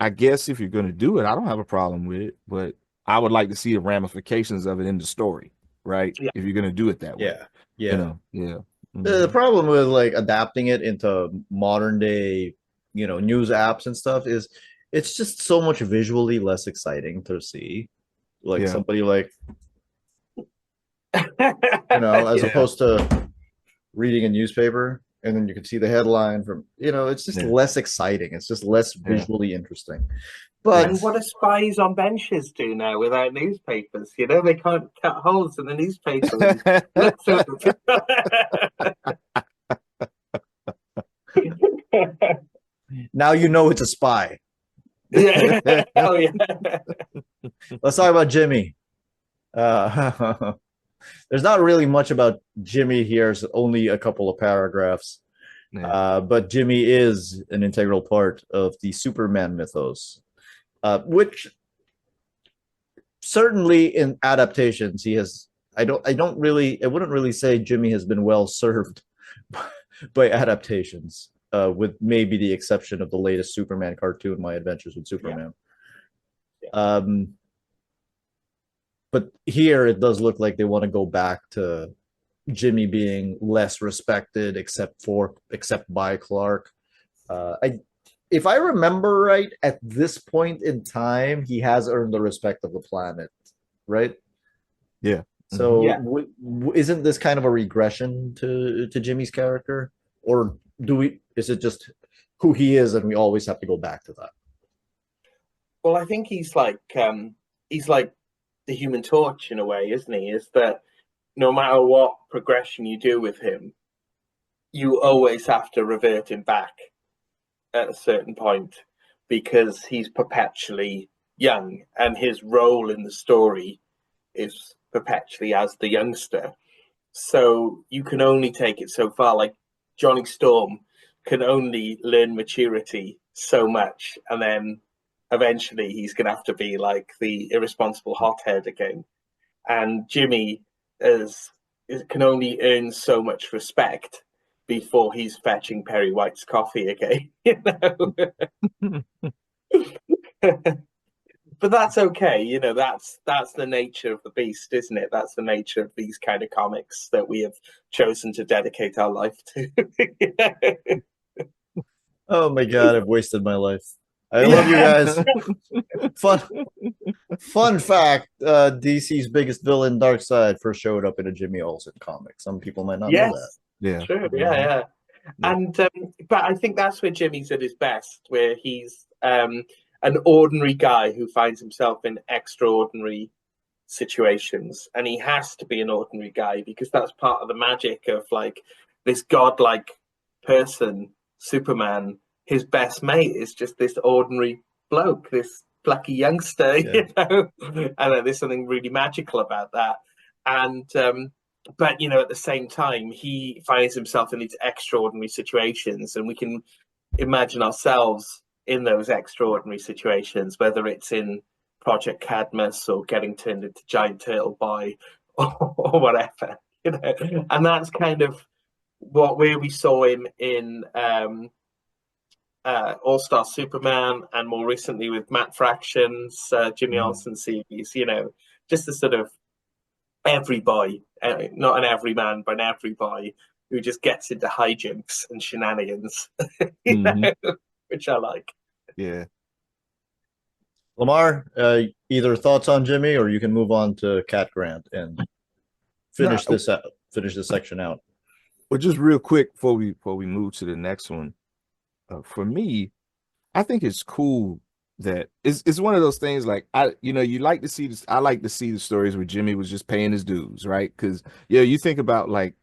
I guess if you're going to do it, I don't have a problem with it, but I would like to see the ramifications of it in the story, right? Yeah. If you're going to do it that way, Yeah. yeah. The problem with like adapting it into modern day, news apps and stuff is it's just so much visually less exciting to see. Like Yeah. somebody like, as Yeah. opposed to reading a newspaper and then you can see the headline from, it's just Yeah. less exciting. It's just less Yeah. visually interesting. But And what do spies on benches do now without newspapers? They can't cut holes in the newspaper and look through it. now it's a spy. Yeah. Oh, yeah. Let's talk about Jimmy. There's not really much about Jimmy here. It's only a couple of paragraphs. Yeah. But Jimmy is an integral part of the Superman mythos, which certainly in adaptations he has. I wouldn't really say Jimmy has been well served by adaptations, with maybe the exception of the latest Superman cartoon, My Adventures with Superman. Yeah. But here it does look like they want to go back to Jimmy being less respected, except by Clark. If I remember right, at this point in time, he has earned the respect of the planet, right? Yeah. So Yeah. Isn't this kind of a regression to Jimmy's character, or is it just who he is, and we always have to go back to that? Well, I think he's like the Human Torch in a way, isn't he? Is that no matter what progression you do with him, you always have to revert him back at a certain point because he's perpetually young and his role in the story is perpetually as the youngster. So you can only take it so far. Like Johnny Storm can only learn maturity so much, and then eventually he's going to have to be like the irresponsible hothead again. And Jimmy can only earn so much respect before he's fetching Perry White's coffee again. But that's okay. That's the nature of the beast, isn't it? That's the nature of these kind of comics that we have chosen to dedicate our life to. Oh my God, I've wasted my life. I love you guys. Fun fact, DC's biggest villain, Darkseid, first showed up in a Jimmy Olsen comic. Some people might not know that. Yeah. True. Yeah. And but I think that's where Jimmy's at his best, where he's an ordinary guy who finds himself in extraordinary situations, and he has to be an ordinary guy because that's part of the magic of like this godlike person, Superman. His best mate is just this ordinary bloke, this plucky youngster, and there's something really magical about that. And but at the same time, he finds himself in these extraordinary situations, and we can imagine ourselves in those extraordinary situations, whether it's in Project Cadmus or getting turned into Giant Turtle Boy or whatever, you know. And that's kind of where we saw him in All-Star Superman, and more recently with Matt Fraction's Jimmy Olsen series. You know, just a sort of every boy, not an every man, but an every boy who just gets into hijinks and shenanigans, you know, which I like. Yeah. Lamar, either thoughts on Jimmy, or you can move on to Cat Grant and finish this section out. Well, just real quick before we move to the next one, for me, I think it's cool that it's one of those things like you like to see this. I like to see the stories where Jimmy was just paying his dues, right? Because you think about like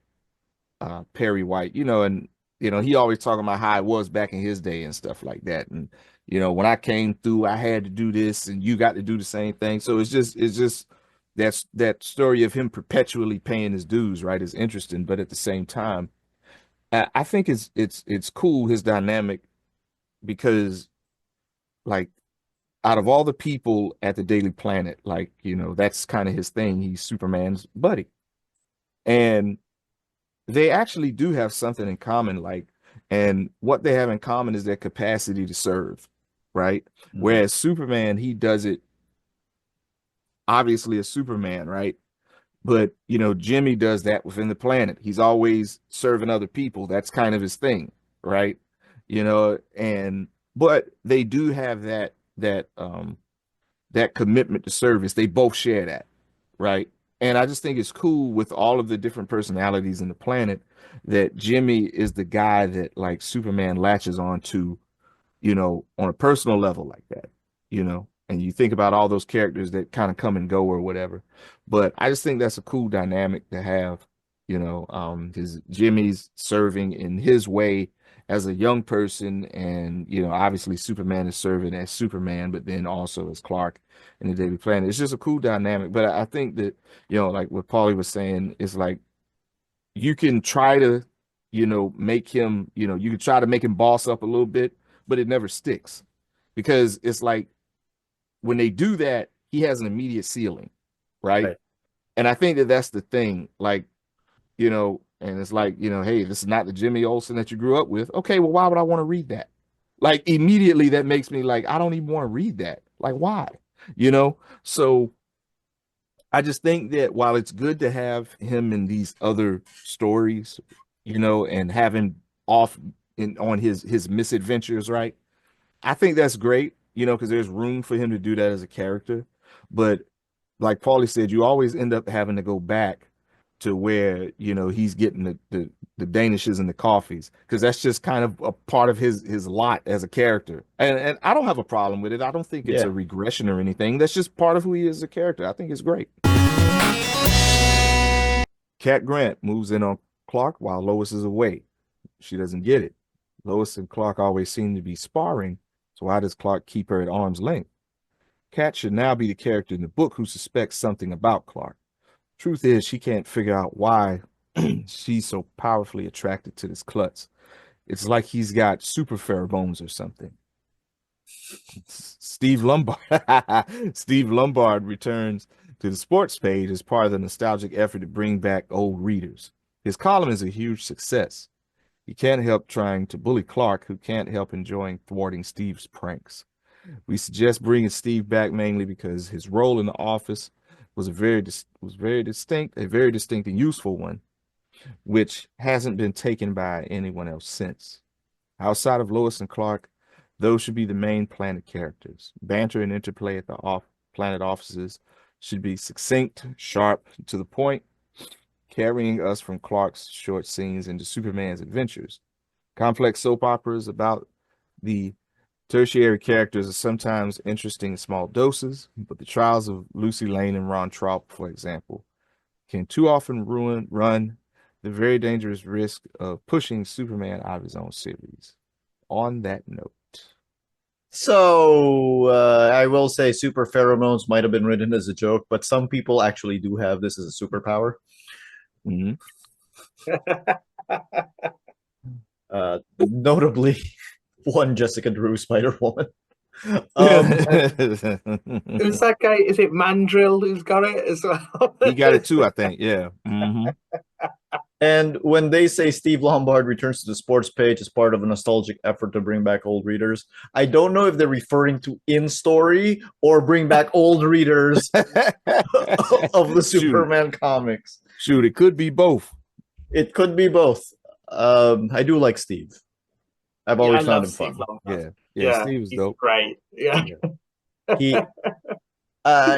Perry White, and he always talking about how it was back in his day and stuff like that. And when I came through, I had to do this, and you got to do the same thing. So it's just that story of him perpetually paying his dues, right, is interesting. But at the same time, I think it's cool, his dynamic, because like out of all the people at the Daily Planet, like that's kind of his thing. He's Superman's buddy, and they actually do have something in common, and what they have in common is their capacity to serve, right? Whereas Superman, he does it obviously as Superman, right? But Jimmy does that within the planet. He's always serving other people. That's kind of his thing, right? But they do have that commitment to service. They both share that, right? And I just think it's cool with all of the different personalities in the planet that Jimmy is the guy that like Superman latches on to, on a personal level like that, and you think about all those characters that kind of come and go or whatever. But I just think that's a cool dynamic to have, his Jimmy's serving in his way as a young person, and obviously Superman is serving as Superman, but then also as Clark in the Daily Planet. It's just a cool dynamic. But I think that, like what Paulie was saying, is like you can try to, make him, you can try to make him boss up a little bit, but it never sticks, because it's like when they do that, he has an immediate ceiling, right? And I think that that's the thing, like, and it's like, hey, this is not the Jimmy Olsen that you grew up with. Okay, well, why would I want to read that? Like, immediately that makes me like, I don't even want to read that. Like, why? So I just think that while it's good to have him in these other stories, and have him off on his misadventures, right? I think that's great, because there's room for him to do that as a character. But like Paulie said, you always end up having to go back to where he's getting the danishes and the coffees, because that's just kind of a part of his lot as a character, and I don't have a problem with it. I don't think it's a regression or anything. That's just part of who he is as a character. I think it's great. Cat Grant moves in on Clark while Lois is away. She doesn't get it. Lois and Clark always seem to be sparring, so why does Clark keep her at arm's length? Cat should now be the character in the book who suspects something about Clark. Truth is, she can't figure out why she's so powerfully attracted to this klutz. It's like he's got super pheromones or something. Steve Lombard returns to the sports page as part of the nostalgic effort to bring back old readers. His column is a huge success. He can't help trying to bully Clark, who can't help enjoying thwarting Steve's pranks. We suggest bringing Steve back mainly because his role in the office was very distinct and useful one, which hasn't been taken by anyone else since. Outside of Lois and Clark, those should be the main planet characters. Banter and interplay at the planet offices should be succinct, sharp, to the point, carrying us from Clark's short scenes into Superman's adventures. Complex soap operas about the tertiary characters are sometimes interesting in small doses, but the trials of Lucy Lane and Ron Traub, for example, can too often run the very dangerous risk of pushing Superman out of his own series. On that note. So I will say super pheromones might have been written as a joke, but some people actually do have this as a superpower. Notably, one Jessica Drew Spider-Woman. Who's that guy? Is it Mandrill who's got it as well? He got it too, I think. Yeah. And when they say Steve Lombard returns to the sports page as part of a nostalgic effort to bring back old readers, I don't know if they're referring to in story or bring back old readers of the Superman comics. Shoot, it could be both. It could be both. I do like Steve. I've always found him fun. Yeah, Steve's dope. Great. Yeah.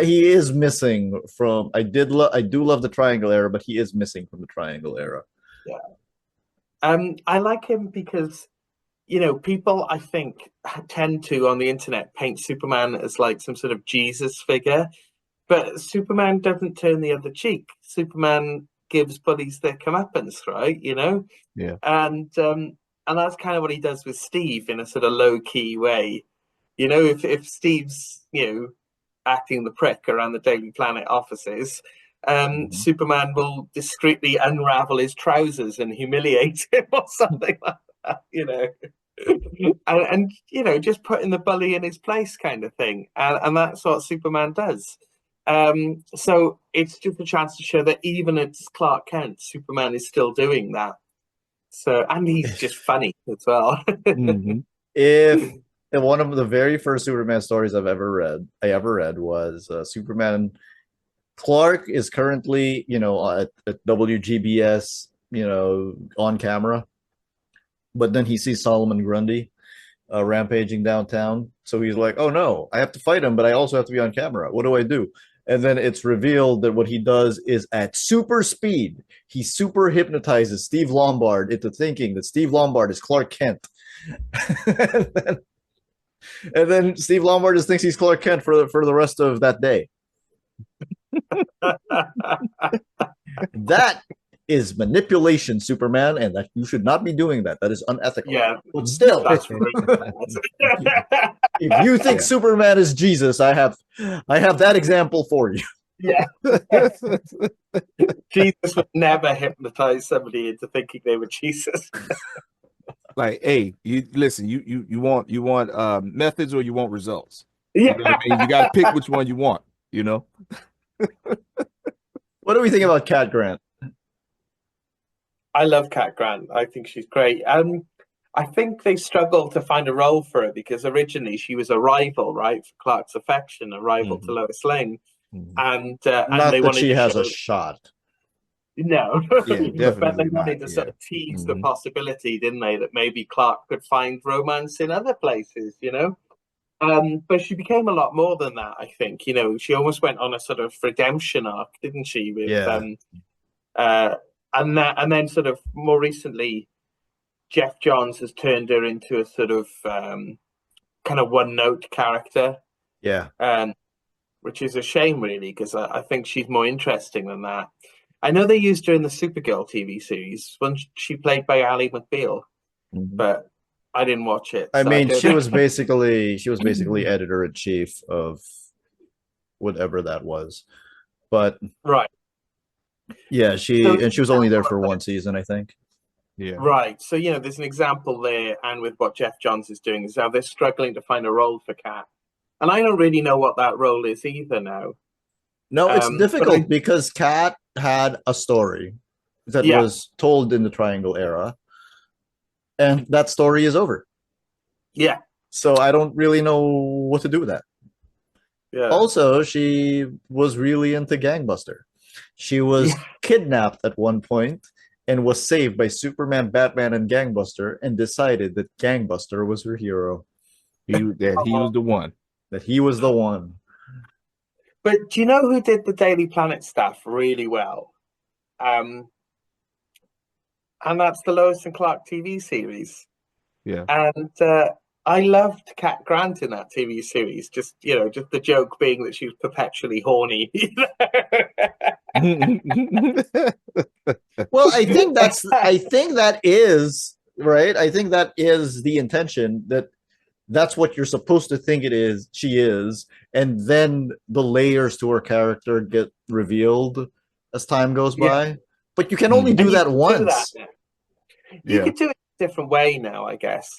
He is missing from. I do love the Triangle era, but he is missing from the Triangle era. Yeah. I like him because, people I think tend to on the internet paint Superman as like some sort of Jesus figure, but Superman doesn't turn the other cheek. Superman gives buddies their comeuppance, right? Yeah. And that's kind of what he does with Steve in a sort of low key way. If Steve's acting the prick around the Daily Planet offices, Superman will discreetly unravel his trousers and humiliate him or something like that, and just putting the bully in his place kind of thing. And that's what Superman does. So it's just a chance to show that even as Clark Kent, Superman is still doing that. So, and he's just funny as well. If one of the very first Superman stories I ever read was Superman. Clark is currently, at WGBS, on camera, but then he sees Solomon Grundy rampaging downtown. So he's like, "Oh no, I have to fight him, but I also have to be on camera. What do I do?" And then it's revealed that what he does is at super speed, he super hypnotizes Steve Lombard into thinking that Steve Lombard is Clark Kent. And then Steve Lombard just thinks he's Clark Kent for the rest of that day. That is manipulation, Superman, and that you should not be doing that. That is unethical. Yeah, but still, if you think Superman is Jesus, I have that example for you. Yeah. Jesus would never hypnotize somebody into thinking they were Jesus. Like, hey, you listen, you want methods or you want results? Yeah. You know what I mean? You got to pick which one you want, What do we think about Cat Grant? I love Cat Grant. I think she's great. I think they struggled to find a role for her because originally she was a rival, right, for Clark's affection, a rival to Lois Lane. And not they that wanted she has a shot. No, yeah, but they wanted to sort of tease the possibility, didn't they, that maybe Clark could find romance in other places, But she became a lot more than that, I think. She almost went on a sort of redemption arc, didn't she? With and then sort of more recently, Jeff Johns has turned her into a sort of kind of one-note character. Yeah. Which is a shame, really, because I think she's more interesting than that. I know they used her in the Supergirl TV series when she played by Ally McBeal, but I didn't watch it. I mean, she was basically editor-in-chief of whatever that was, but right, yeah, she was only there for one season, I think. Yeah, right. So there's an example there, and with what Jeff Johns is doing is how they're struggling to find a role for Cat, and I don't really know what that role is either now. No, it's difficult because Cat had a story that was told in the Triangle era, and that story is over. Yeah. So I don't really know what to do with that. Yeah. Also, she was really into Gangbuster. She was kidnapped at one point and was saved by Superman, Batman, and Gangbuster, and decided that Gangbuster was her hero. He was the one. That he was the one. But do you know who did the Daily Planet stuff really well? And that's the Lois and Clark TV series. Yeah. And I loved Cat Grant in that TV series. Just the joke being that she was perpetually horny. Well, I think that is right. I think that is the intention, that's what you're supposed to think she is, and then the layers to her character get revealed as time goes by. But you can only do that once. You could do it a different way now, I guess.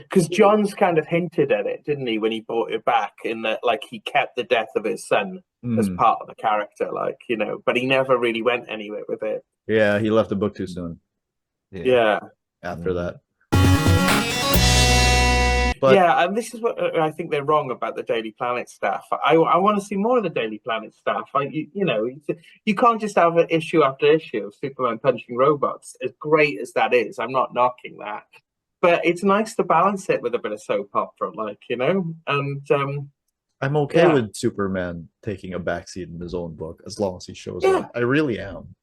Because John's kind of hinted at it, didn't he, when he brought it back, in that like he kept the death of his son as part of the character, like, you know, but he never really went anywhere with it. Yeah, he left the book too soon Yeah. after that. But yeah, and this is what I think they're wrong about the Daily Planet staff. I want to see more of the Daily Planet staff. Like, you know, you can't just have an issue after issue of Superman punching robots. As great as that is, I'm not knocking that, but it's nice to balance it with a bit of soap opera, like, you know. And I'm okay with Superman taking a backseat in his own book as long as he shows up. I really am.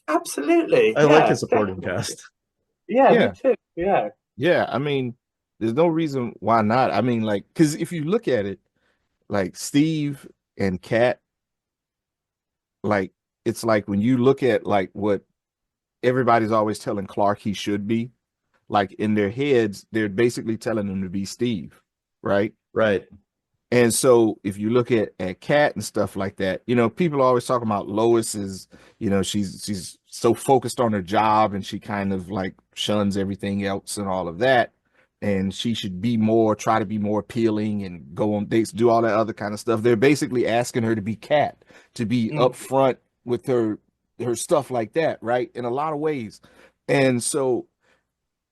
Absolutely, I like his supporting cast. Yeah, me too. Yeah. I mean, there's no reason why not. I mean, like, because if you look at it, like Steve and Kat, like, it's like when you look at like what everybody's always telling Clark he should be, like in their heads, they're basically telling him to be Steve, right? Right. And so if you look at Kat and stuff like that, you know, people are always talking about Lois is, you know, she's so focused on her job and she kind of like shuns everything else and all of that. And she should be more, try to be more appealing and go on dates, do all that other kind of stuff. They're basically asking her to be Kat, to be upfront with her stuff like that, right? In a lot of ways. And so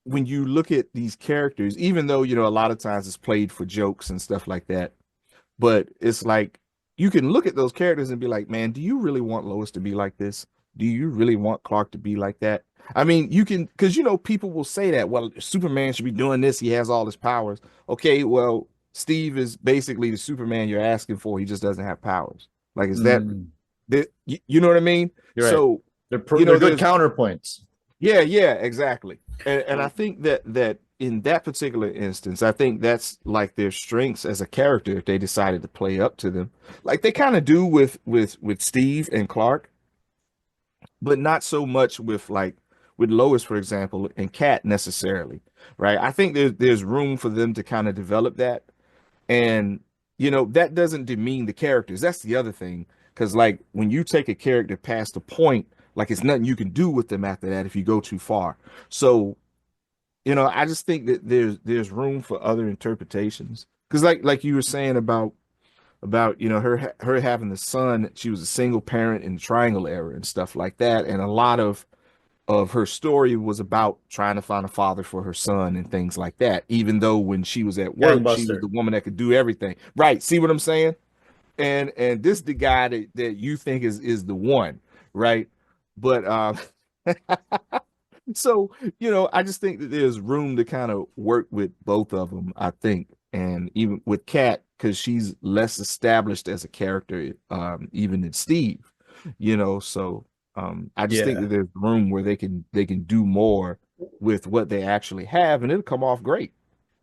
when you look at these characters, even though, you know, a lot of times it's played for jokes and stuff like that, but it's like you can look at those characters and be like, man, do you really want Lois to be like this? Do you really want Clark to be like that? I mean, you can, because, you know, people will say that, well, Superman should be doing this. He has all his powers. Okay, well, Steve is basically the Superman you're asking for. He just doesn't have powers. Like, is that you know what I mean? You're so right. They're good counterpoints. Yeah, exactly. And I think that in that particular instance, I think that's like their strengths as a character if they decided to play up to them. Like they kind of do with Steve and Clark, but not so much with Lois, for example, and Kat necessarily, right? I think there's room for them to kind of develop that. And, you know, that doesn't demean the characters. That's the other thing. Because, like, when you take a character past a point, like, it's nothing you can do with them after that if you go too far. So, you know, I just think that there's room for other interpretations. Because, like you were saying about you know, her having the son, she was a single parent in the Triangle era and stuff like that. And a lot of her story was about trying to find a father for her son and things like that, even though when she was at work, she was the woman that could do everything. Right. See what I'm saying? And this the guy that you think is the one, right? But so, you know, I just think that there's room to kind of work with both of them, I think. And even with Kat, because she's less established as a character, even than Steve, you know, so I just think that there's room where they can do more with what they actually have, and it'll come off great.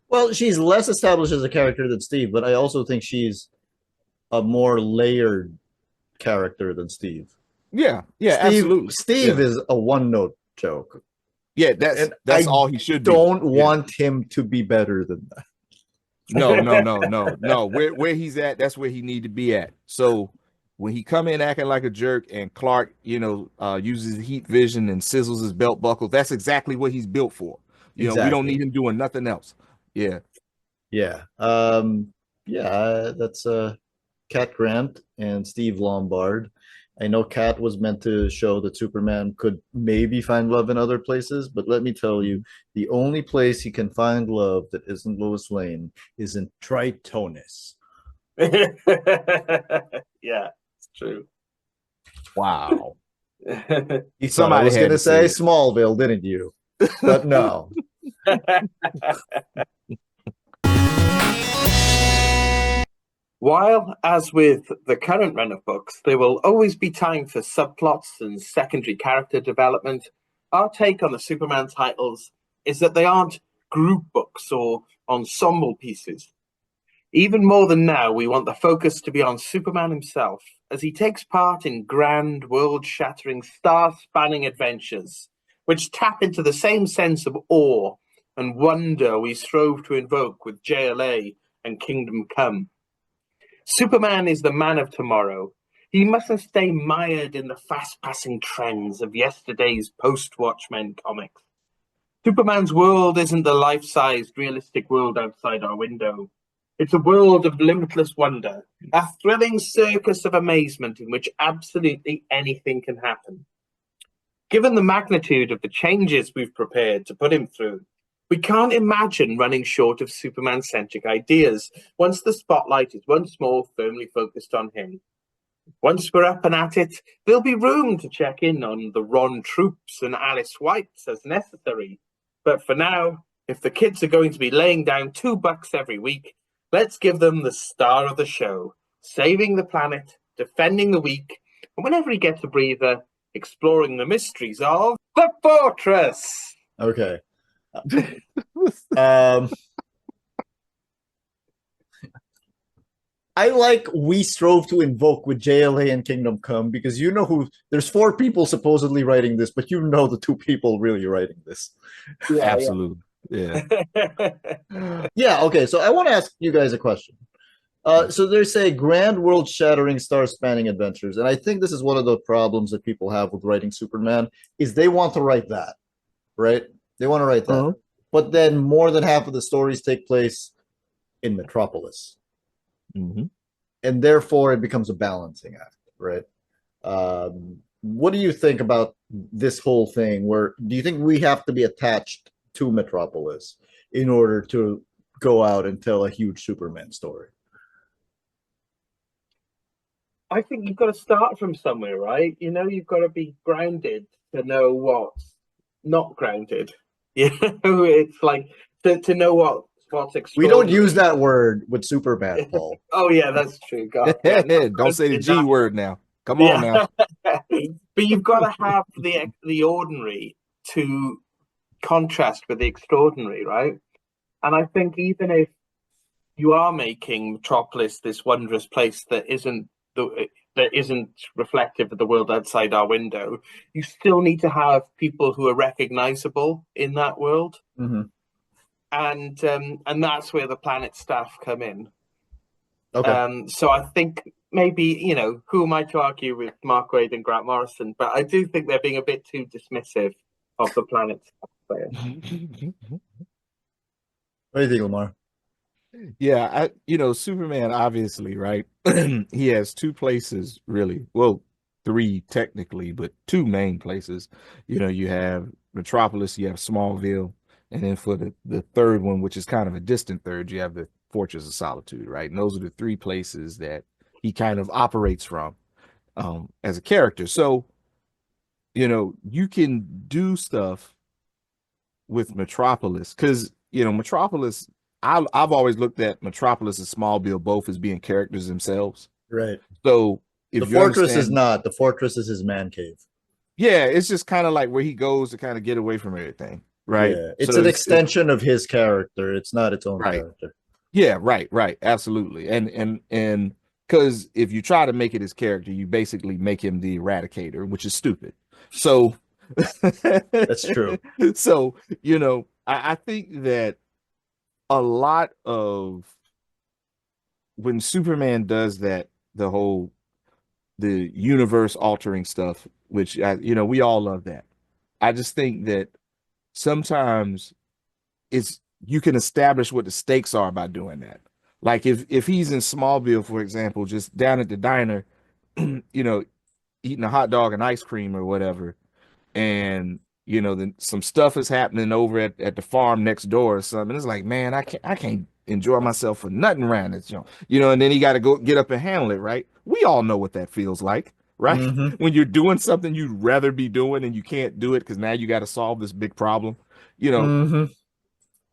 Well, she's less established as a character than Steve, but I also think she's a more layered character than Steve. Yeah, absolutely. Steve is a one-note joke. Yeah, that's all he should be. Don't want him to be better than that. No. Where he's at, that's where he need to be at. So when he come in acting like a jerk and Clark, you know, uses heat vision and sizzles his belt buckle, that's exactly what he's built for. You know, we don't need him doing nothing else. Yeah. That's Kat Grant and Steve Lombard. I know Kat was meant to show that Superman could maybe find love in other places, but let me tell you, the only place he can find love that isn't Lois Lane is in Tritonis. Yeah, it's true. Wow. You thought I was going to say Smallville, didn't you? But no. While, as with the current run of books, there will always be time for subplots and secondary character development, our take on the Superman titles is that they aren't group books or ensemble pieces. Even more than now, we want the focus to be on Superman himself, as he takes part in grand, world-shattering, star-spanning adventures, which tap into the same sense of awe and wonder we strove to invoke with JLA and Kingdom Come. Superman is the man of tomorrow. He mustn't stay mired in the fast-passing trends of yesterday's post-Watchmen comics. Superman's world isn't the life-sized, realistic world outside our window. It's a world of limitless wonder, a thrilling circus of amazement in which absolutely anything can happen. Given the magnitude of the changes we've prepared to put him through, we can't imagine running short of Superman-centric ideas once the spotlight is once more firmly focused on him. Once we're up and at it, there'll be room to check in on the Ron Troops and Alice Whites as necessary. But for now, if the kids are going to be laying down $2 every week, let's give them the star of the show, saving the planet, defending the weak, and whenever he gets a breather, exploring the mysteries of the fortress. Okay. I like we strove to invoke with JLA and Kingdom Come because you know who there's 4 people supposedly writing this, but you know the 2 people really writing this. Yeah, Absolutely. Yeah. Yeah, okay. So I want to ask you guys a question. So they say grand world shattering star spanning adventures. And I think this is one of the problems that people have with writing Superman is they want to write that, right? They want to write that. Uh-huh. But then more than half of the stories take place in Metropolis. Mhm. And therefore it becomes a balancing act, right? What do you think about this whole thing? Where do you think we have to be attached to Metropolis in order to go out and tell a huge Superman story? I think you've got to start from somewhere, right? You know, you've got to be grounded to know what's not grounded. You know, it's like to know what's We extraordinary. don't use that word with Superman, Paul. Oh yeah, that's true. God, yeah, Don't say the G word now. Come on now. But you've got to have the ordinary to contrast with the extraordinary, right? And I think even if you are making Metropolis this wondrous place that isn't reflective of the world outside our window, you still need to have people who are recognizable in that world. Mm-hmm. And that's where the Planet staff come in. Okay. So I think maybe, you know, who am I to argue with Mark Waid and Grant Morrison? But I do think they're being a bit too dismissive of the Planet staff players. What do you think, Lamar? Yeah, Superman, obviously, right? He has 2 places, really. Well, 3 technically, but 2 main places. You have Metropolis, you have Smallville, and then for the third one, which is kind of a distant third, you have the Fortress of Solitude, right? And those are the 3 places that he kind of operates from as a character. So, you can do stuff with Metropolis because, Metropolis, I've always looked at Metropolis and Smallville both as being characters themselves. Right. So if the you fortress is understand, not. The fortress is his man cave. yeah, it's just kind of like where he goes to kind of get away from everything, right? Yeah. It's So an extension of his character. It's not its own right. character. Yeah, right, absolutely. And because if you try to make it his character, you basically make him the Eradicator, which is stupid. So That's true. So, I think that a lot of when Superman does that, the universe altering stuff, which we all love that. I just think that sometimes you can establish what the stakes are by doing that. Like if he's in Smallville, for example, just down at the diner, eating a hot dog and ice cream or whatever, and then some stuff is happening over at the farm next door or something. It's like, man, I can't enjoy myself for nothing around this, and then he got to go get up and handle it, right? We all know what that feels like, right? Mm-hmm. When you're doing something you'd rather be doing and you can't do it because now you got to solve this big problem. Mm-hmm.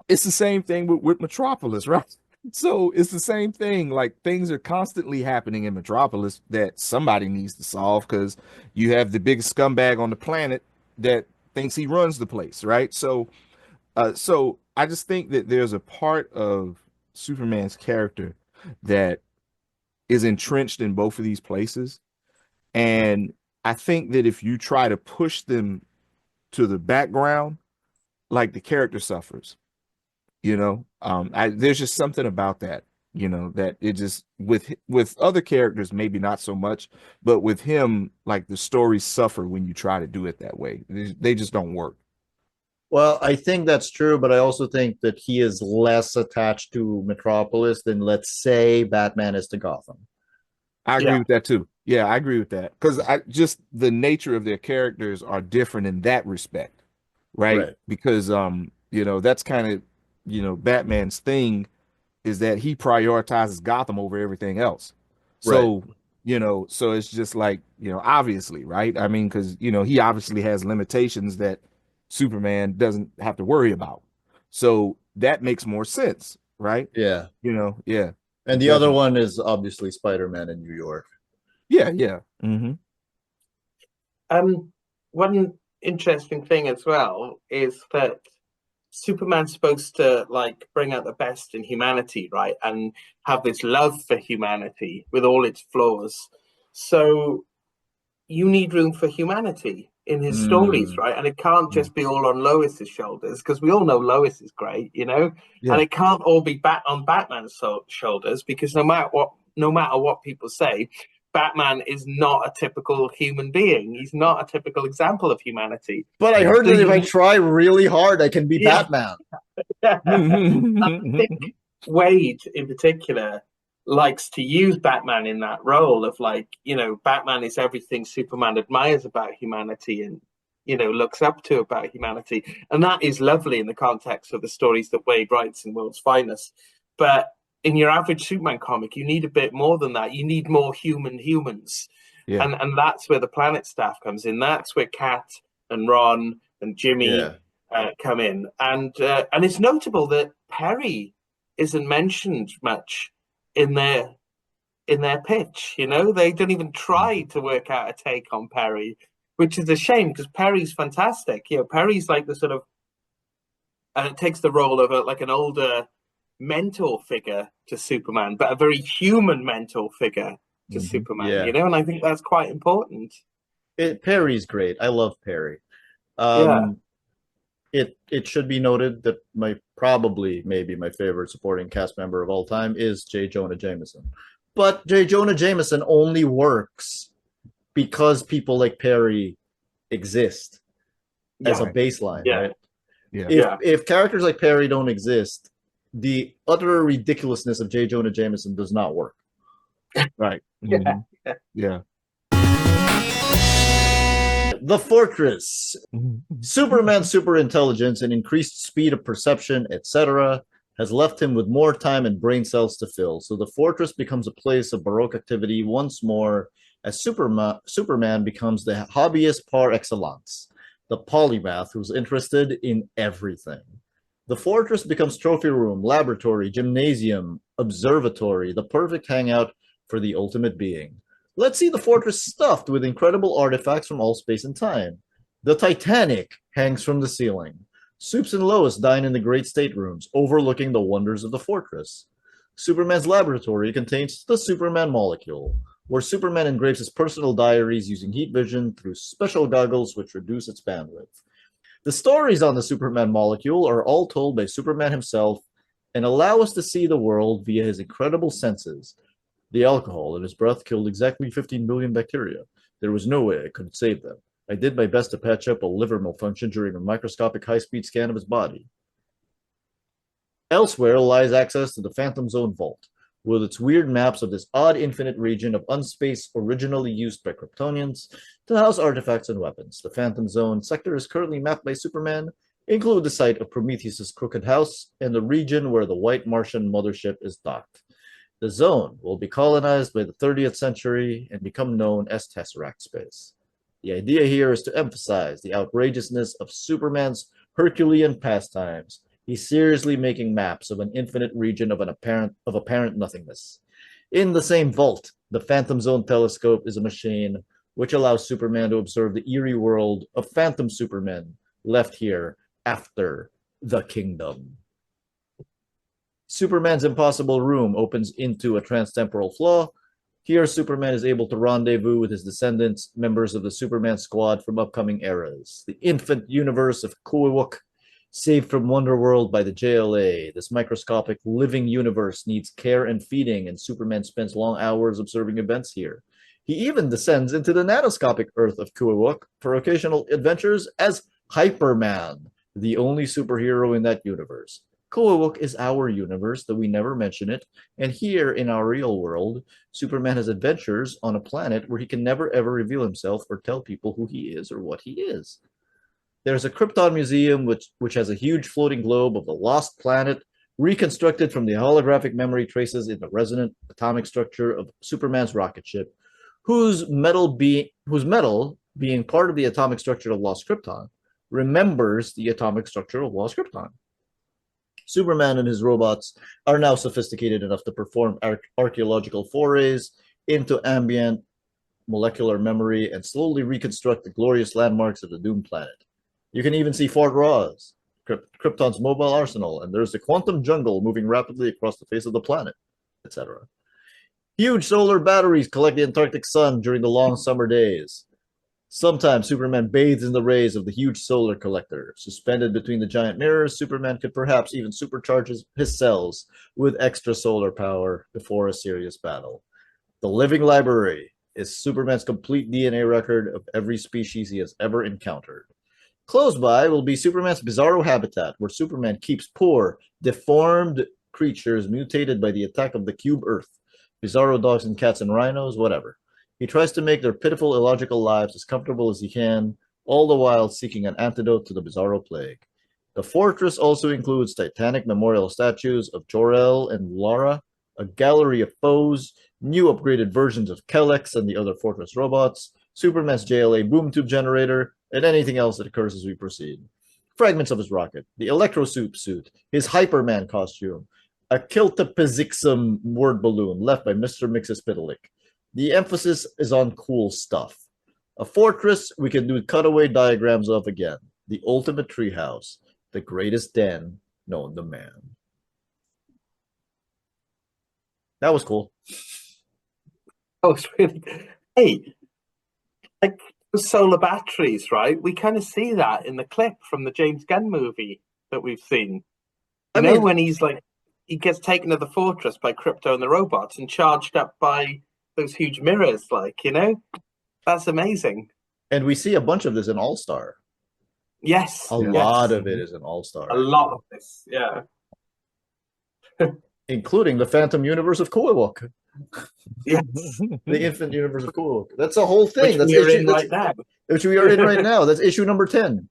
It's the same thing with Metropolis, right? So it's the same thing. Like things are constantly happening in Metropolis that somebody needs to solve because you have the biggest scumbag on the planet that thinks he runs the place, right? So I just think that there's a part of Superman's character that is entrenched in both of these places. And I think that if you try to push them to the background, like the character suffers. There's just something about that, that it just with other characters maybe not so much, but with him, like the stories suffer when you try to do it that way. They just don't work. Well, I think that's true, but I also think that he is less attached to Metropolis than, let's say, Batman is to Gotham. I agree Yeah, with that too. Yeah, I agree with that because I just the nature of their characters are different in that respect, right? Right. Because that's kind of Batman's thing is that he prioritizes Gotham over everything else. Right. So, so it's just like, obviously, right? I mean, because, he obviously has limitations that Superman doesn't have to worry about. So that makes more sense, right? Yeah. Yeah, And the other definitely. one is obviously Spider-Man in New York. Yeah, yeah. Hmm. one interesting thing as well is that Superman's supposed to like bring out the best in humanity, right? And have this love for humanity with all its flaws. So you need room for humanity in his stories, Mm, right? And it can't Yeah. just be all on Lois's shoulders because we all know Lois is great, you know, and Yeah. it can't all be on Batman's shoulders because no matter what people say, Batman is not a typical human being. He's not a typical example of humanity. but I Yeah. heard So that if I you, try really hard, I can be yeah, Batman. I think Wade in particular likes to use Batman in that role of like, Batman is everything Superman admires about humanity and, looks up to about humanity. And that is lovely in the context of the stories that Wade writes in World's Finest. But in your average Superman comic, you need a bit more than that. You need more humans. Yeah. And that's where the Planet staff comes in. That's where Kat and Ron and Jimmy Yeah. come in, and it's notable that Perry isn't mentioned much in their pitch. They don't even try to work out a take on Perry, which is a shame because Perry's fantastic. Perry's like the sort of and it takes the role of like an older mentor figure to Superman, but a very human mentor figure to Superman. Yeah. And I think that's quite important. Perry's great. I love Perry. Yeah, Um, it should be noted that maybe my favorite supporting cast member of all time is J. Jonah Jameson. But J. Jonah Jameson only works because people like Perry exist as yeah, a Right. baseline, yeah, right? Yeah. If yeah, if characters like Perry don't exist, the utter ridiculousness of J. Jonah Jameson does not work. Right. yeah. Yeah. The Fortress. Mhm. Superman's super intelligence and increased speed of perception, etc., has left him with more time and brain cells to fill. So the fortress becomes a place of Baroque activity once more as Superman becomes the hobbyist par excellence, the polymath who's interested in everything. The fortress becomes trophy room, laboratory, gymnasium, observatory, the perfect hangout for the ultimate being. Let's see the fortress stuffed with incredible artifacts from all space and time. The Titanic hangs from the ceiling. Supes and Lois dine in the great staterooms, overlooking the wonders of the fortress. Superman's laboratory contains the Superman molecule, where Superman engraves his personal diaries using heat vision through special goggles which reduce its bandwidth. The stories on the Superman molecule are all told by Superman himself and allow us to see the world via his incredible senses. The alcohol in his breath killed exactly 15 billion bacteria. There was no way I could save them. I did my best to patch up a liver malfunction during a microscopic high-speed scan of his body. Elsewhere lies access to the Phantom Zone Vault, with its weird maps of this odd infinite region of unspace originally used by Kryptonians to house artifacts and weapons. The Phantom Zone sector is currently mapped by Superman, include the site of Prometheus's crooked house and the region where the White Martian mothership is docked. The zone will be colonized by the 30th century and become known as Tesseract space. The idea here is to emphasize the outrageousness of Superman's Herculean pastimes. He's seriously making maps of an infinite region of apparent nothingness. In the same vault, the Phantom Zone telescope is a machine which allows Superman to observe the eerie world of phantom Supermen left here after the kingdom. Superman's impossible room opens into a transtemporal flaw. Here, Superman is able to rendezvous with his descendants, members of the Superman squad from upcoming eras. The infant universe of Kuiwuk, saved from Wonderworld by the JLA. This microscopic living universe needs care and feeding, and Superman spends long hours observing events here. He even descends into the nanoscopic Earth of Kuiwuk for occasional adventures as Hyperman, the only superhero in that universe. Koewok is our universe, though we never mention it, and here in our real world, Superman has adventures on a planet where he can never ever reveal himself or tell people who he is or what he is. There's a Krypton museum which has a huge floating globe of the lost planet reconstructed from the holographic memory traces in the resonant atomic structure of Superman's rocket ship, whose metal being part of the atomic structure of lost Krypton remembers the atomic structure of lost Krypton. Superman and his robots are now sophisticated enough to perform archaeological forays into ambient molecular memory and slowly reconstruct the glorious landmarks of the doomed planet. You can even see Fort Ross, Krypton's mobile arsenal, and there's the quantum jungle moving rapidly across the face of the planet, etc. Huge solar batteries collect the Antarctic sun during the long summer days. Sometimes Superman bathes in the rays of the huge solar collector. Suspended between the giant mirrors, Superman could perhaps even supercharge his cells with extra solar power before a serious battle. The Living Library is Superman's complete DNA record of every species he has ever encountered. Close by will be Superman's Bizarro habitat, where Superman keeps poor, deformed creatures mutated by the attack of the cube Earth. Bizarro dogs and cats and rhinos, whatever. He tries to make their pitiful, illogical lives as comfortable as he can, all the while seeking an antidote to the Bizarro plague. The fortress also includes titanic memorial statues of Jor-El and Lara, a gallery of foes, new upgraded versions of Kelex and the other fortress robots, Superman's JLA boom tube generator, and anything else that occurs as we proceed. Fragments of his rocket, the Electro suit, his Hyperman costume, a Kiltapizixum word balloon left by Mr. Mixospitalik. The emphasis is on cool stuff. A fortress we can do cutaway diagrams of again. The ultimate treehouse, the greatest den known to man. That was cool. That was really good. Hey, like solar batteries, right? We kind of see that in the clip from the James Gunn movie that we've seen. You know, when he's like, he gets taken to the fortress by Krypto and the robots and charged up by those huge mirrors, like, you know, that's amazing. And we see a bunch of this in All-Star. Yes. A lot of it is in All-Star. A lot of this, yeah. Including the Phantom Universe of Koewok. Yes. The Infinite Universe of Koewok. That's a whole thing. Which we are in right now. Which we are in right now. That's issue number 10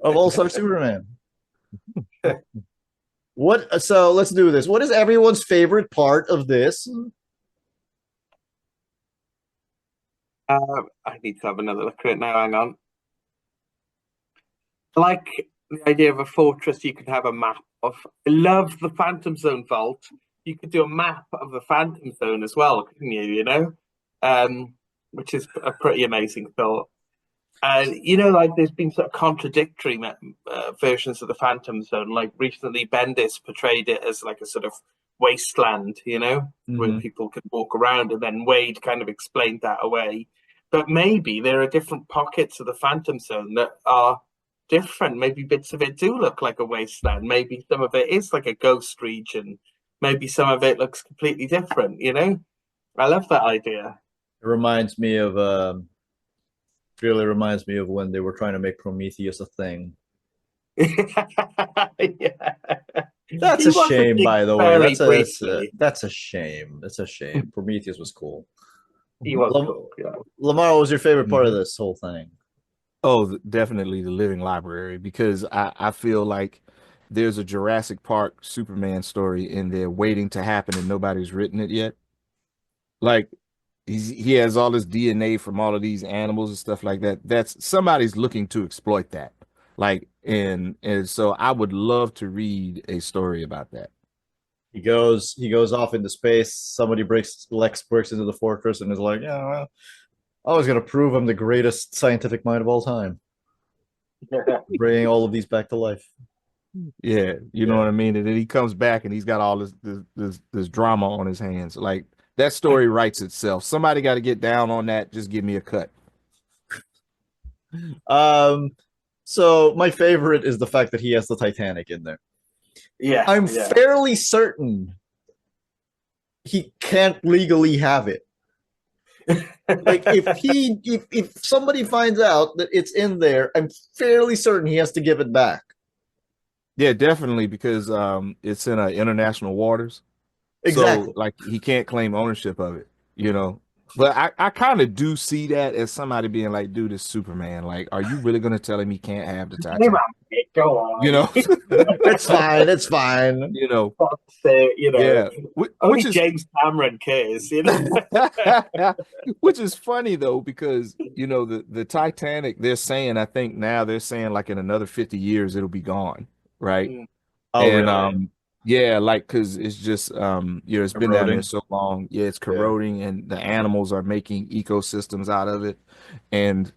of All-Star Superman. So let's do this. What is everyone's favorite part of this? I need to have another look at it now. Hang on. I like the idea of a fortress you can have a map of. I love the Phantom Zone vault. You could do a map of the Phantom Zone as well, couldn't you? You know, which is a pretty amazing thought. You know, like there's been sort of contradictory versions of the Phantom Zone. Like recently, Bendis portrayed it as like a sort of wasteland, you know, where people could walk around, and then Wade kind of explained that away. But maybe there are different pockets of the Phantom Zone that are different. Maybe bits of it do look like a wasteland. Maybe some of it is like a ghost region. Maybe some of it looks completely different, you know? I love that idea. It reminds me of really reminds me of when they were trying to make Prometheus a thing. Yeah. That's a shame, by the way. That's a shame. That's a shame. Prometheus was cool. He was cool, yeah. Lamar, what was your favorite part of this whole thing? Oh, definitely the Living Library, because I feel like there's a Jurassic Park Superman story in there waiting to happen and nobody's written it yet. Like he has all this DNA from all of these animals and stuff like that. That's somebody's looking to exploit that. Like, and so I would love to read a story about that. He goes off into space. Lex breaks into the fortress and is like, yeah, well, I was going to prove I'm the greatest scientific mind of all time. Bringing all of these back to life. Yeah, you know what I mean? And then he comes back and he's got all this drama on his hands. Like, that story writes itself. Somebody got to get down on that. Just give me a cut. So my favorite is the fact that he has the Titanic in there. Yeah. I'm fairly certain he can't legally have it. Like if somebody finds out that it's in there, I'm fairly certain he has to give it back. Yeah, definitely, because it's in international waters. So Exactly. like he can't claim ownership of it, you know. But I kind of do see that as somebody being like, dude, it's Superman. Like, are you really gonna tell him he can't have the Come Titanic? on, mate, go You on. know? It's fine. It's fine. You know, You know, yeah. only Which is James Cameron cares, you know. which is funny though, because you know the Titanic, they're saying, I think now they're saying like in another 50 years it'll be gone, right? Mm, Oh, And really? yeah, like because it's just you know, it's been down there Eroding. so long. Yeah, it's Yeah. corroding and the animals are making ecosystems out of it. And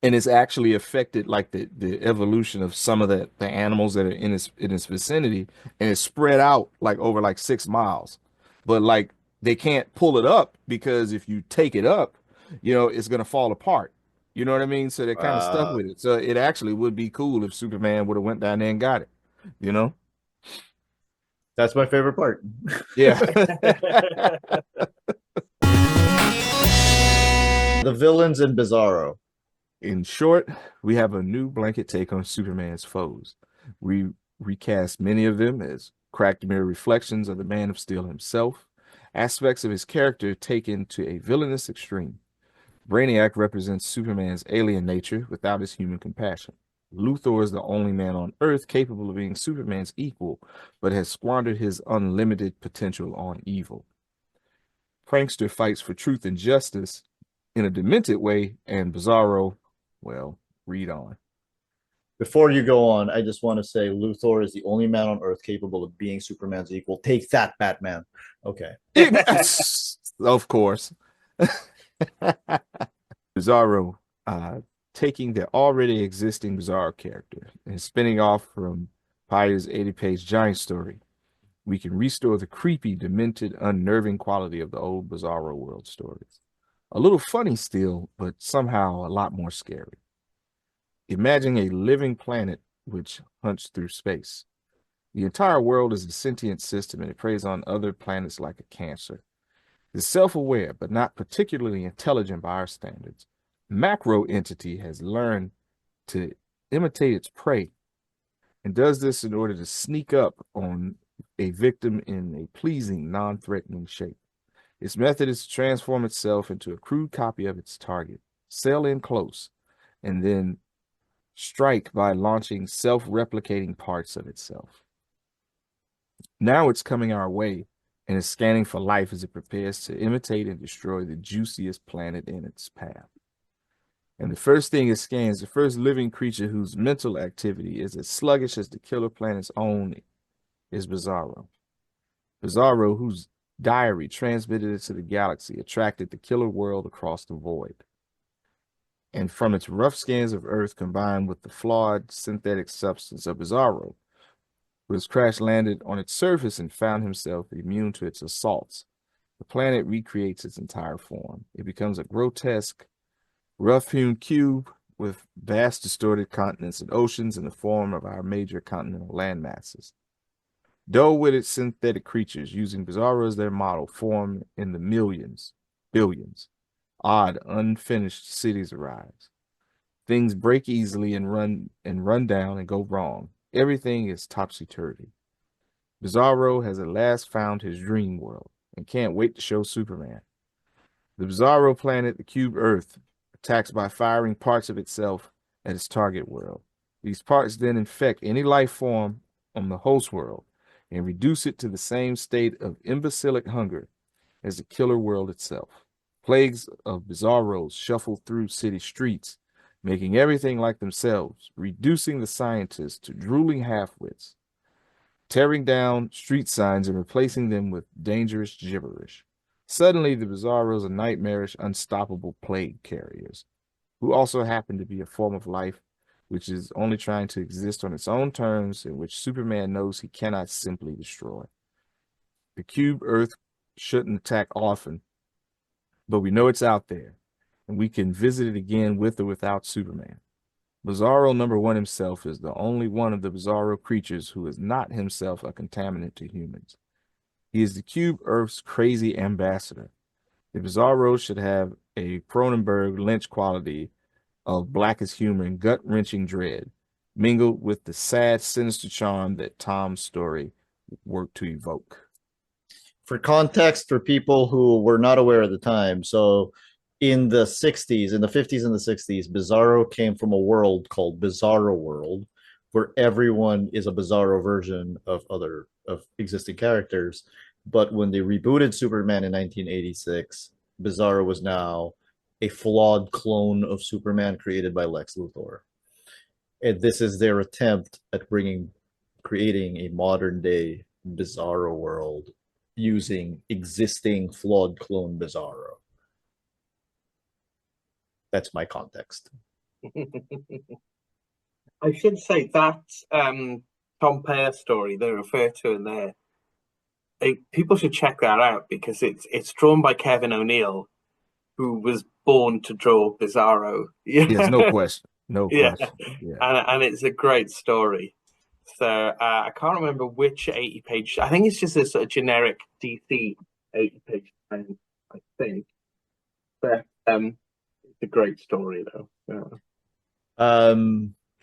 it's actually affected like the evolution of some of the animals that are in its vicinity, and it's spread out like over like 6 miles. But like they can't pull it up because if you take it up, you know, it's gonna fall apart. You know what I mean? So they're kind of stuck Uh, with it. So it actually would be cool if Superman would have went down there and got it, you know? that's my favorite part. Yeah. The villains in Bizarro. In short, we have a new blanket take on Superman's foes. We recast many of them as cracked mirror reflections of the Man of Steel himself, aspects of his character taken to a villainous extreme. Brainiac represents Superman's alien nature without his human compassion. Luthor is the only man on Earth capable of being Superman's equal, but has squandered his unlimited potential on evil. Prankster fights for truth and justice in a demented way, and Bizarro, well, read on. Before you go on, I just want to say Luthor is the only man on Earth capable of being Superman's equal. Take that, Batman. Okay. Of course. Bizarro, taking the already existing Bizarro character and spinning off from Pyre's 80-page giant story, we can restore the creepy, demented, unnerving quality of the old Bizarro world stories. A little funny still, but somehow a lot more scary. Imagine a living planet which hunts through space. The entire world is a sentient system and it preys on other planets like a cancer. It's self-aware, but not particularly intelligent by our standards. Macro entity has learned to imitate its prey and does this in order to sneak up on a victim in a pleasing, non-threatening shape. Its method is to transform itself into a crude copy of its target, sail in close, and then strike by launching self-replicating parts of itself. Now it's coming our way and is scanning for life as it prepares to imitate and destroy the juiciest planet in its path. And the first thing it scans, the first living creature whose mental activity is as sluggish as the killer planet's own, is Bizarro. Bizarro, whose diary transmitted it to the galaxy, attracted the killer world across the void. And from its rough scans of Earth combined with the flawed synthetic substance of Bizarro, who has crash landed on its surface and found himself immune to its assaults, the planet recreates its entire form. It becomes a grotesque, rough-hewn cube with vast distorted continents and oceans in the form of our major continental landmasses. Dull-witted synthetic creatures using Bizarro as their model form in the millions, billions. Odd, unfinished cities arise. Things break easily and run down and go wrong. Everything is topsy-turvy. Bizarro has at last found his dream world and can't wait to show Superman. The Bizarro planet, the cube Earth, attacks by firing parts of itself at its target world. These parts then infect any life form on the host world and reduce it to the same state of imbecilic hunger as the killer world itself. Plagues of Bizarros shuffle through city streets, making everything like themselves, reducing the scientists to drooling half-wits, tearing down street signs and replacing them with dangerous gibberish. Suddenly, the Bizarros are nightmarish, unstoppable plague carriers, who also happen to be a form of life which is only trying to exist on its own terms and which Superman knows he cannot simply destroy. The cube Earth shouldn't attack often, but we know it's out there, and we can visit it again with or without Superman. Bizarro #1 himself is the only one of the Bizarro creatures who is not himself a contaminant to humans. He is the cube Earth's crazy ambassador. The Bizarro should have a Cronenberg Lynch quality of blackest humor and gut-wrenching dread. mingled with the sad, sinister charm that Tom's story worked to evoke. For context, for people who were not aware at the time, so in the 60s, in the 50s and the 60s, Bizarro came from a world called Bizarro World, where everyone is a Bizarro version of existing characters. But when they rebooted Superman in 1986, Bizarro was now a flawed clone of Superman created by Lex Luthor. And this is their attempt at creating a modern day Bizarro world using existing flawed clone Bizarro. That's my context. I should say that Tom Payer story they refer to in there. People should check that out because it's drawn by Kevin O'Neill, who was born to draw Bizarro. Yes, no question. No Yeah. question. Yeah. And it's a great story. So I can't remember which 80-page. I think it's just a sort of generic DC 80-page thing, I think. But it's a great story, though.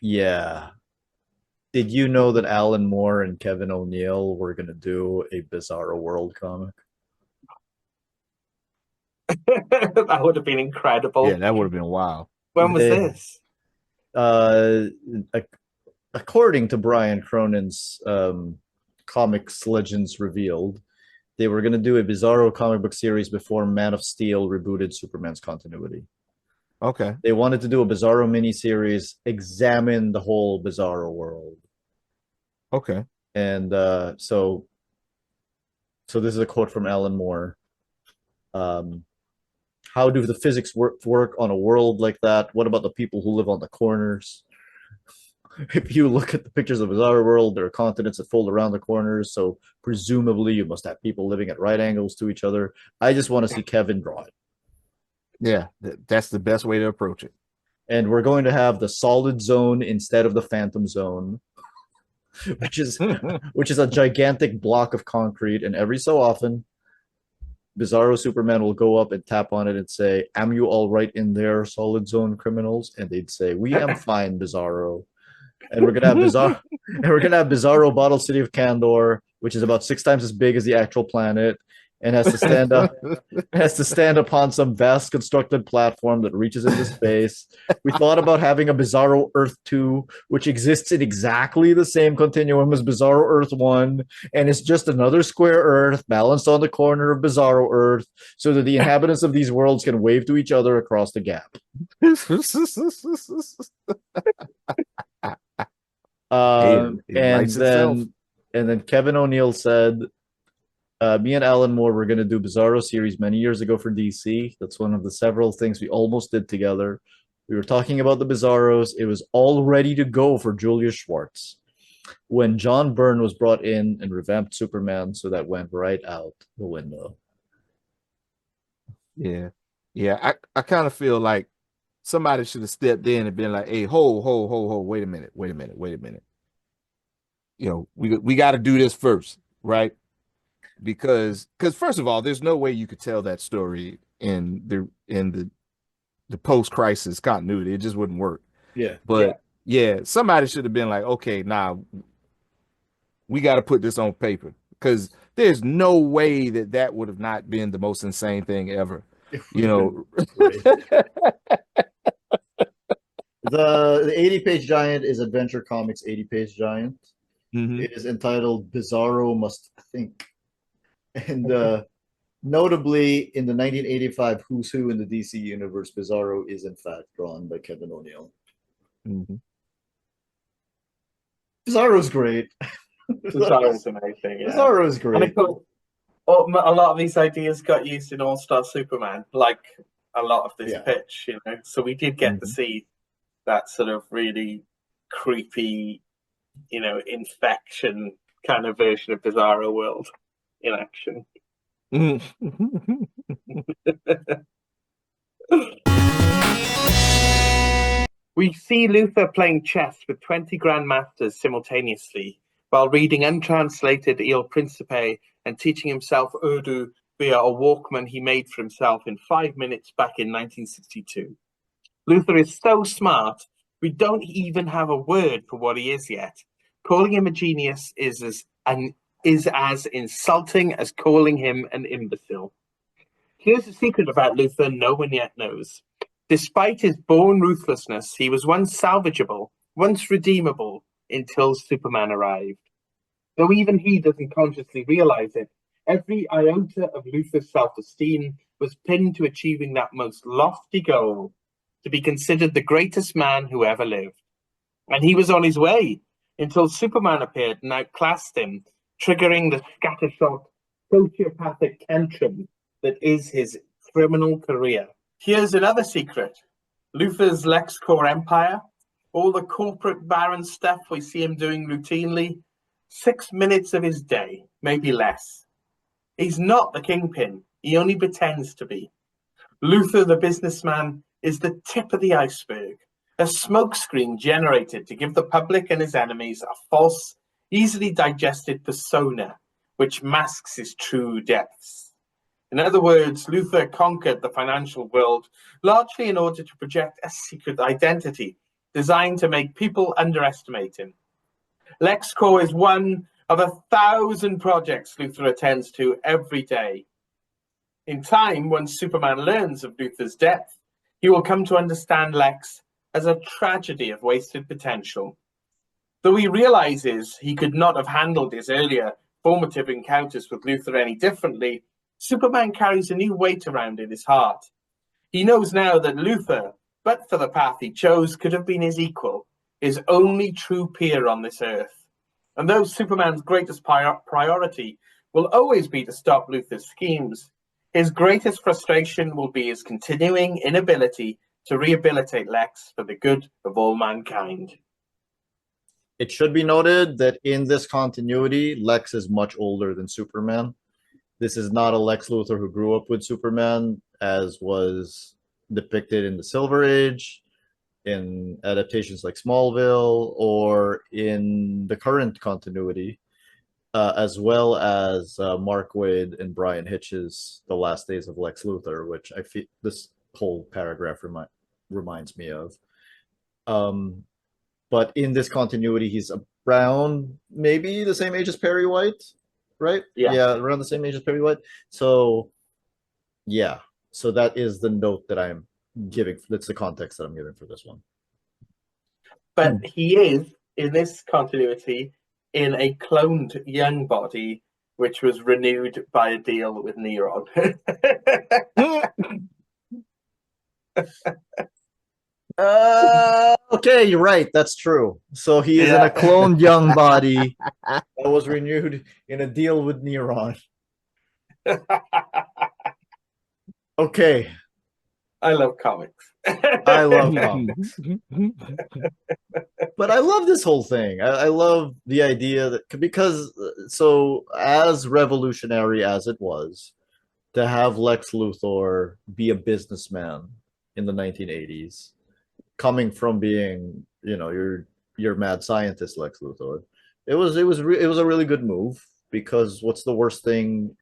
Yeah. Did you know that Alan Moore and Kevin O'Neill were going to do a Bizarro World comic? That would have been incredible. Yeah, that would have been wild. When was this? According to Brian Cronin's Comics Legends Revealed, they were going to do a Bizarro comic book series before Man of Steel rebooted Superman's continuity. Okay. They wanted to do a Bizarro miniseries, examine the whole Bizarro world. Okay. And so this is a quote from Alan Moore. How do the physics work on a world like that? What about the people who live on the corners? If you look at the pictures of Bizarro World, there are continents that fold around the corners, so presumably you must have people living at right angles to each other. I just want to see Kevin draw it. Yeah, that's the best way to approach it. And we're going to have the solid zone instead of the phantom zone, which is a gigantic block of concrete, and every so often Bizarro Superman will go up and tap on it and say, "Am you all right in there, solid zone criminals?" And they'd say, "We am fine, Bizarro." And we're gonna have Bizarro Bottle City of Kandor, which is about 6 times as big as the actual planet, and has to stand upon some vast constructed platform that reaches into space. We thought about having a Bizarro Earth 2, which exists in exactly the same continuum as Bizarro Earth 1, and it's just another square Earth balanced on the corner of Bizarro Earth, so that the inhabitants of these worlds can wave to each other across the gap. And then Kevin O'Neill said, me and Alan Moore were going to do Bizarro series many years ago for DC. That's one of the several things we almost did together. We were talking about the Bizarros. It was all ready to go for Julius Schwartz when John Byrne was brought in and revamped Superman, so that went right out the window. Yeah. I kind of feel like somebody should have stepped in and been like, "Hey, ho, wait a minute. You know, we got to do this first, right?" Because first of all, there's no way you could tell that story in the post-crisis continuity. It just wouldn't work. Yeah. But yeah, somebody should have been like, "Okay, now we got to put this on paper," because there's no way that would have not been the most insane thing ever. You know. The 80-page giant is Adventure Comics' 80-page giant. Mm-hmm. It is entitled Bizarro Must Think. And notably, in the 1985 Who's Who in the DC Universe, Bizarro is in fact drawn by Kevin O'Neill. Mm-hmm. Bizarro's great. Bizarro's amazing. Yeah. Bizarro's great. And a lot of these ideas got used in All-Star Superman, like a lot of this pitch, you know. So we did get to see that sort of really creepy, you know, infection kind of version of Bizarro World in action. We see Luthor playing chess with 20 grandmasters simultaneously while reading untranslated Il Principe and teaching himself Urdu via a Walkman he made for himself in 5 minutes back in 1962. Luthor is so smart We don't even have a word for what he is yet. Calling him a genius is as insulting as calling him an imbecile. Here's a secret about Luther no one yet knows. Despite his born ruthlessness, he was once salvageable, once redeemable, until Superman arrived. Though even he doesn't consciously realize it, every iota of Luther's self-esteem was pinned to achieving that most lofty goal, to be considered the greatest man who ever lived. And he was on his way until Superman appeared and outclassed him, triggering the scattershot sociopathic tantrum that is his criminal career. Here's another secret. Luther's LexCorp empire, all the corporate baron stuff we see him doing routinely, 6 minutes of his day, maybe less. He's not the kingpin. He only pretends to be. Luther, the businessman, is the tip of the iceberg, a smokescreen generated to give the public and his enemies a false, easily digested persona which masks his true depths. In other words, Luther conquered the financial world largely in order to project a secret identity designed to make people underestimate him. LexCorp is one of 1,000 projects Luther attends to every day. In time, once Superman learns of Luther's depth, he will come to understand Lex as a tragedy of wasted potential. Though he realizes he could not have handled his earlier formative encounters with Luther any differently, Superman carries a new weight around in his heart. He knows now that Luther, but for the path he chose, could have been his equal, his only true peer on this earth. And though Superman's greatest priority will always be to stop Luther's schemes, his greatest frustration will be his continuing inability to rehabilitate Lex for the good of all mankind. It should be noted that in this continuity, Lex is much older than Superman. This is not a Lex Luthor who grew up with Superman, as was depicted in the Silver Age, in adaptations like Smallville, or in the current continuity, as well as Mark Waid and Brian Hitch's The Last Days of Lex Luthor, which I feel this whole paragraph reminds me of. But in this continuity, he's around maybe the same age as Perry White, right? Yeah, around the same age as Perry White. So, yeah. So that is the note that I'm giving. That's the context that I'm giving for this one. But he is, in this continuity, in a cloned young body, which was renewed by a deal with Neron. Okay, you're right. That's true. So he is in a cloned young body that was renewed in a deal with Neron. Okay. I love comics. I love comics. But I love this whole thing. I love the idea that, because so as revolutionary as it was to have Lex Luthor be a businessman in the 1980s, coming from being, your mad scientist Lex Luthor, it was a really good move, because what's the worst thing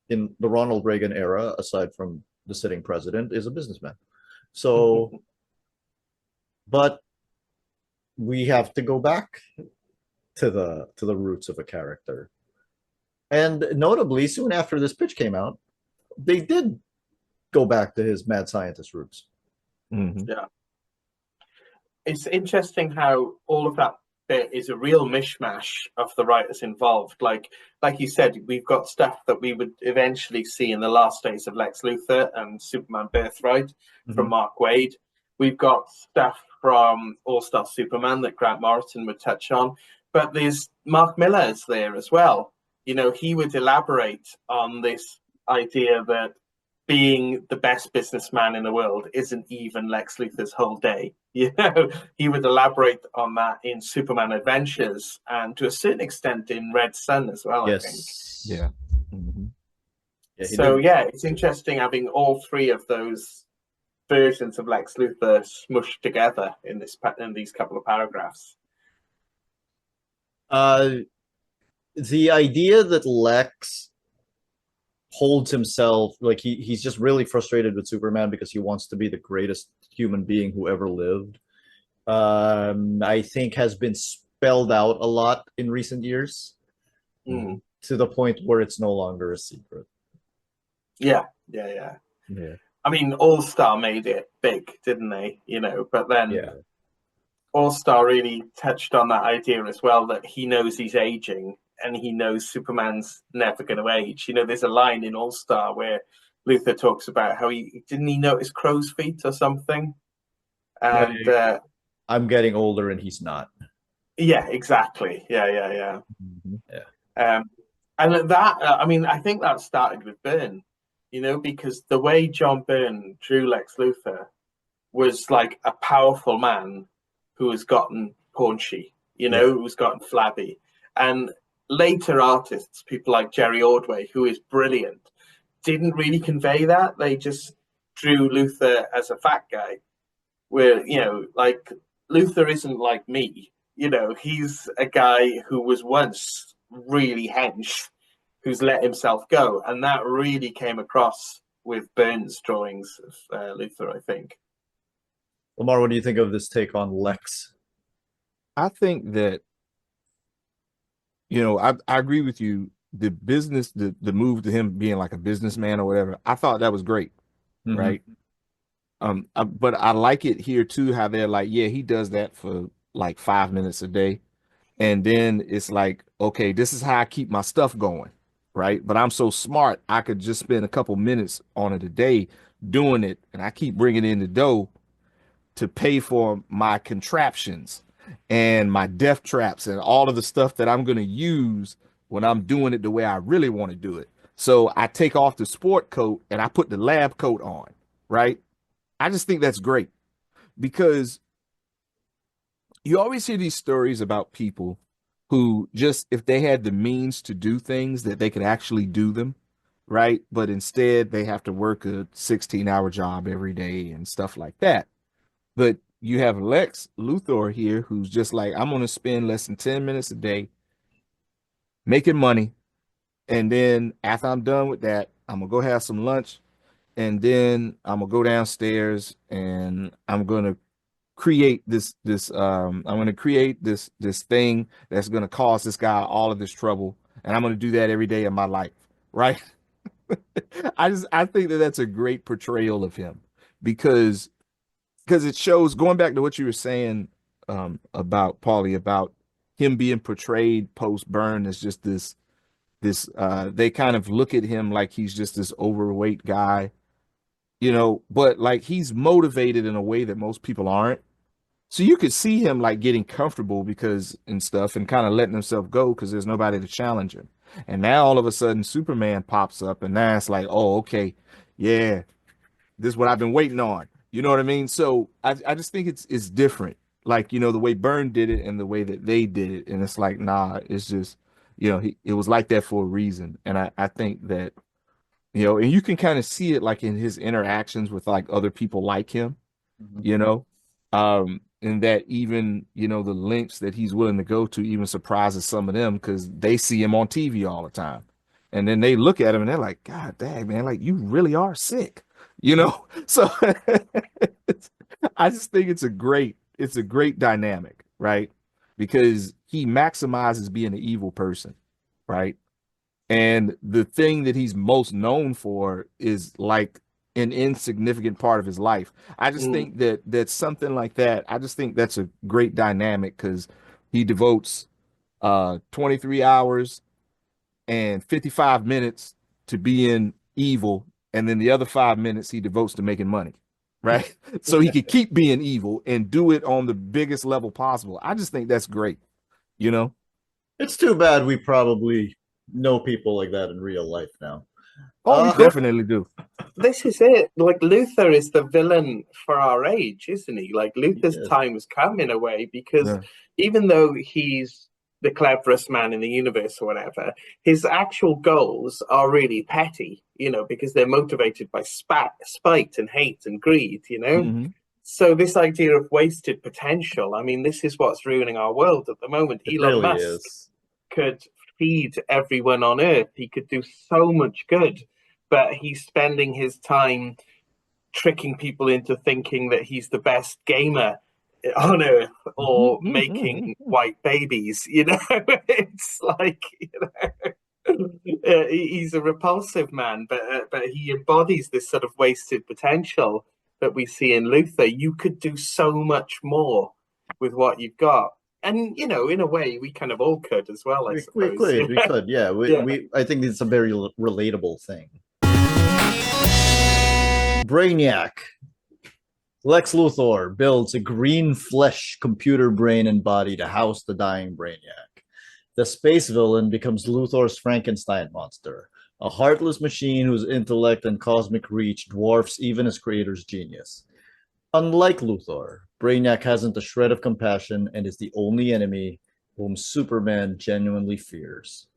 in the Ronald Reagan era aside from the sitting president is a businessman. So but we have to go back to the roots of a character. And notably, soon after this pitch came out, they did go back to his mad scientist roots. Mm-hmm. Yeah. It's interesting how all of that bit is a real mishmash of the writers involved. Like you said, we've got stuff that we would eventually see in The Last Days of Lex Luthor and Superman Birthright from Mark Waid. We've got stuff from All-Star Superman that Grant Morrison would touch on. But there's Mark Miller's there as well. He would elaborate on this idea that being the best businessman in the world isn't even Lex Luthor's whole day. He would elaborate on that in Superman Adventures, and to a certain extent in Red Sun as well, Yes. I think. Yeah. Mm-hmm. It's interesting having all three of those versions of Lex Luthor smushed together in these couple of paragraphs. The idea that Lex holds himself like he's just really frustrated with Superman because he wants to be the greatest human being who ever lived, I think has been spelled out a lot in recent years Mm. to the point where it's no longer a secret. Yeah, yeah, yeah. Yeah. I mean, All Star made it big, didn't they? You know, but then Yeah. All Star really touched on that idea as well, that he knows he's aging and he knows Superman's never going to age. You know, there's a line in All Star where Luthor talks about how he didn't he notice crow's feet or something, and I'm getting older and he's not. yeah, exactly, yeah, yeah, yeah. Yeah. And that, I mean, I think that started with Byrne, you know, because the way John Byrne drew Lex Luthor was like a powerful man who has gotten paunchy, you know, who's gotten flabby. And later artists, people like Jerry Ordway, who is brilliant, didn't really convey that. They just drew Luthor as a fat guy, where, you know, like Luthor isn't like me. You know, he's a guy who was once really hench, who's let himself go. And that really came across with Byrne's drawings of Luthor, I think. Lamar, what do you think of this take on Lex? I think that, I agree with you. The business, the move to him being like a businessman or whatever, I thought that was great, right? But I like it here too, how they're like, yeah, he does that for like 5 minutes a day. And then it's like, okay, this is how I keep my stuff going, right? But I'm so smart, I could just spend a couple minutes on it a day doing it, and I keep bringing in the dough to pay for my contraptions and my death traps and all of the stuff that I'm going to use when I'm doing it the way I really want to do it. So I take off the sport coat and I put the lab coat on, right? I just think that's great because you always hear these stories about people who just, if they had the means to do things, that they could actually do them, right? But instead they have to work a 16-hour job every day and stuff like that. But you have Lex Luthor here, who's just like, I'm going to spend less than 10 minutes a day making money. And then after I'm done with that, I'm going to go have some lunch. And then I'm going to go downstairs and I'm going to create I'm going to create this thing that's going to cause this guy all of this trouble. And I'm going to do that every day of my life. Right. I think that that's a great portrayal of him because it shows, going back to what you were saying about Paulie, about him being portrayed post Burn as just this they kind of look at him like he's just this overweight guy, but like he's motivated in a way that most people aren't. So you could see him like getting comfortable because and stuff and kind of letting himself go because there's nobody to challenge him. And now all of a sudden Superman pops up and now it's like, oh, okay, yeah, this is what I've been waiting on. You know what I mean? So I just think it's different. Like, the way Byrne did it and the way that they did it. And it's like, nah, it's just, it was like that for a reason. And I think that, and you can kind of see it like in his interactions with like other people like him, and that even, the lengths that he's willing to go to even surprises some of them because they see him on TV all the time. And then they look at him and they're like, God dang, man, like you really are sick. So I just think it's a great dynamic, right? Because he maximizes being an evil person, right? And the thing that he's most known for is like an insignificant part of his life. I just think that something like that, I just think that's a great dynamic because he devotes 23 hours and 55 minutes to being evil, and then the other 5 minutes he devotes to making money, right? So he could keep being evil and do it on the biggest level possible. I just think that's great, It's too bad we probably know people like that in real life now. Oh, we definitely do. This is it. Like Luthor is the villain for our age, isn't he? Like Luthor's time has come in a way because even though he's the cleverest man in the universe or whatever, his actual goals are really petty, because they're motivated by spite and hate and greed, So this idea of wasted potential, I mean, this is what's ruining our world at the moment. Elon Musk could feed everyone on Earth. He could do so much good, but he's spending his time tricking people into thinking that he's the best gamer on Earth or making white babies. You know, it's like, he's a repulsive man, but he embodies this sort of wasted potential that we see in Luther. You could do so much more with what you've got, and in a way, we kind of all could as well. I suppose we could, yeah. I think it's a very relatable thing. Brainiac. Lex Luthor builds a green flesh computer brain and body to house the dying Brainiac. The space villain becomes Luthor's Frankenstein monster, a heartless machine whose intellect and cosmic reach dwarfs even his creator's genius. Unlike Luthor, Brainiac hasn't a shred of compassion and is the only enemy whom Superman genuinely fears.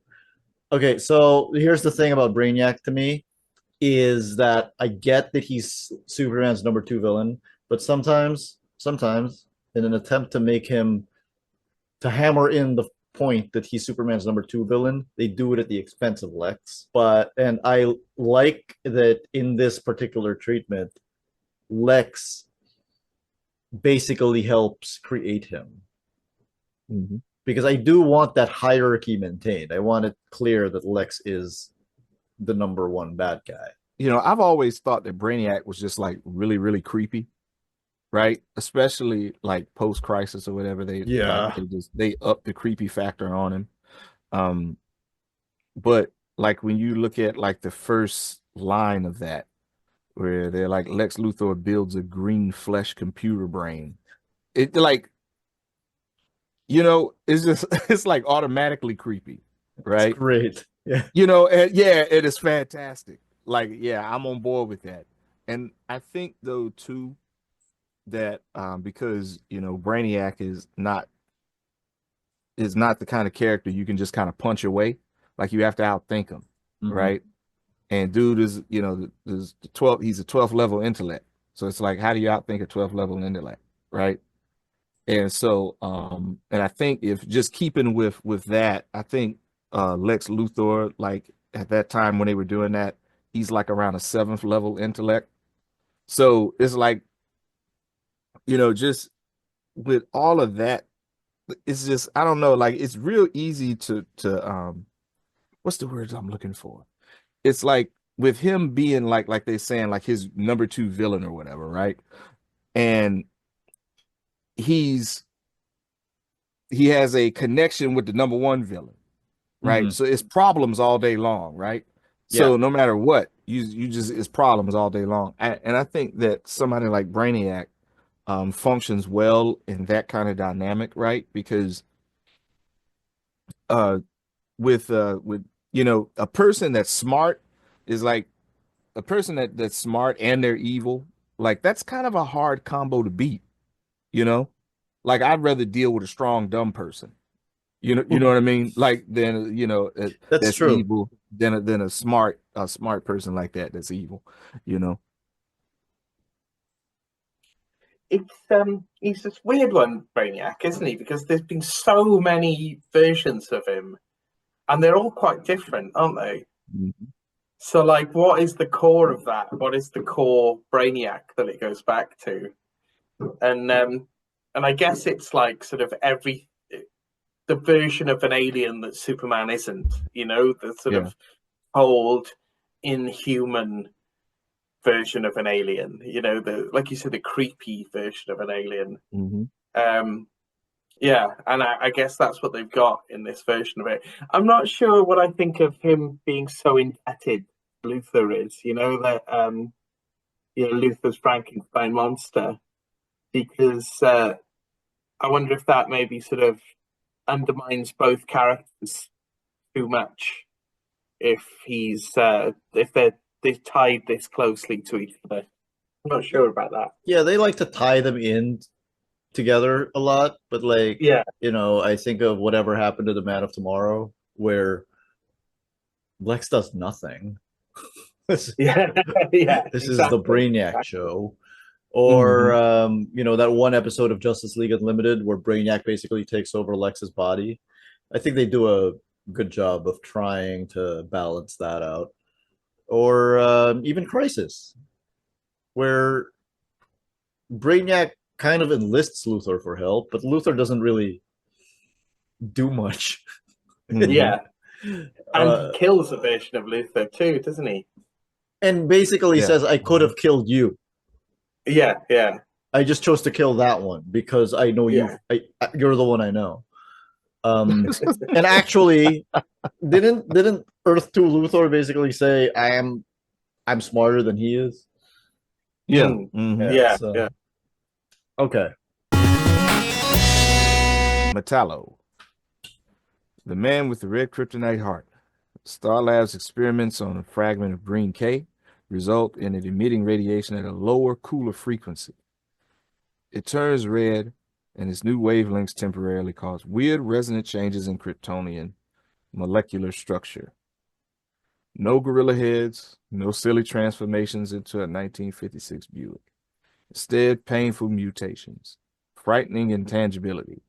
Okay, so here's the thing about Brainiac to me, is that I get that he's Superman's number 2 villain, but sometimes, in an attempt to make him, to hammer in the point that he's Superman's number 2 villain, they do it at the expense of Lex. And I like that in this particular treatment, Lex basically helps create him. Mm-hmm. Because I do want that hierarchy maintained. I want it clear that Lex is the number 1 bad guy. I've always thought that Brainiac was just like really, really creepy, right? Especially like post-crisis or whatever. They up the creepy factor on him. But like when you look at like the first line of that, where they're like, Lex Luthor builds a green flesh computer brain. It like, it's just it's like automatically creepy, right? It's great. Yeah. It is fantastic. Like, yeah, I'm on board with that. And I think though too that because Brainiac is not the kind of character you can just kind of punch away. Like you have to outthink him, right? And dude is, there's 12, he's a 12th level intellect. So it's like, how do you outthink a 12th level intellect, right? And so and I think if just keeping with that, I think Lex Luthor, like at that time when they were doing that, he's like around a 7th level intellect. So it's like, just with all of that, it's just, I don't know, like it's real easy to what's the words I'm looking for? It's like with him being like they're saying like his number 2 villain or whatever, right? And he has a connection with the number 1 villain, right? So it's problems all day long, right? So no matter what, you just, it's problems all day long. And I think that somebody like Brainiac functions well in that kind of dynamic, right? Because with a person that's smart is like a person that's smart and they're evil. Like that's kind of a hard combo to beat, Like I'd rather deal with a strong dumb person. You know what I mean? Like then that's true. Evil than a smart person like that's evil. He's this weird one, Brainiac, isn't he? Because there's been so many versions of him, and they're all quite different, aren't they? Mm-hmm. So, like, what is the core of that? What is the core Brainiac that it goes back to? And I guess it's like sort of the version of an alien that Superman isn't. The sort of cold, inhuman version of an alien. Like you said, the creepy version of an alien. Mm-hmm. And I guess that's what they've got in this version of it. I'm not sure what I think of him being so indebted. Luthor is, that Luthor's Frankenstein monster, because I wonder if that maybe sort of undermines both characters too much. If they've tied this closely to each other, I'm not sure about that. Yeah, they like to tie them in together a lot, but I think of Whatever Happened to the Man of Tomorrow, where Lex does nothing. This is the Brainiac show. Or that one episode of Justice League Unlimited where Brainiac basically takes over Lex's body. I think they do a good job of trying to balance that out. Or even Crisis, where Brainiac kind of enlists Luthor for help, but Luthor doesn't really do much. Yeah. And he kills a version of Luthor too, doesn't he? And basically says, I could have killed you. Yeah, yeah. I just chose to kill that one because I know you. You're the one I know. And actually, didn't Earth 2 Luthor basically say, I'm smarter than he is? Yeah. Yeah. Okay. Metallo, the man with the red kryptonite heart. Star Labs experiments on a fragment of green K result in it emitting radiation at a lower, cooler frequency. It turns red, and its new wavelengths temporarily cause weird resonant changes in Kryptonian molecular structure. No gorilla heads, no silly transformations into a 1956 Buick. Instead, painful mutations, frightening intangibility,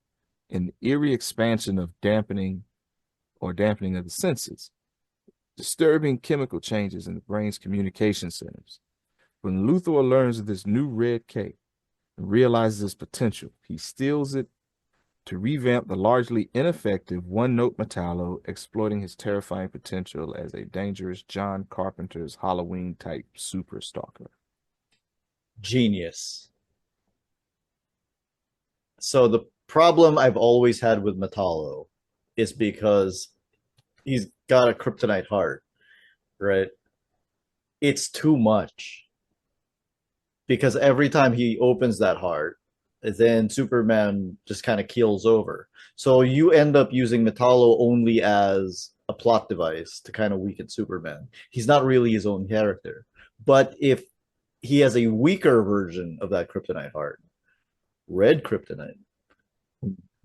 an eerie expansion of dampening of the senses, disturbing chemical changes in the brain's communication centers. When Luthor learns of this new red K and realizes its potential, he steals it to revamp the largely ineffective one-note Metallo, exploiting his terrifying potential as a dangerous John Carpenter's Halloween-type super stalker. Genius. So the problem I've always had with Metallo is because he's got a kryptonite heart, right? It's too much. Because every time he opens that heart, then Superman just kind of keels over. So you end up using Metallo only as a plot device to kind of weaken Superman. He's not really his own character. But if he has a weaker version of that kryptonite heart, red kryptonite,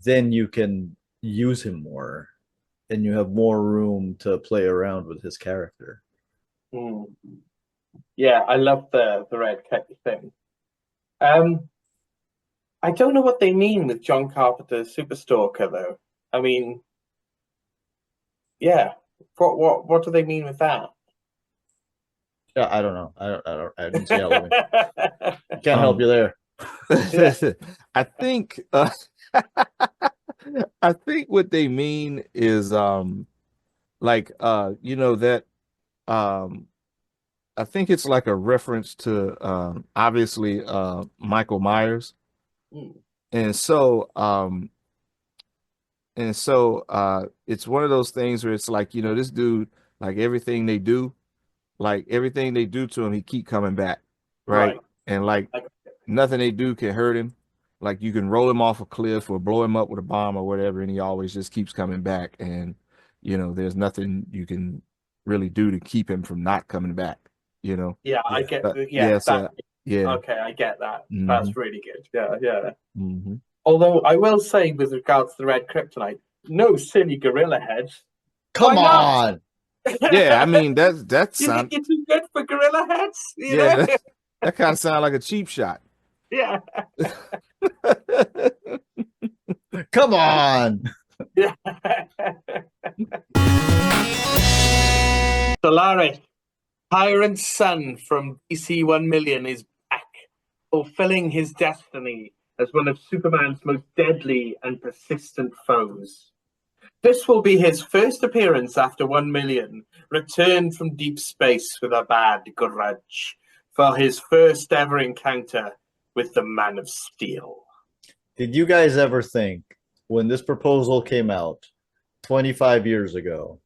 then you can use him more and you have more room to play around with his character. Yeah, I love the red thing. I don't know what they mean with John Carpenter's Super Stalker, though. I mean, yeah, what do they mean with that? Yeah, I don't know. I didn't see how. Can't help you there. I think I think what they mean is I think it's like a reference to obviously Michael Myers. And so it's one of those things where it's like, this dude, like everything they do to him, he keep coming back, right? And like nothing they do can hurt him. Like you can roll him off a cliff or blow him up with a bomb or whatever, and he always just keeps coming back. And there's nothing you can really do to keep him from not coming back. Yeah, I get. Okay, I get that. That's really good. Yeah. Although I will say, with regards to the red kryptonite, no silly gorilla heads. Come on. Yeah, I mean that's you think it's too good for gorilla heads? You know? That kind of sounds like a cheap shot. Yeah. Come on. Yeah. Solaris, Tyrant's son from DC 1 million, is back, fulfilling his destiny as one of Superman's most deadly and persistent foes. This will be his first appearance after 1 million, returned from deep space with a bad grudge for his first ever encounter with the Man of Steel. Did you guys ever think, when this proposal came out 25 years ago,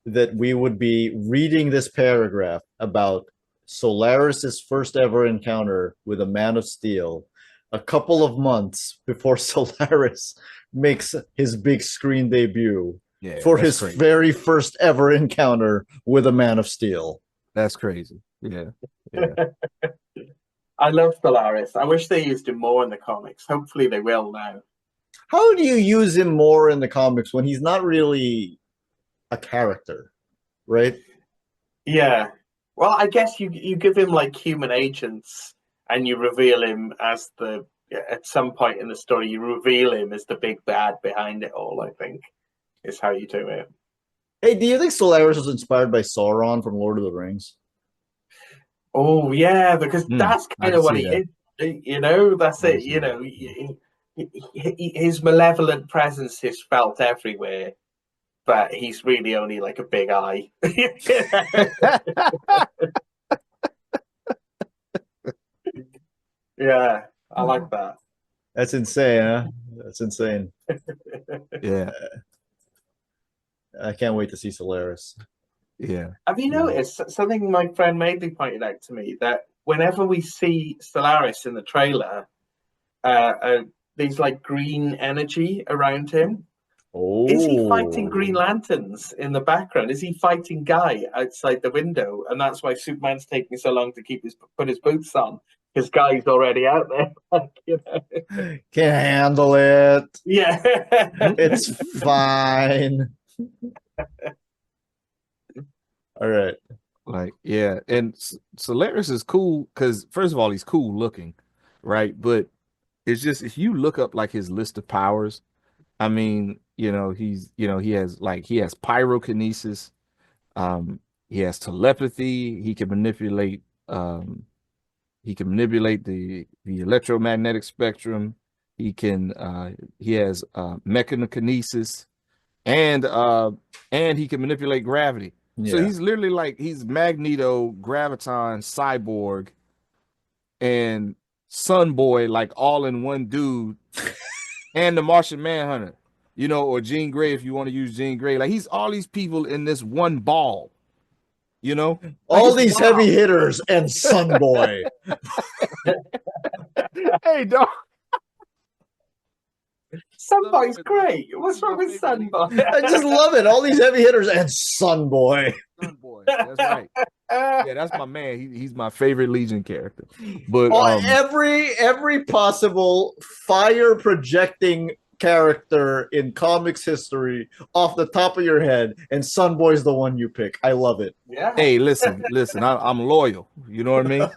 that we would be reading this paragraph about Solaris's first ever encounter with a Man of Steel a couple of months before Solaris makes his big screen debut for his very first ever encounter with a Man of Steel? That's crazy. Yeah. I love Solaris. I wish they used him more in the comics. Hopefully they will now. How do you use him more in the comics when he's not really a character, right? Yeah. Well, I guess you give him like human agents and you reveal him as at some point in the story, you reveal him as the big bad behind it all, I think, is how you do it. Hey, do you think Solaris was inspired by Sauron from Lord of the Rings? Oh, yeah, because that's kind of what he is. You know, that's it. You know, his malevolent presence is felt everywhere, but he's really only like a big eye. Yeah, I like that. That's insane, huh? That's insane. Yeah, I can't wait to see Solaris. yeah. Have you noticed something my friend Madeley pointed out to me, that whenever we see Stellaris in the trailer, there's like green energy around him. Oh, Is he fighting Green Lanterns in the background? Is he fighting Guy outside the window? And that's why Superman's taking so long to put his boots on, because Guy's already out there. You know? Can't handle it. Yeah. It's fine. All right. Like, yeah, and Solaris is cool because first of all, he's cool looking, right? But it's just if you look up like his list of powers, I mean, you know, he has pyrokinesis, he has telepathy, he can manipulate the electromagnetic spectrum, he has mechanokinesis, and he can manipulate gravity. So he's literally like he's Magneto, Graviton, Cyborg, and Sun Boy, like all in one dude, and the Martian Manhunter, you know, or Jean Grey if you want to use Jean Grey. Like he's all these people in this one ball, you know. All these heavy hitters and Sun Boy. Hey, dog. Sunboy's great. What's wrong with Sunboy? I just love it. All these heavy hitters and Sun Boy. Sun Boy. That's right. Yeah, that's my man. He's my favorite Legion character. But every possible fire projecting character in comics history off the top of your head, and Sun Boy's the one you pick. I love it. Yeah. Hey, listen. I'm loyal. You know what I mean?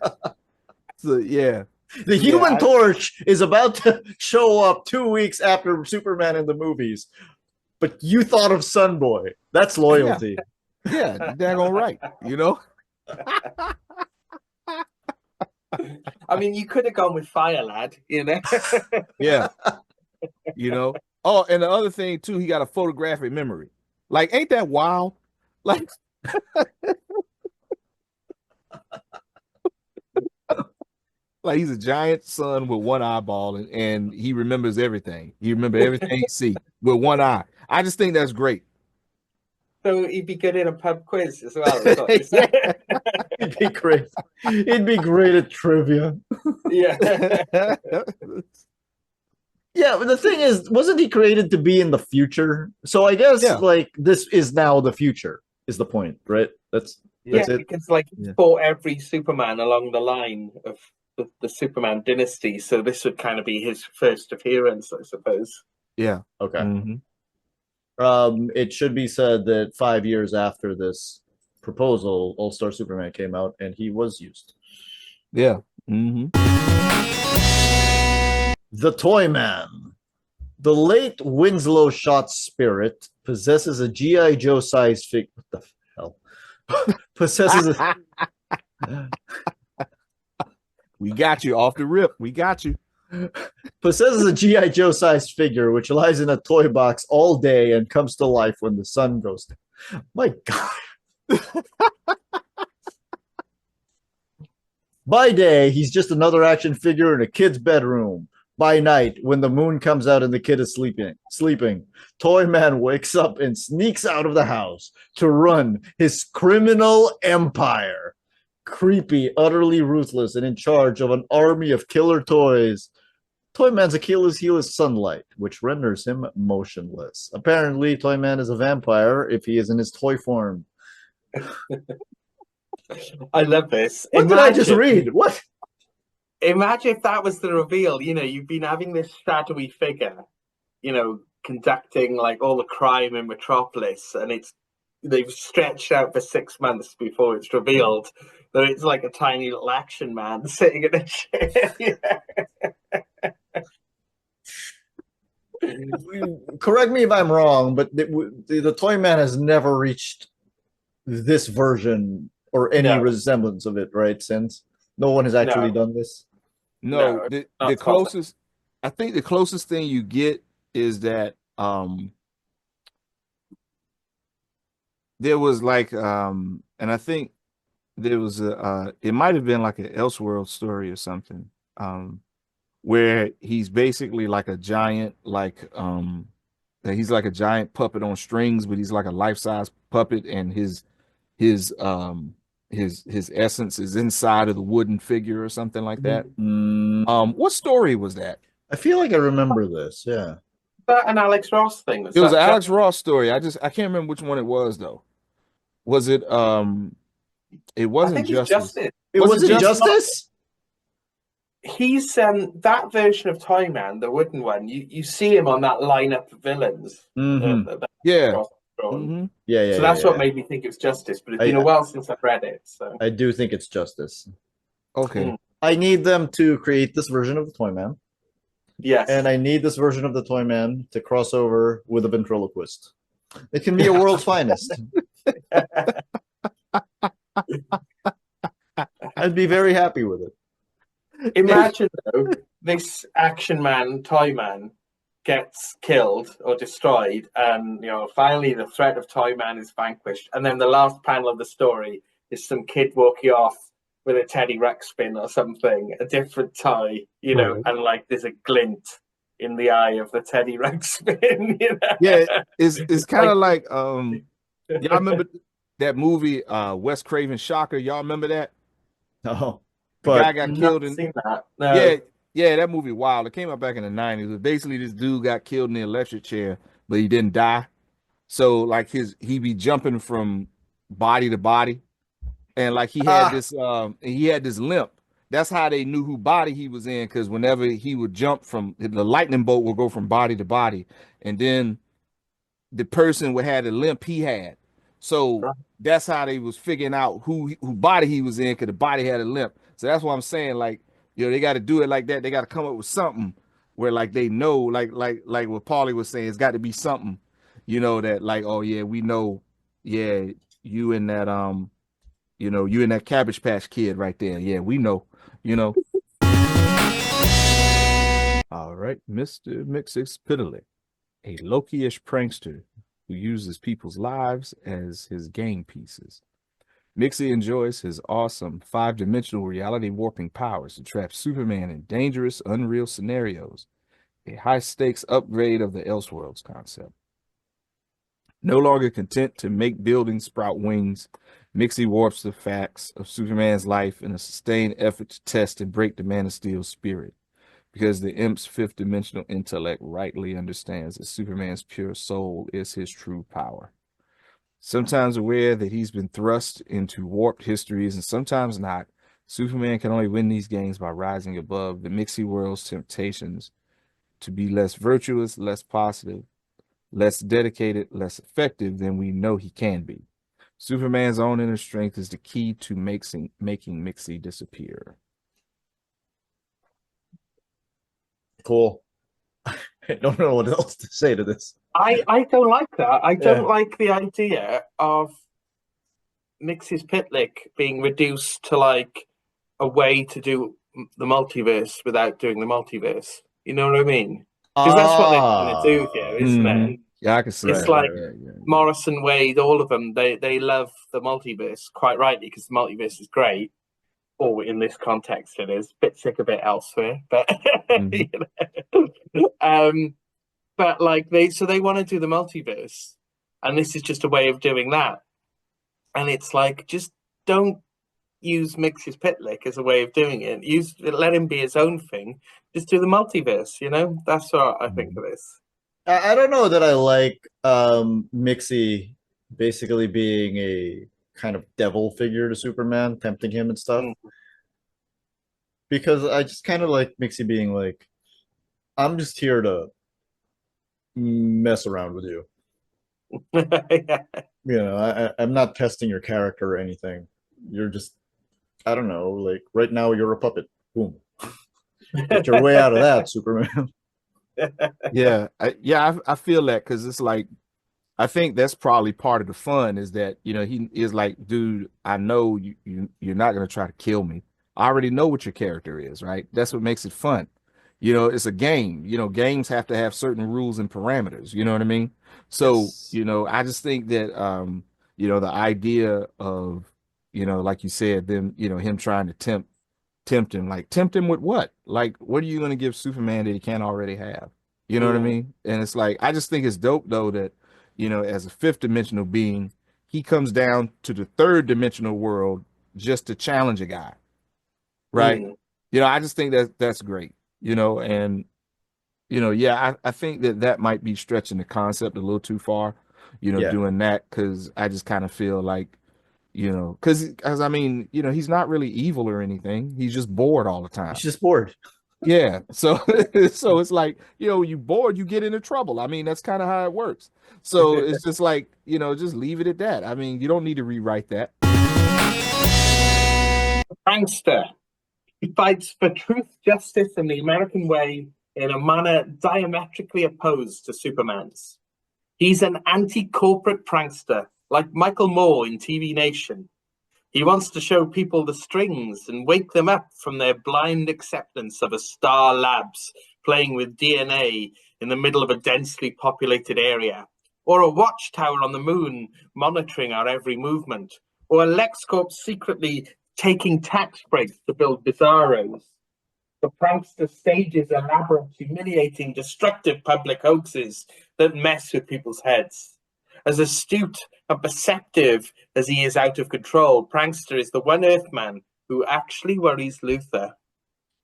So yeah. The Human Torch is about to show up 2 weeks after Superman in the movies, but you thought of Sun Boy. That's loyalty. Yeah, daggone right. You know. I mean, you could have gone with Fire Lad, you know. Yeah. You know. Oh, and the other thing too, he got a photographic memory. Like, ain't that wild? Like. Like he's a giant sun with one eyeball, and he remembers everything. He remembers everything he see with one eye. I just think that's great. So he'd be good in a pub quiz as well. Yeah. He'd be great. He'd be great at trivia. Yeah. Yeah, but the thing is, wasn't he created to be in the future? So I guess like this is now the future is the point, right? That's it. Because like he fought every Superman along the line of the Superman dynasty, so this would kind of be his first appearance, I suppose. Yeah. Okay. Mm-hmm. It should be said that 5 years after this proposal, All-Star Superman came out, and he was used. Yeah. Mm-hmm. The Toy Man. The late Winslow Shot spirit possesses a G.I. Joe-sized figure. What the hell? Possesses a... We got you off the rip. We got you. Possesses a G.I. Joe-sized figure which lies in a toy box all day and comes to life when the sun goes down. My God. By day, he's just another action figure in a kid's bedroom. By night, when the moon comes out and the kid is sleeping, Toy Man wakes up and sneaks out of the house to run his criminal empire. Creepy, utterly ruthless, and in charge of an army of killer toys. Toy Man's Achilles heel is sunlight, which renders him motionless. Apparently, Toy Man is a vampire if he is in his toy form. I love this. What did I just read? What? Imagine if that was the reveal. You know, you've been having this shadowy figure, you know, conducting like all the crime in Metropolis, and they've stretched out for 6 months before it's revealed that it's like a tiny little action man sitting in a chair. Correct me if I'm wrong, but the Toy Man has never reached this version or any resemblance of it, right? Since no one has actually done this. No, No, the not Tulsa. closest, I think the closest thing you get is that there was like and I think there was a it might have been like an Elseworld story or something where he's basically like a giant he's like a giant puppet on strings, but he's like a life-size puppet, and his his essence is inside of the wooden figure or something like that. What story was that? I feel like I remember this. Yeah. That an Alex Ross thing? It was an Alex Ross story. I can't remember which one it was though. Was it it I wasn't think it's Justice. Justice. Was it Justice? He's that version of Toyman, the wooden one. You see him on that lineup of villains. That Yeah. Ross drawn. Yeah. So that's what made me think it was Justice. But it's been a while since I've read it. So I do think it's Justice. Okay. I need them to create this version of the Toyman. Yes. And I need this version of the Toyman to cross over with a ventriloquist. It can be a world's finest. I'd be very happy with it. Imagine though, this action man, Toyman, gets killed or destroyed, and finally the threat of Toyman is vanquished. And then the last panel of the story is some kid walking off with a Teddy Ruxpin or something, a different toy, Right. and like there's a glint in the eye of the Teddy Ruxpin. Yeah, it's kind of like y'all remember that movie Wes Craven's Shocker? Y'all remember that? No. The guy got killed in seen that. No. Yeah, that movie wild. It came out back in the 90s. Basically this dude got killed in the electric chair, but he didn't die. So like he be jumping from body to body, and like he had this limp. That's how they knew who body he was in, because whenever he would jump from the lightning bolt would go from body to body, and then the person would have the limp he had. So that's how they was figuring out who body he was in, because the body had a limp. So that's what I'm saying. Like, they got to do it like that. They got to come up with something where like they know, like what Paulie was saying, it's got to be something, that like, oh yeah, we know, yeah, you in that you in that Cabbage Patch Kid right there. Yeah, we know, All right, Mr. Mxyzptlk, a Loki-ish prankster who uses people's lives as his game pieces. Mixie enjoys his awesome 5-dimensional reality warping powers to trap Superman in dangerous, unreal scenarios, a high-stakes upgrade of the Elseworlds concept. No longer content to make buildings sprout wings, Mixie warps the facts of Superman's life in a sustained effort to test and break the Man of Steel's spirit, because the imp's 5th-dimensional intellect rightly understands that Superman's pure soul is his true power. Sometimes aware that he's been thrust into warped histories and sometimes not, Superman can only win these games by rising above the Mixie world's temptations to be less virtuous, less positive, less dedicated, less effective than we know he can be. Superman's own inner strength is the key to making Mixie disappear. Cool. I don't know what else to say to this. I don't like that. I don't like the idea of Mxyzptlk being reduced to like a way to do the multiverse without doing the multiverse. You know what I mean? Because that's what they're trying to do here, isn't it? Yeah, I can see it's that. like Morrison, Wade, all of them. They love the multiverse quite rightly, because the multiverse is great. Or in this context, it is a bit sick of it elsewhere, but but like they want to do the multiverse, and this is just a way of doing that. And it's like, just don't use Mxyzptlk as a way of doing it. Let him be his own thing. Just do the multiverse. That's what I think of this. I don't know that I like Mixie basically being a kind of devil figure to Superman, tempting him and stuff. Because I just kind of like Mixie being like, I'm just here to mess around with you. I'm not testing your character or anything. You're just, I don't know, like right now you're a puppet. Boom. Get your way out of that, Superman. I feel that, because it's like, I think that's probably part of the fun, is that he is like, dude, I know you're not gonna try to kill me. I already know what your character is, right? That's what makes it fun. You know, it's a game. You know, games have to have certain rules and parameters. You know what I mean? So, Yes. you know, I just think that you know, the idea of, you know, like you said, them, you know, him trying to tempt him, like tempt him with what? Like, what are you going to give Superman that he can't already have? You know what I Mm. mean? And it's like, I just think it's dope though that, you know, as a fifth dimensional being, he comes down to the third dimensional world just to challenge a guy, right? Mm. You know, I just think that that's great, you know, and you know, yeah, I think that that might be stretching the concept a little too far, you know, Yeah. doing that because I just kind of feel like, you know, because I mean, you know, he's not really evil or anything. He's just bored all the He's time. just bored. Yeah. So so it's like, you know, you bored, you get into trouble. I mean, that's kind of how it works. So it's just like, you know, just leave it at that. I mean, you don't need to rewrite that. Prankster. He fights for truth, justice, and the American way in a manner diametrically opposed to Superman's. He's an anti corporate prankster, like Michael Moore in TV Nation. He wants to show people the strings and wake them up from their blind acceptance of a Star Labs playing with DNA in the middle of a densely populated area, or a watchtower on the moon monitoring our every movement, or a LexCorp secretly taking tax breaks to build bizarros. The prankster stages elaborate, humiliating, destructive public hoaxes that mess with people's heads. As astute and perceptive as he is out of control, Prankster is the one Earthman who actually worries Luthor.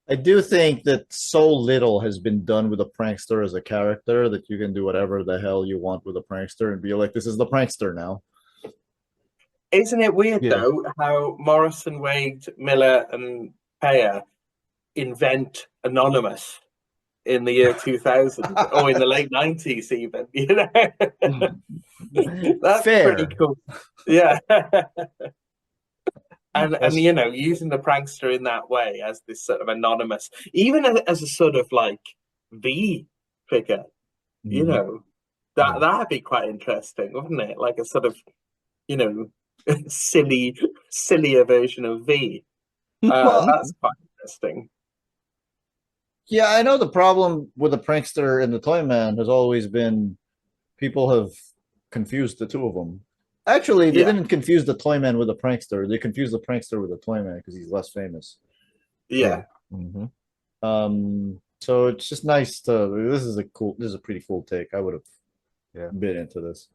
I do think that so little has been done with a prankster as a character that you can do whatever the hell you want with a prankster and be like, this is the prankster now. Isn't it weird, Yeah. though, how Morrison, Wade, Miller, and Payer invent Anonymous in the year 2000 or in the late 90s, even? You know, that's pretty Fair. cool. Yeah. And That's you know, using the prankster in that way as this sort of anonymous, even as a sort of like V figure, you mhm. know, that'd be quite interesting, wouldn't it? Like a sort of, you know, sillier version of V. That's quite interesting. Yeah, I know the problem with the prankster and the Toyman has always been people have confused the two of them. Actually, they Yeah, didn't confuse the Toyman with the prankster. They confused the prankster with the Toyman because he's less famous. yeah. Mhm. So it's just nice to. This is a pretty cool take. I would have Yeah. been into this.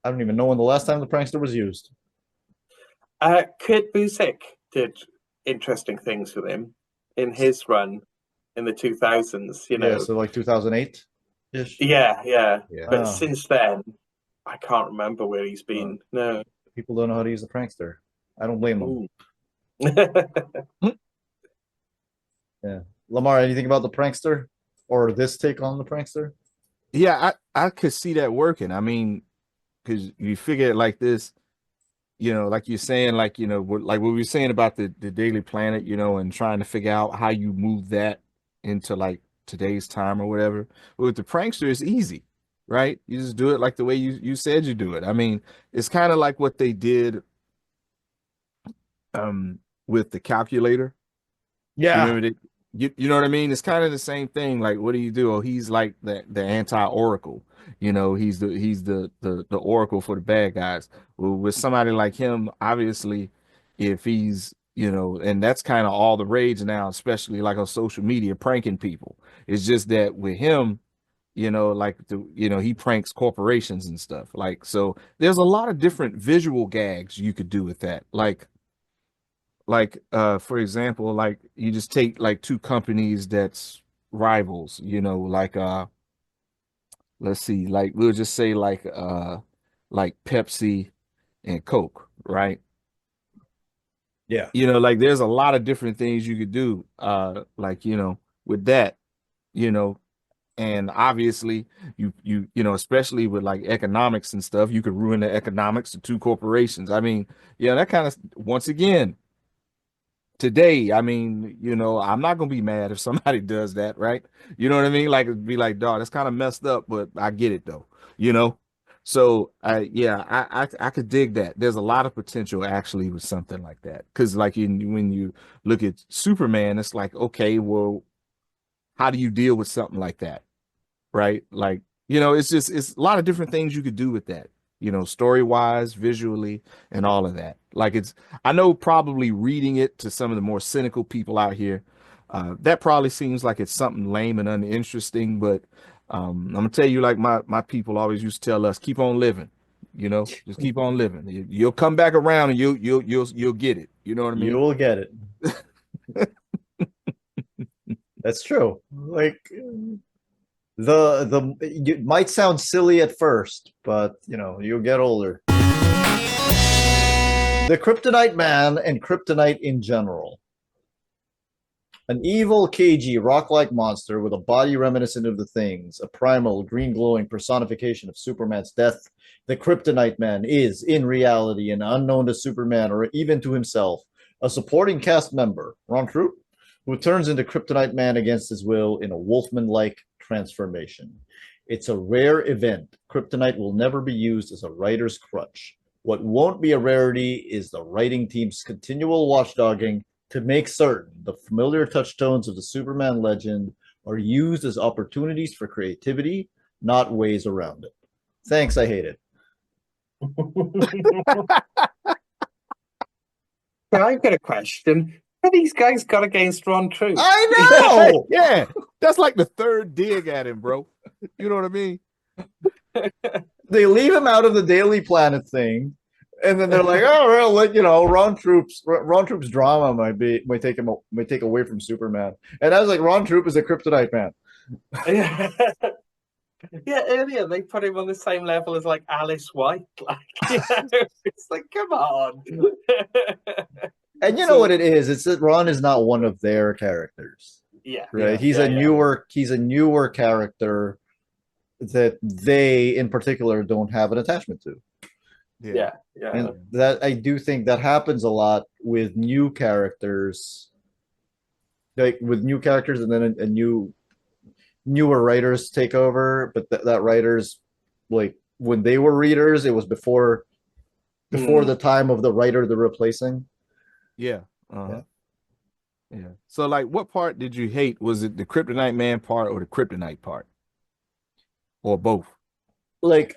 I don't even know when the last time the prankster was used. Kurt Busiek did interesting things with him in his run in the 2000s, you Yeah, know. so like 2008 ish. Yeah, yeah. Yeah. But Ah, since then, I can't remember where he's uh, been. No. people don't know how to use the prankster. I don't blame them. Ooh. Yeah. Lamar, anything about the prankster or this take on the prankster? Yeah, I could see that working. I mean, because you figure it like this, you know, like you're saying, like, you know, like what we were saying about the Daily Planet, you know, and trying to figure out how you move that into like today's time or whatever. But with the prankster, it's easy, right? You just do it like the way you said you do it. I mean, it's kind of like what they did um with the calculator. You Yeah. remember that? You know what I mean? It's kind of the same thing. Like, what do you do? Oh, he's like the anti-oracle. You know, he's the oracle for the bad guys. Well, with somebody like him, obviously, if he's you know, and that's kind of all the rage now, especially like on social media, pranking people. It's just that with him, you know, like he pranks corporations and stuff. Like, so there's a lot of different visual gags you could do with that. Like for example, like you just take like two companies that's rivals, you know, like let's see, like we'll just say like Pepsi and Coke, right? Yeah. You know, like there's a lot of different things you could do like, you know, with that, you know, and obviously you know, especially with like economics and stuff, you could ruin the economics of two corporations. I mean, yeah, that kind of once again today, I mean, you know, I'm not gonna be mad if somebody does that, right? You know what I mean? Like it'd be like, dog, that's kind of messed up, but I get it though, you know. So I could dig that. There's a lot of potential actually with something like that. Because like when you look at Superman, it's like, okay, well, how do you deal with something like that? Right? Like, it's a lot of different things you could do with that, story wise, visually, and all of that. Like I know probably reading it to some of the more cynical people out here, that probably seems like it's something lame and uninteresting, but I'm gonna tell you, like my people always used to tell us, keep on living, just keep on living. You'll come back around and you'll get it. You know what I You mean? will get it. That's true. Like it might sound silly at first, but you'll get older. The Kryptonite Man and Kryptonite in general. An evil, cagey, rock-like monster with a body reminiscent of the Things, a primal, green-glowing personification of Superman's death, the Kryptonite Man is, in reality, and unknown to Superman or even to himself, a supporting cast member, Ron Troop, who turns into Kryptonite Man against his will in a Wolfman-like transformation. It's a rare event. Kryptonite will never be used as a writer's crutch. What won't be a rarity is the writing team's continual watchdogging to make certain the familiar touchstones of the Superman legend are used as opportunities for creativity, not ways around it. Thanks, I hate it. I've got a question. What these guys got against Ron Troop? I know! Yeah, that's like the third dig at him, bro. You know what I mean? They leave him out of the Daily Planet thing, and then they're like, "Oh, well, Ron Troop's drama might take away from Superman." And I was like, "Ron Troop is a Kryptonite man." Yeah, earlier they put him on the same level as like Alice White. Like, it's like, come on. And you know what it is? It's that Ron is not one of their characters. Yeah. Right. He's a newer character that they in particular don't have an attachment to. Yeah. And that I do think that happens a lot with new characters. Like with new characters and then newer writers take over, but that writers, like when they were readers, it was before the time of the writer they're replacing. Yeah. Yeah. So like what part did you hate? Was it the Kryptonite Man part or the Kryptonite part? Or both? Like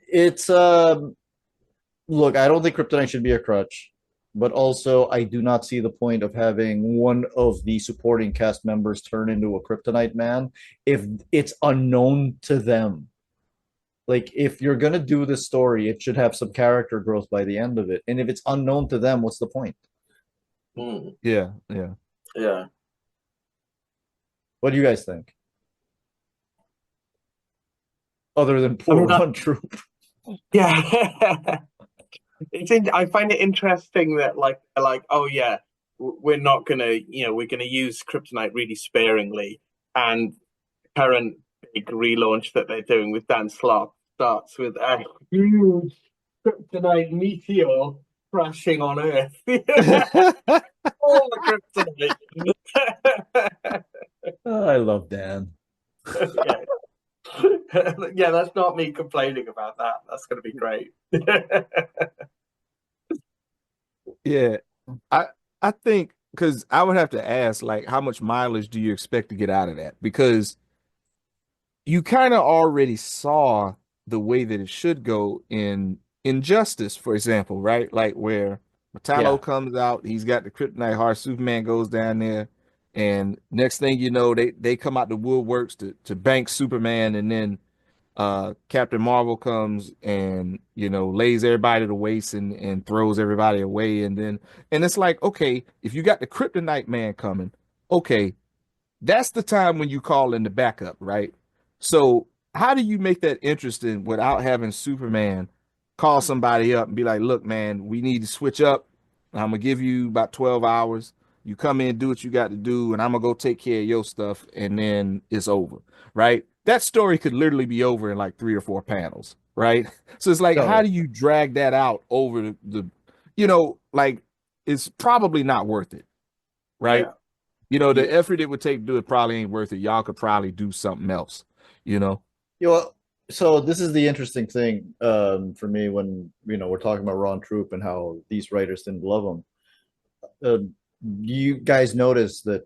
it's look, I don't think Kryptonite should be a crutch, but also I do not see the point of having one of the supporting cast members turn into a Kryptonite Man if it's unknown to them. Like if you're gonna do this story, it should have some character growth by the end of it. And if it's unknown to them, what's the point? Yeah. What do you guys think? Other than poor Ron Troop. Yeah. I find it interesting that like, oh yeah, we're not gonna, we're gonna use Kryptonite really sparingly, and current big relaunch that they're doing with Dan Slott starts with a huge Kryptonite meteor crashing on Earth. All the Kryptonite. Oh, I love Dan. Yeah, that's not me complaining about that. That's going to be great. Yeah, I think because I would have to ask, like, how much mileage do you expect to get out of that? Because you kind of already saw the way that it should go in Injustice, for example, right? Like where Metallo comes out, he's got the Kryptonite heart, Superman goes down there, and next thing you know, they come out the woodworks to bank Superman, and then Captain Marvel comes and lays everybody to waste and throws everybody away, and it's like, okay, if you got the Kryptonite Man coming, okay, that's the time when you call in the backup, right? So how do you make that interesting without having Superman call somebody up and be like, look, man, we need to switch up. I'm gonna give you about 12 hours. You come in, do what you got to do, and I'm gonna go take care of your stuff, and then it's over, right? That story could literally be over in like 3 or 4 panels, right? So it's like, how do you drag that out over like it's probably not worth it, right? The effort it would take to do it probably ain't worth it. Y'all could probably do something else, You know, So this is the interesting thing for me when we're talking about Ron Troop and how these writers didn't love him. Uh, you guys notice that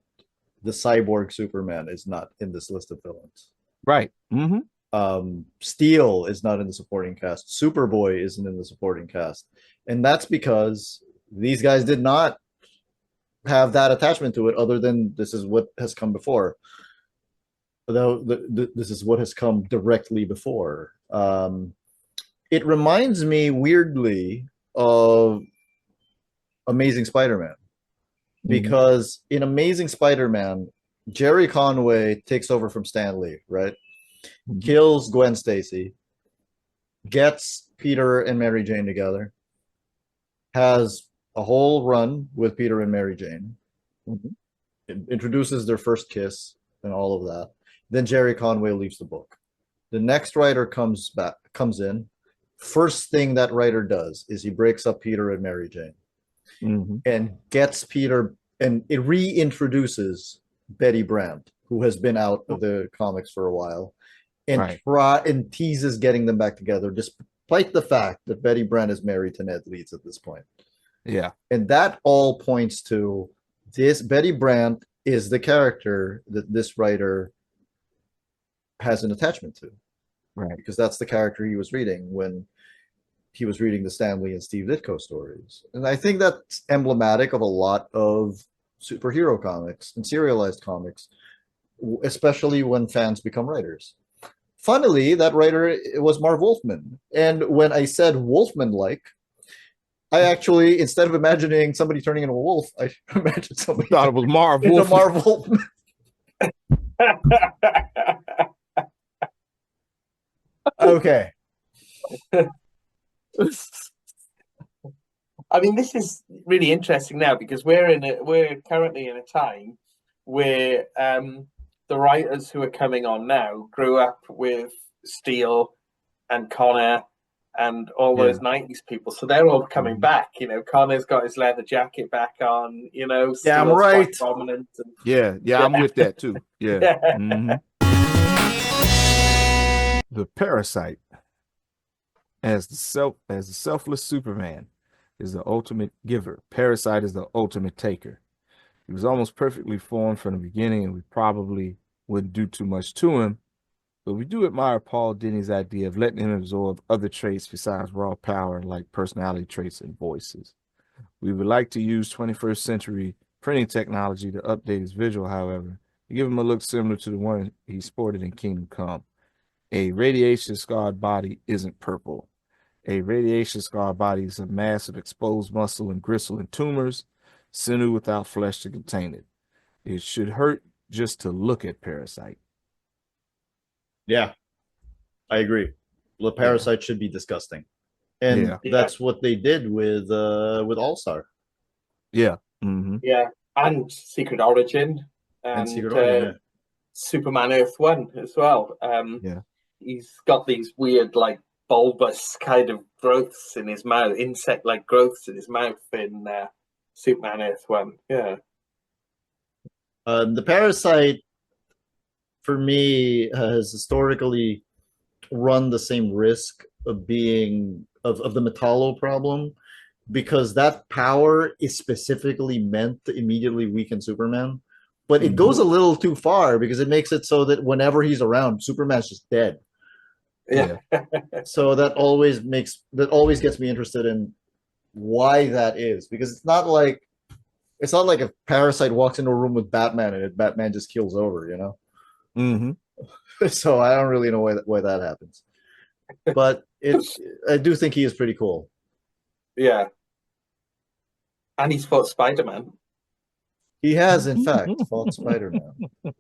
the cyborg Superman is not in this list of villains. Right. Mm-hmm. Steel is not in the supporting cast. Superboy isn't in the supporting cast, and that's because these guys did not have that attachment to it. Other than this is what has come before. Though this is what has come directly before. It reminds me weirdly of Amazing Spider-Man because in Amazing Spider-Man, Jerry Conway takes over from Stan Lee, right? Kills Gwen Stacy, gets Peter and Mary Jane together, has a whole run with Peter and Mary Jane, introduces their first kiss and all of that. Then Jerry Conway leaves the book. The next writer comes in. First thing that writer does is he breaks up Peter and Mary Jane and gets Peter, and it reintroduces Betty Brant, who has been out of the comics for a while, and teases getting them back together, despite the fact that Betty Brant is married to Ned Leeds at this point. Yeah. And that all points to this. Betty Brant is the character that this writer has an attachment to. Right. Because that's the character he was reading when he was reading the Stan Lee and Steve Ditko stories. And I think that's emblematic of a lot of superhero comics and serialized comics, especially when fans become writers. Funnily, that writer was Marv Wolfman. And when I said Wolfman-like, I actually, instead of imagining somebody turning into a wolf, I imagined somebody thought it was Marv Wolfman. Marv Wolfman. Okay. I mean, this is really interesting now because we're currently in a time where the writers who are coming on now grew up with Steele and Connor and all those 90s people. So they're all coming back. Connor's got his leather jacket back on, Steele's right. quite prominent. And, yeah, I'm with that too. Yeah. The Parasite as the selfless Superman is the ultimate giver. Parasite is the ultimate taker. He was almost perfectly formed from the beginning, and we probably wouldn't do too much to him, but we do admire Paul Dini's idea of letting him absorb other traits besides raw power, like personality traits and voices. We would like to use 21st century printing technology to update his visual, however, to give him a look similar to the one he sported in Kingdom Come. A radiation-scarred body isn't purple. A radiation-scarred body is a mass of exposed muscle and gristle and tumors, sinew without flesh to contain it. It should hurt just to look at Parasite. Yeah, I agree. The Parasite should be disgusting. And that's what they did with All-Star. Yeah. Yeah, and Secret Origin. And Secret Origin, Superman Earth 1 as well. He's got these weird, bulbous kind of growths in his mouth, insect-like growths in his mouth in Superman Earth 1. Yeah. The Parasite, for me, has historically run the same risk of being of the Metallo problem, because that power is specifically meant to immediately weaken Superman. But it goes a little too far because it makes it so that whenever he's around, Superman's just dead. Yeah. So that always gets me interested in why that is, because it's not like a Parasite walks into a room with Batman and Batman just keels over, So I don't really know why that happens, but I do think he is pretty cool. Yeah, and he's fought Spider-Man. He has, in fact, fought Spider-Man.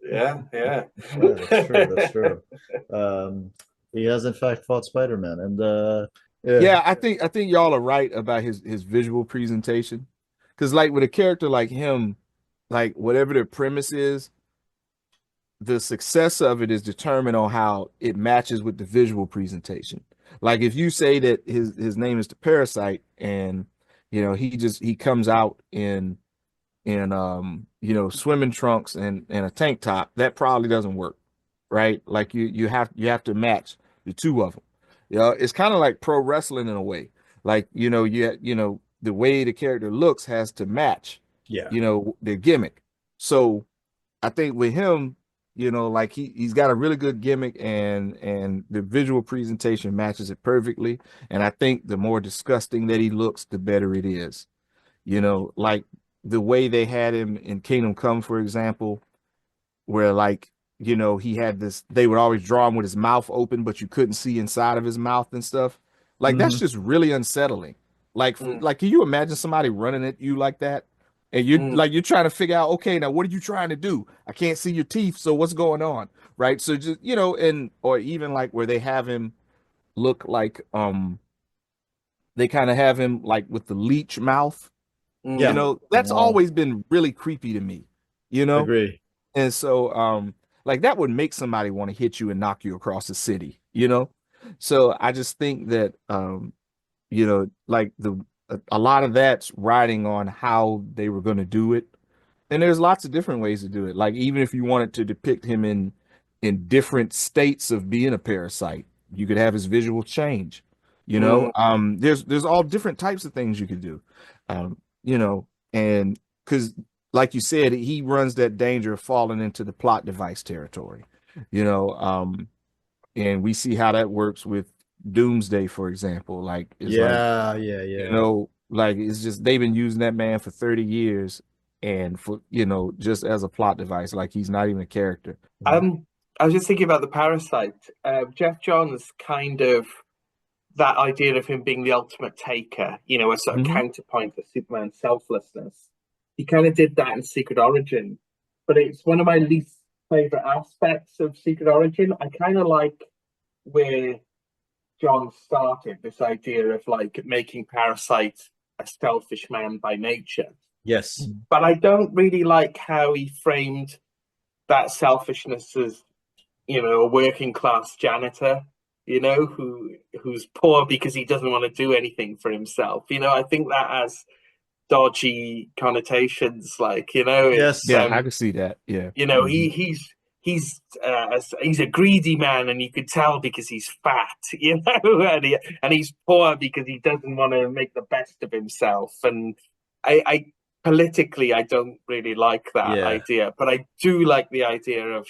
Yeah, that's true. He has, in fact, fought Spider-Man, and I think y'all are right about his visual presentation, because with a character like him, whatever the premise is, the success of it is determined on how it matches with the visual presentation. If you say that his name is the Parasite, and he comes out in swimming trunks and a tank top, that probably doesn't work, right? You have to match the two of them. It's kind of like pro wrestling in a way. Like, the way the character looks has to match, Yeah. their gimmick. So I think with him, like he's got a really good gimmick, and the visual presentation matches it perfectly. And I think the more disgusting that he looks, the better it is. Like the way they had him in Kingdom Come, for example, where like, he had this, they would always draw him with his mouth open, but you couldn't see inside of his mouth and stuff. Like that's Mhm. just really unsettling. Like, Mm, can you imagine somebody running at you like that? And mm, you're trying to figure out, okay, now what are you trying to do? I can't see your teeth, so what's going on? Right. So just, and or even like where they have him look like they kind of have him like with the leech mouth, Yeah. that's Oh, always been really creepy to me, you know? agree. And so, like that would make somebody want to hit you and knock you across the city. So I just think that, like a lot of that's riding on how they were going to do it. And there's lots of different ways to do it. Like even if you wanted to depict him in different states of being a parasite, you could have his visual change. mm. There's all different types of things you could do. Um, and because like you said, he runs that danger of falling into the plot device territory. You know, and we see how that works with Doomsday, for example. Like it's like, Yeah, yeah, yeah. like it's just they've been using that man for 30 years and for just as a plot device, like he's not even a character. Um, I was just thinking about the parasite. Jeff Johns kind of that idea of him being the ultimate taker, a sort of Hmm. counterpoint for Superman's selflessness. He kind of did that in Secret Origin, but it's one of my least favorite aspects of Secret Origin. I kind of like where John started this idea of like making Parasite a selfish man by nature, Yes. but I don't really like how he framed that selfishness as a working class janitor, who's poor because he doesn't want to do anything for himself. I think that has dodgy connotations. Like, it's Yes. Yeah, I can see that. Yeah. he Hmm. he's a greedy man, and you could tell because he's fat, and he's poor because he doesn't want to make the best of himself. And I politically, I don't really like that Yeah. idea, but I do like the idea of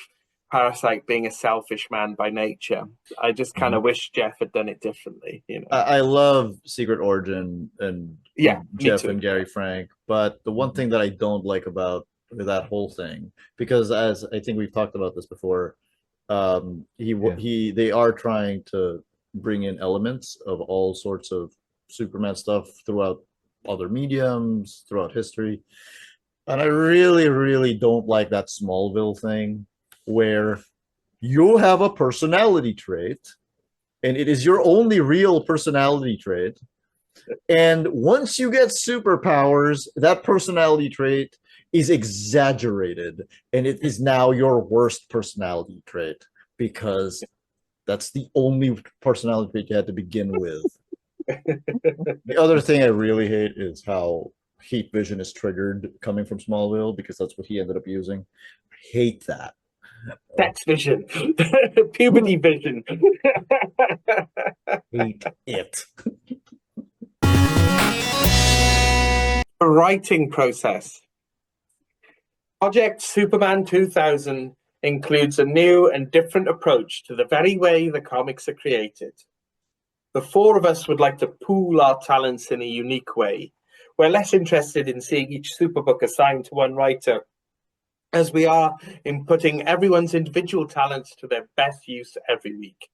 Parasite being a selfish man by nature. I just kind Hmm. of wish Jeff had done it differently. I love Secret Origin and Yeah, me Jeff too. and Gary Frank, but the one Hmm. thing that I don't like about that whole thing, because as I think we've talked about this before, Yeah. they are trying to bring in elements of all sorts of Superman stuff throughout other mediums, throughout history. And I really, really don't like that Smallville thing where you have a personality trait and it is your only real personality trait. And once you get superpowers, that personality trait is exaggerated and it is now your worst personality trait because that's the only personality trait you had to begin with. The other thing I really hate is how heat vision is triggered coming from Smallville because that's what he ended up using. I hate that. Sex vision, puberty vision. Hate it. The writing process. Project Superman 2000 includes a new and different approach to the very way the comics are created. The four of us would like to pool our talents in a unique way. We're less interested in seeing each superbook assigned to one writer, as we are in putting everyone's individual talents to their best use every week.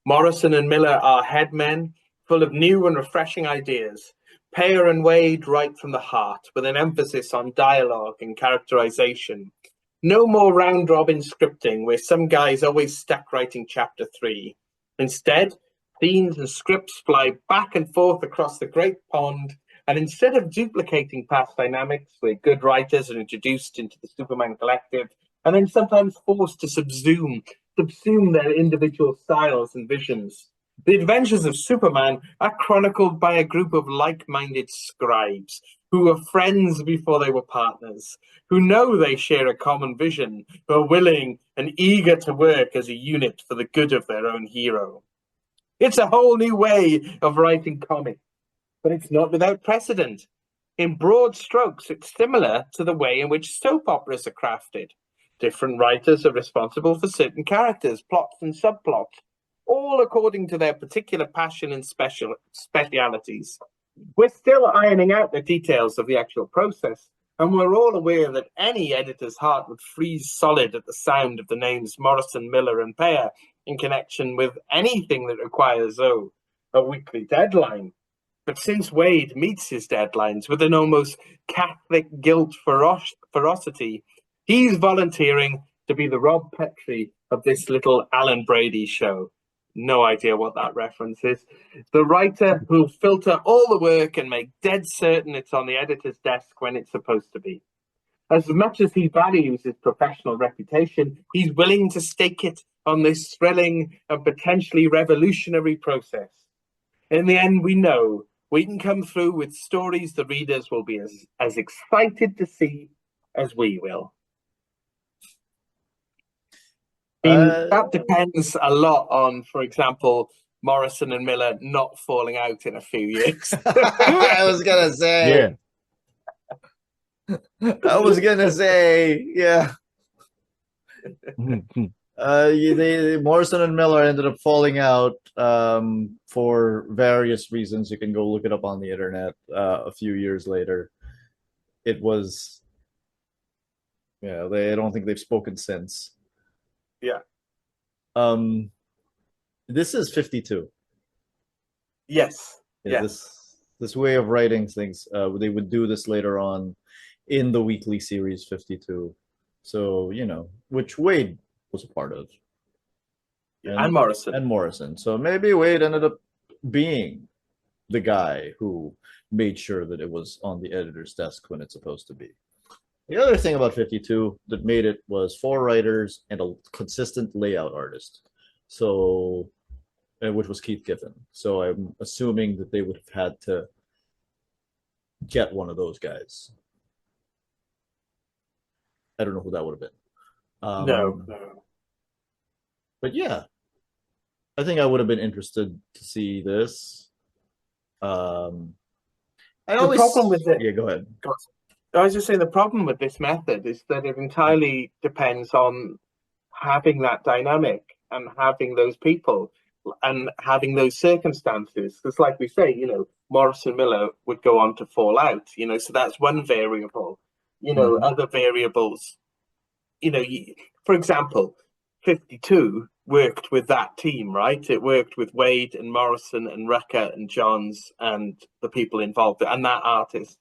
Morrison and Miller are headmen, full of new and refreshing ideas. Payer and Wade write from the heart, with an emphasis on dialogue and characterization. No more round robin scripting, where some guy's always stuck writing chapter 3. Instead, scenes and scripts fly back and forth across the great pond, and instead of duplicating past dynamics, where good writers are introduced into the Superman collective and then sometimes forced to subsume their individual styles and visions. The adventures of Superman are chronicled by a group of like-minded scribes who were friends before they were partners, who know they share a common vision, who are willing and eager to work as a unit for the good of their own hero. It's a whole new way of writing comics, but it's not without precedent. In broad strokes, it's similar to the way in which soap operas are crafted. Different writers are responsible for certain characters, plots, and subplots, all according to their particular passion and specialities. We're still ironing out the details of the actual process, and we're all aware that any editor's heart would freeze solid at the sound of the names Morrison, Miller, and Payer in connection with anything that requires, a weekly deadline. But since Wade meets his deadlines with an almost Catholic guilt ferocity, he's volunteering to be the Rob Petrie of this little Alan Brady show. No idea what that reference is. The writer who'll filter all the work and make dead certain it's on the editor's desk when it's supposed to be. As much as he values his professional reputation, he's willing to stake it on this thrilling and potentially revolutionary process. In the end, we know we can come through with stories the readers will be as excited to see as we will. That depends a lot on, for example, Morrison and Miller not falling out in a few years. I was gonna say. Yeah. I was gonna say, yeah. Morrison and Miller ended up falling out for various reasons. You can go look it up on the internet. A few years later, it was, yeah. I don't think they've spoken since. Yeah. This is 52. Yes. Yeah. This way of writing things. They would do this later on in the weekly series 52. So, which Wade was a part of. And Morrison. So maybe Wade ended up being the guy who made sure that it was on the editor's desk when it's supposed to be. The other thing about 52 that made it was 4 writers and a consistent layout artist. So, which was Keith Giffen. So I'm assuming that they would have had to get one of those guys. I don't know who that would have been. No. But yeah, I think I would have been interested to see this. Problem with it. Yeah, go ahead. I was just saying the problem with this method is that it entirely depends on having that dynamic and having those people and having those circumstances. Because like we say, Morrison Miller would go on to fall out, so that's one variable. Other variables, for example, 52 worked with that team, right? It worked with Wade and Morrison and Rucker and Johns and the people involved and that artist,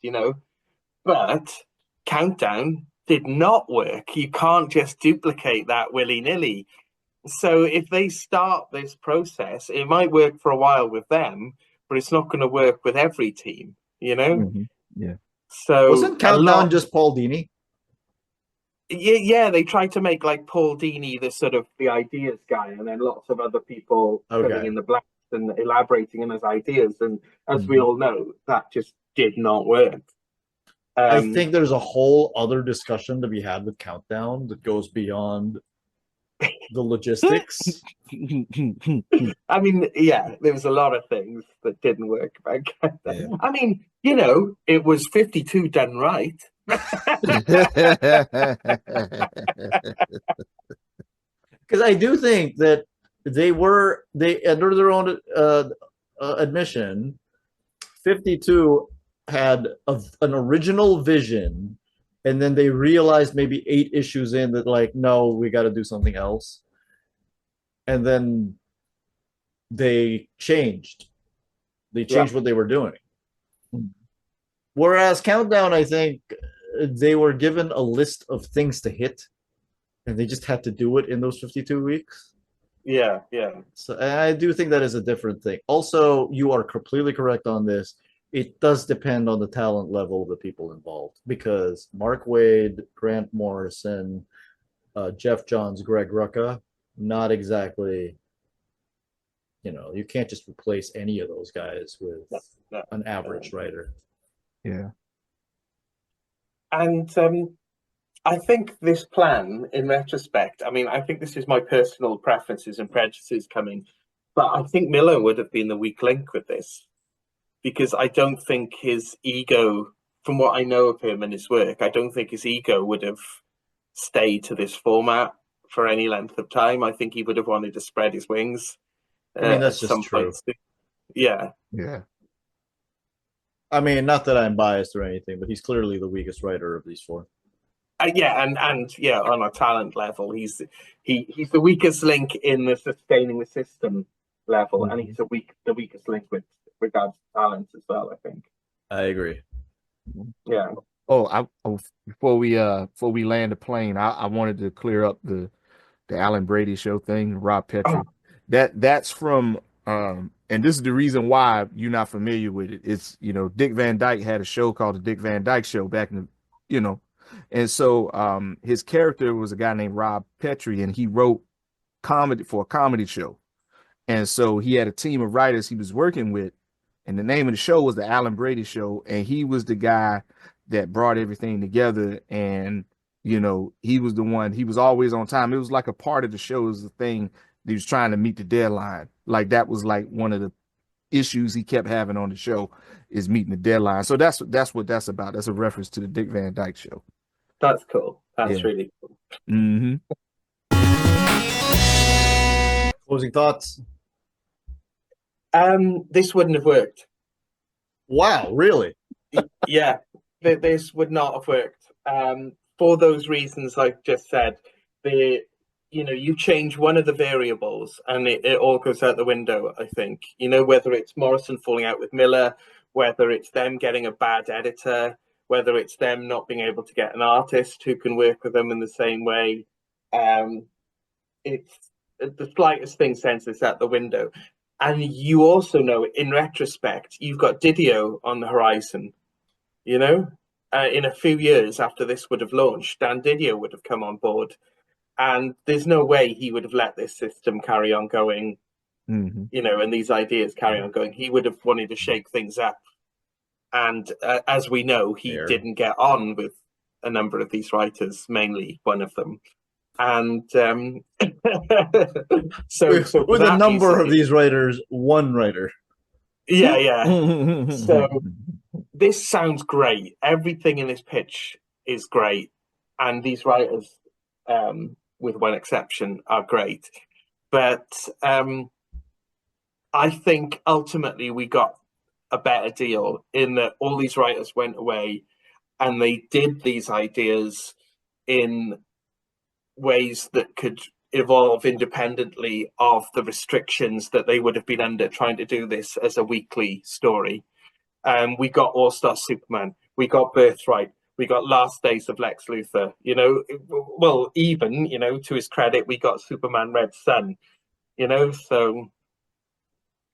But Countdown did not work. You can't just duplicate that willy-nilly. So if they start this process, it might work for a while with them, but it's not going to work with every team, Mm-hmm. Yeah. So wasn't Countdown just Paul Dini? Yeah, they tried to make like Paul Dini the ideas guy, and then lots of other people filling in the blanks and elaborating on his ideas. And as we all know, that just did not work. I think there's a whole other discussion to be had with Countdown that goes beyond the logistics. I mean, yeah, there was a lot of things that didn't work about Countdown. Yeah. I mean, it was 52 done right. Because I do think that they under their own admission, 52 had an original vision, and then they realized maybe 8 issues in that, like, no, we got to do something else, and then they changed what they were doing. Whereas Countdown, I think they were given a list of things to hit, and they just had to do it in those 52 weeks. Yeah. So I do think that is a different thing. Also, you are completely correct on this. It does depend on the talent level of the people involved, because Mark Waid, Grant Morrison, Jeff Johns, Greg Rucka, not exactly, you can't just replace any of those guys with an average writer. Yeah. And I think this plan, in retrospect, I mean, I think this is my personal preferences and prejudices coming, But I think Miller would have been the weak link with this, because I don't think his ego, from what I know of him and his work, I don't think his ego would have stayed to this format for any length of time. I think he would have wanted to spread his wings I mean, that's at just some true. point. Yeah. Yeah. I mean, not that I'm biased or anything, but he's clearly the weakest writer of these four. Yeah, and yeah, on a talent level, he's the weakest link in the sustaining the system level, and he's the weakest link with regards to talent as well, I think. I agree. Yeah. Before we land the plane, I wanted to clear up the Alan Brady show thing, Rob Petrie. That's from and this is the reason why you're not familiar with it. It's, Dick Van Dyke had a show called the Dick Van Dyke Show back in the, and so his character was a guy named Rob Petrie, and he wrote comedy for a comedy show. And so he had a team of writers he was working with, and the name of the show was the Alan Brady Show, and he was the guy that brought everything together. And he was the one, he was always on time. It was like a part of the show, was the thing, he was trying to meet the deadline. Like that was like one of the issues he kept having on the show, is meeting the deadline. So that's what that's about. That's a reference to the Dick Van Dyke Show. That's cool. That's really cool. Mm-hmm. Closing thoughts? This wouldn't have worked. Wow, really? Yeah, this would not have worked. For those reasons I've just said. You change one of the variables and it all goes out the window, I think. Whether it's Morrison falling out with Miller, whether it's them getting a bad editor, whether it's them not being able to get an artist who can work with them in the same way. It's the slightest thing sends this out the window. And you also know, in retrospect, you've got Didio on the horizon. In a few years after this would have launched, Dan Didio would have come on board. And there's no way he would have let this system carry on going, and these ideas carry on going. He would have wanted to shake things up. And as we know, he didn't get on with a number of these writers, mainly one of them. And so with a number of these writers, one writer. Yeah. So this sounds great. Everything in this pitch is great. And these writers, with one exception, are great. But I think ultimately we got a better deal in that all these writers went away and they did these ideas in ways that could evolve independently of the restrictions that they would have been under trying to do this as a weekly story. We got All-Star Superman, we got Birthright, we got Last Days of Lex Luthor, even, to his credit, we got Superman Red Sun, so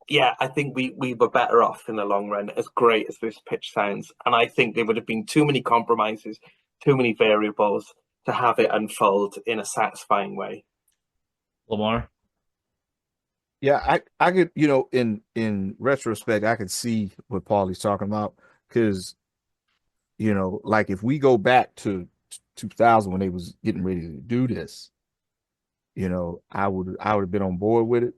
yeah, I think we were better off in the long run, as great as this pitch sounds. And I think there would have been too many compromises, too many variables to have it unfold in a satisfying way. Lamar? Yeah, I could, in retrospect, I could see what Paulie's talking about, because, like if we go back to 2000 when they was getting ready to do this, I would have been on board with it.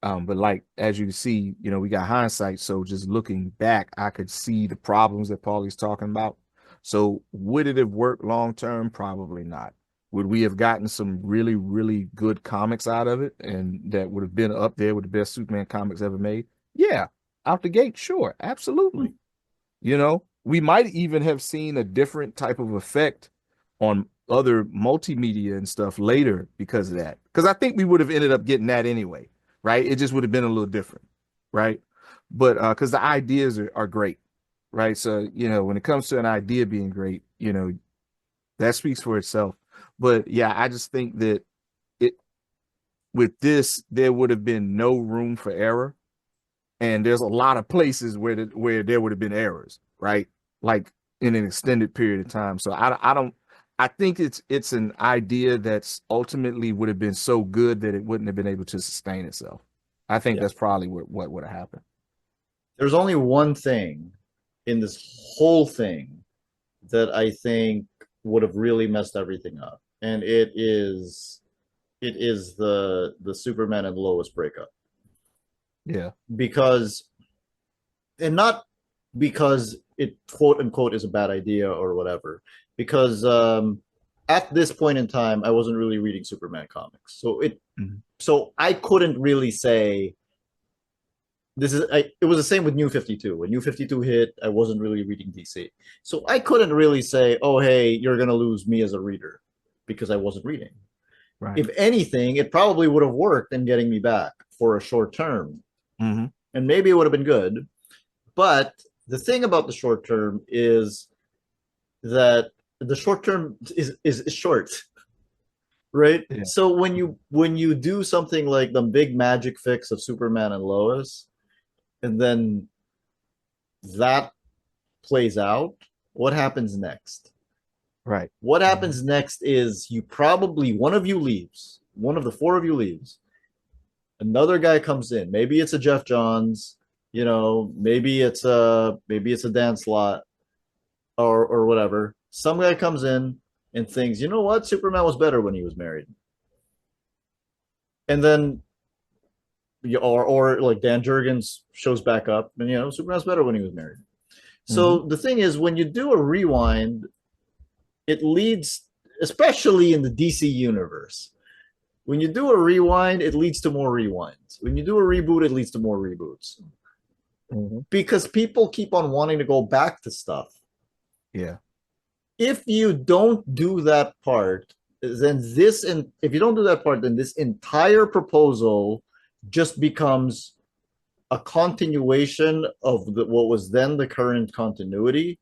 But like, as you can see, we got hindsight. So just looking back, I could see the problems that Paulie's talking about. So would it have worked long term? Probably not. Would we have gotten some really, really good comics out of it, and that would have been up there with the best Superman comics ever made? Yeah, out the gate, sure, absolutely. We might even have seen a different type of effect on other multimedia and stuff later because of that. Because I think we would have ended up getting that anyway, right? It just would have been a little different, right? But because the ideas are great, right? So, when it comes to an idea being great, that speaks for itself. But yeah, I just think that with this, there would have been no room for error. And there's a lot of places where there would have been errors, right? Like in an extended period of time. So I think it's an idea that's ultimately would have been so good that it wouldn't have been able to sustain itself. I think that's probably what would have happened. There's only one thing in this whole thing that I think would have really messed everything up. And it is the Superman and Lois breakup. Yeah. because, and not because it quote unquote is a bad idea or whatever, because at this point in time I wasn't really reading Superman comics, so I couldn't really say it was the same with New 52. When New 52 hit, I wasn't really reading DC, so I couldn't really say, oh hey, you're gonna lose me as a reader, because I wasn't reading. Right. If anything, it probably would have worked in getting me back for a short term, and maybe it would have been good. But the thing about the short term is that the short term is short, right? Yeah. So when you do something like the big magic fix of Superman and Lois, and then that plays out, what happens next? Right. What happens next is one of you leaves, one of the four of you leaves. Another guy comes in. Maybe it's a Jeff Johns, maybe it's a Dan Slott, or whatever. Some guy comes in and thinks, you know what, Superman was better when he was married. And then or like Dan Jurgens shows back up and Superman's better when he was married. So the thing is, when you do a rewind, it leads, especially in the DC universe, when you do a rewind, it leads to more rewinds. When you do a reboot, it leads to more reboots. Because people keep on wanting to go back to stuff. Yeah. If you don't do that part, then this entire proposal just becomes a continuation of what was then the current continuity,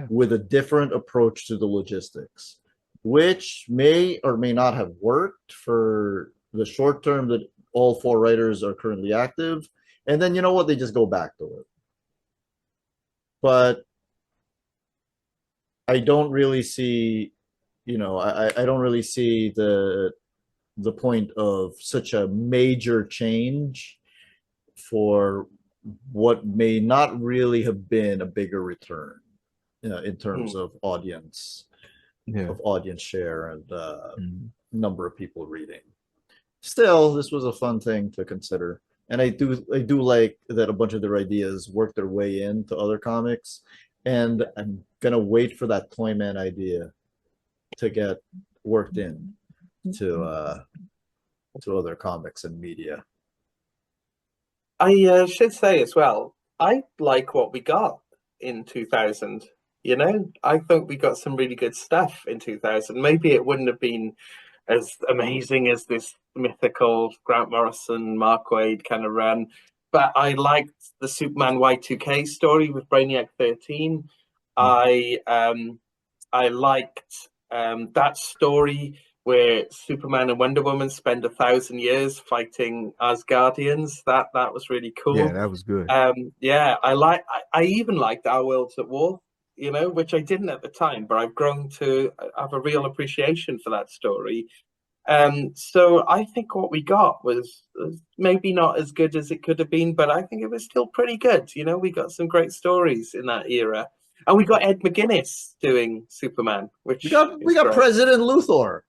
with a different approach to the logistics, which may or may not have worked for the short term that all four writers are currently active. And then, you know what, they just go back to it. But I don't really see, I don't really see the point of such a major change for what may not really have been a bigger return, in terms of audience share and number of people reading. Still, this was a fun thing to consider, and I do like that a bunch of their ideas work their way into other comics, and I'm gonna wait for that Toyman idea to get worked in to other comics and media. I should say as well, I like what we got in 2000. I think we got some really good stuff in 2000. Maybe it wouldn't have been as amazing as this mythical Grant Morrison, Mark Waid kind of run, but I liked the Superman Y2K story with Brainiac 13. I liked that story where Superman and Wonder Woman spend 1,000 years fighting Asgardians. That was really cool. Yeah, that was good. I even liked Our Worlds at War, which I didn't at the time, but I've grown to have a real appreciation for that story. So I think what we got was maybe not as good as it could have been, but I think it was still pretty good. We got some great stories in that era. And we got Ed McGuinness doing Superman, which we got President Luthor.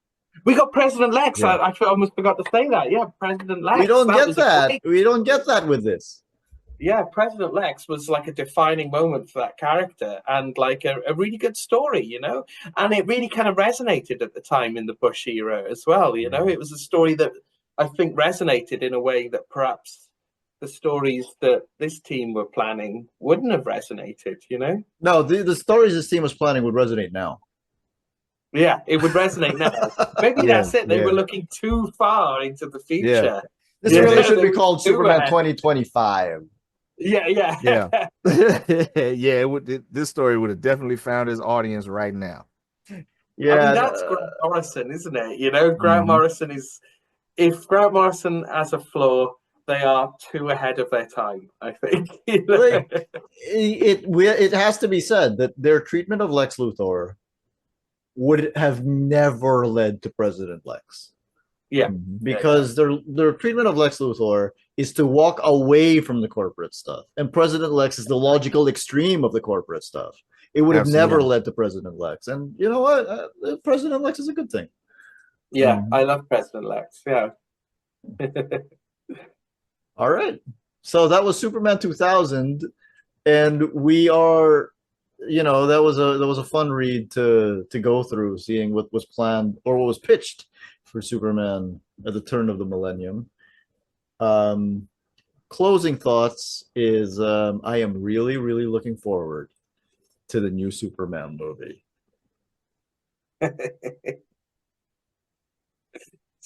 We got President Lex. Yeah. I almost forgot to say that. Yeah, President Lex. We don't get that. We don't get that with this. Yeah, President Lex was like a defining moment for that character, and like a really good story, and it really kind of resonated at the time in the Bush era as well. It was a story that I think resonated in a way that perhaps the stories that this team were planning wouldn't have resonated. No, the stories this team was planning would resonate now. Yeah, it would resonate now. Maybe that's it. They were looking too far into the future. Yeah. This really should be called Superman 2025. Yeah. Yeah. This story would have definitely found his audience right now. Yeah. I mean, that's Grant Morrison, isn't it? Grant Morrison is, if Grant Morrison has a flaw, they are too ahead of their time, I think. It has to be said that their treatment of Lex Luthor would have never led to President Lex. Yeah. Because their treatment of Lex Luthor is to walk away from the corporate stuff. And President Lex is the logical extreme of the corporate stuff. It would have never led to President Lex. And you know what? President Lex is a good thing. Yeah, I love President Lex. Yeah. All right. So that was Superman 2000, and we are, that was a fun read to go through, seeing what was planned or what was pitched for Superman at the turn of the millennium. Closing thoughts is I am really, really looking forward to the new Superman movie. It's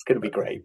going to be great.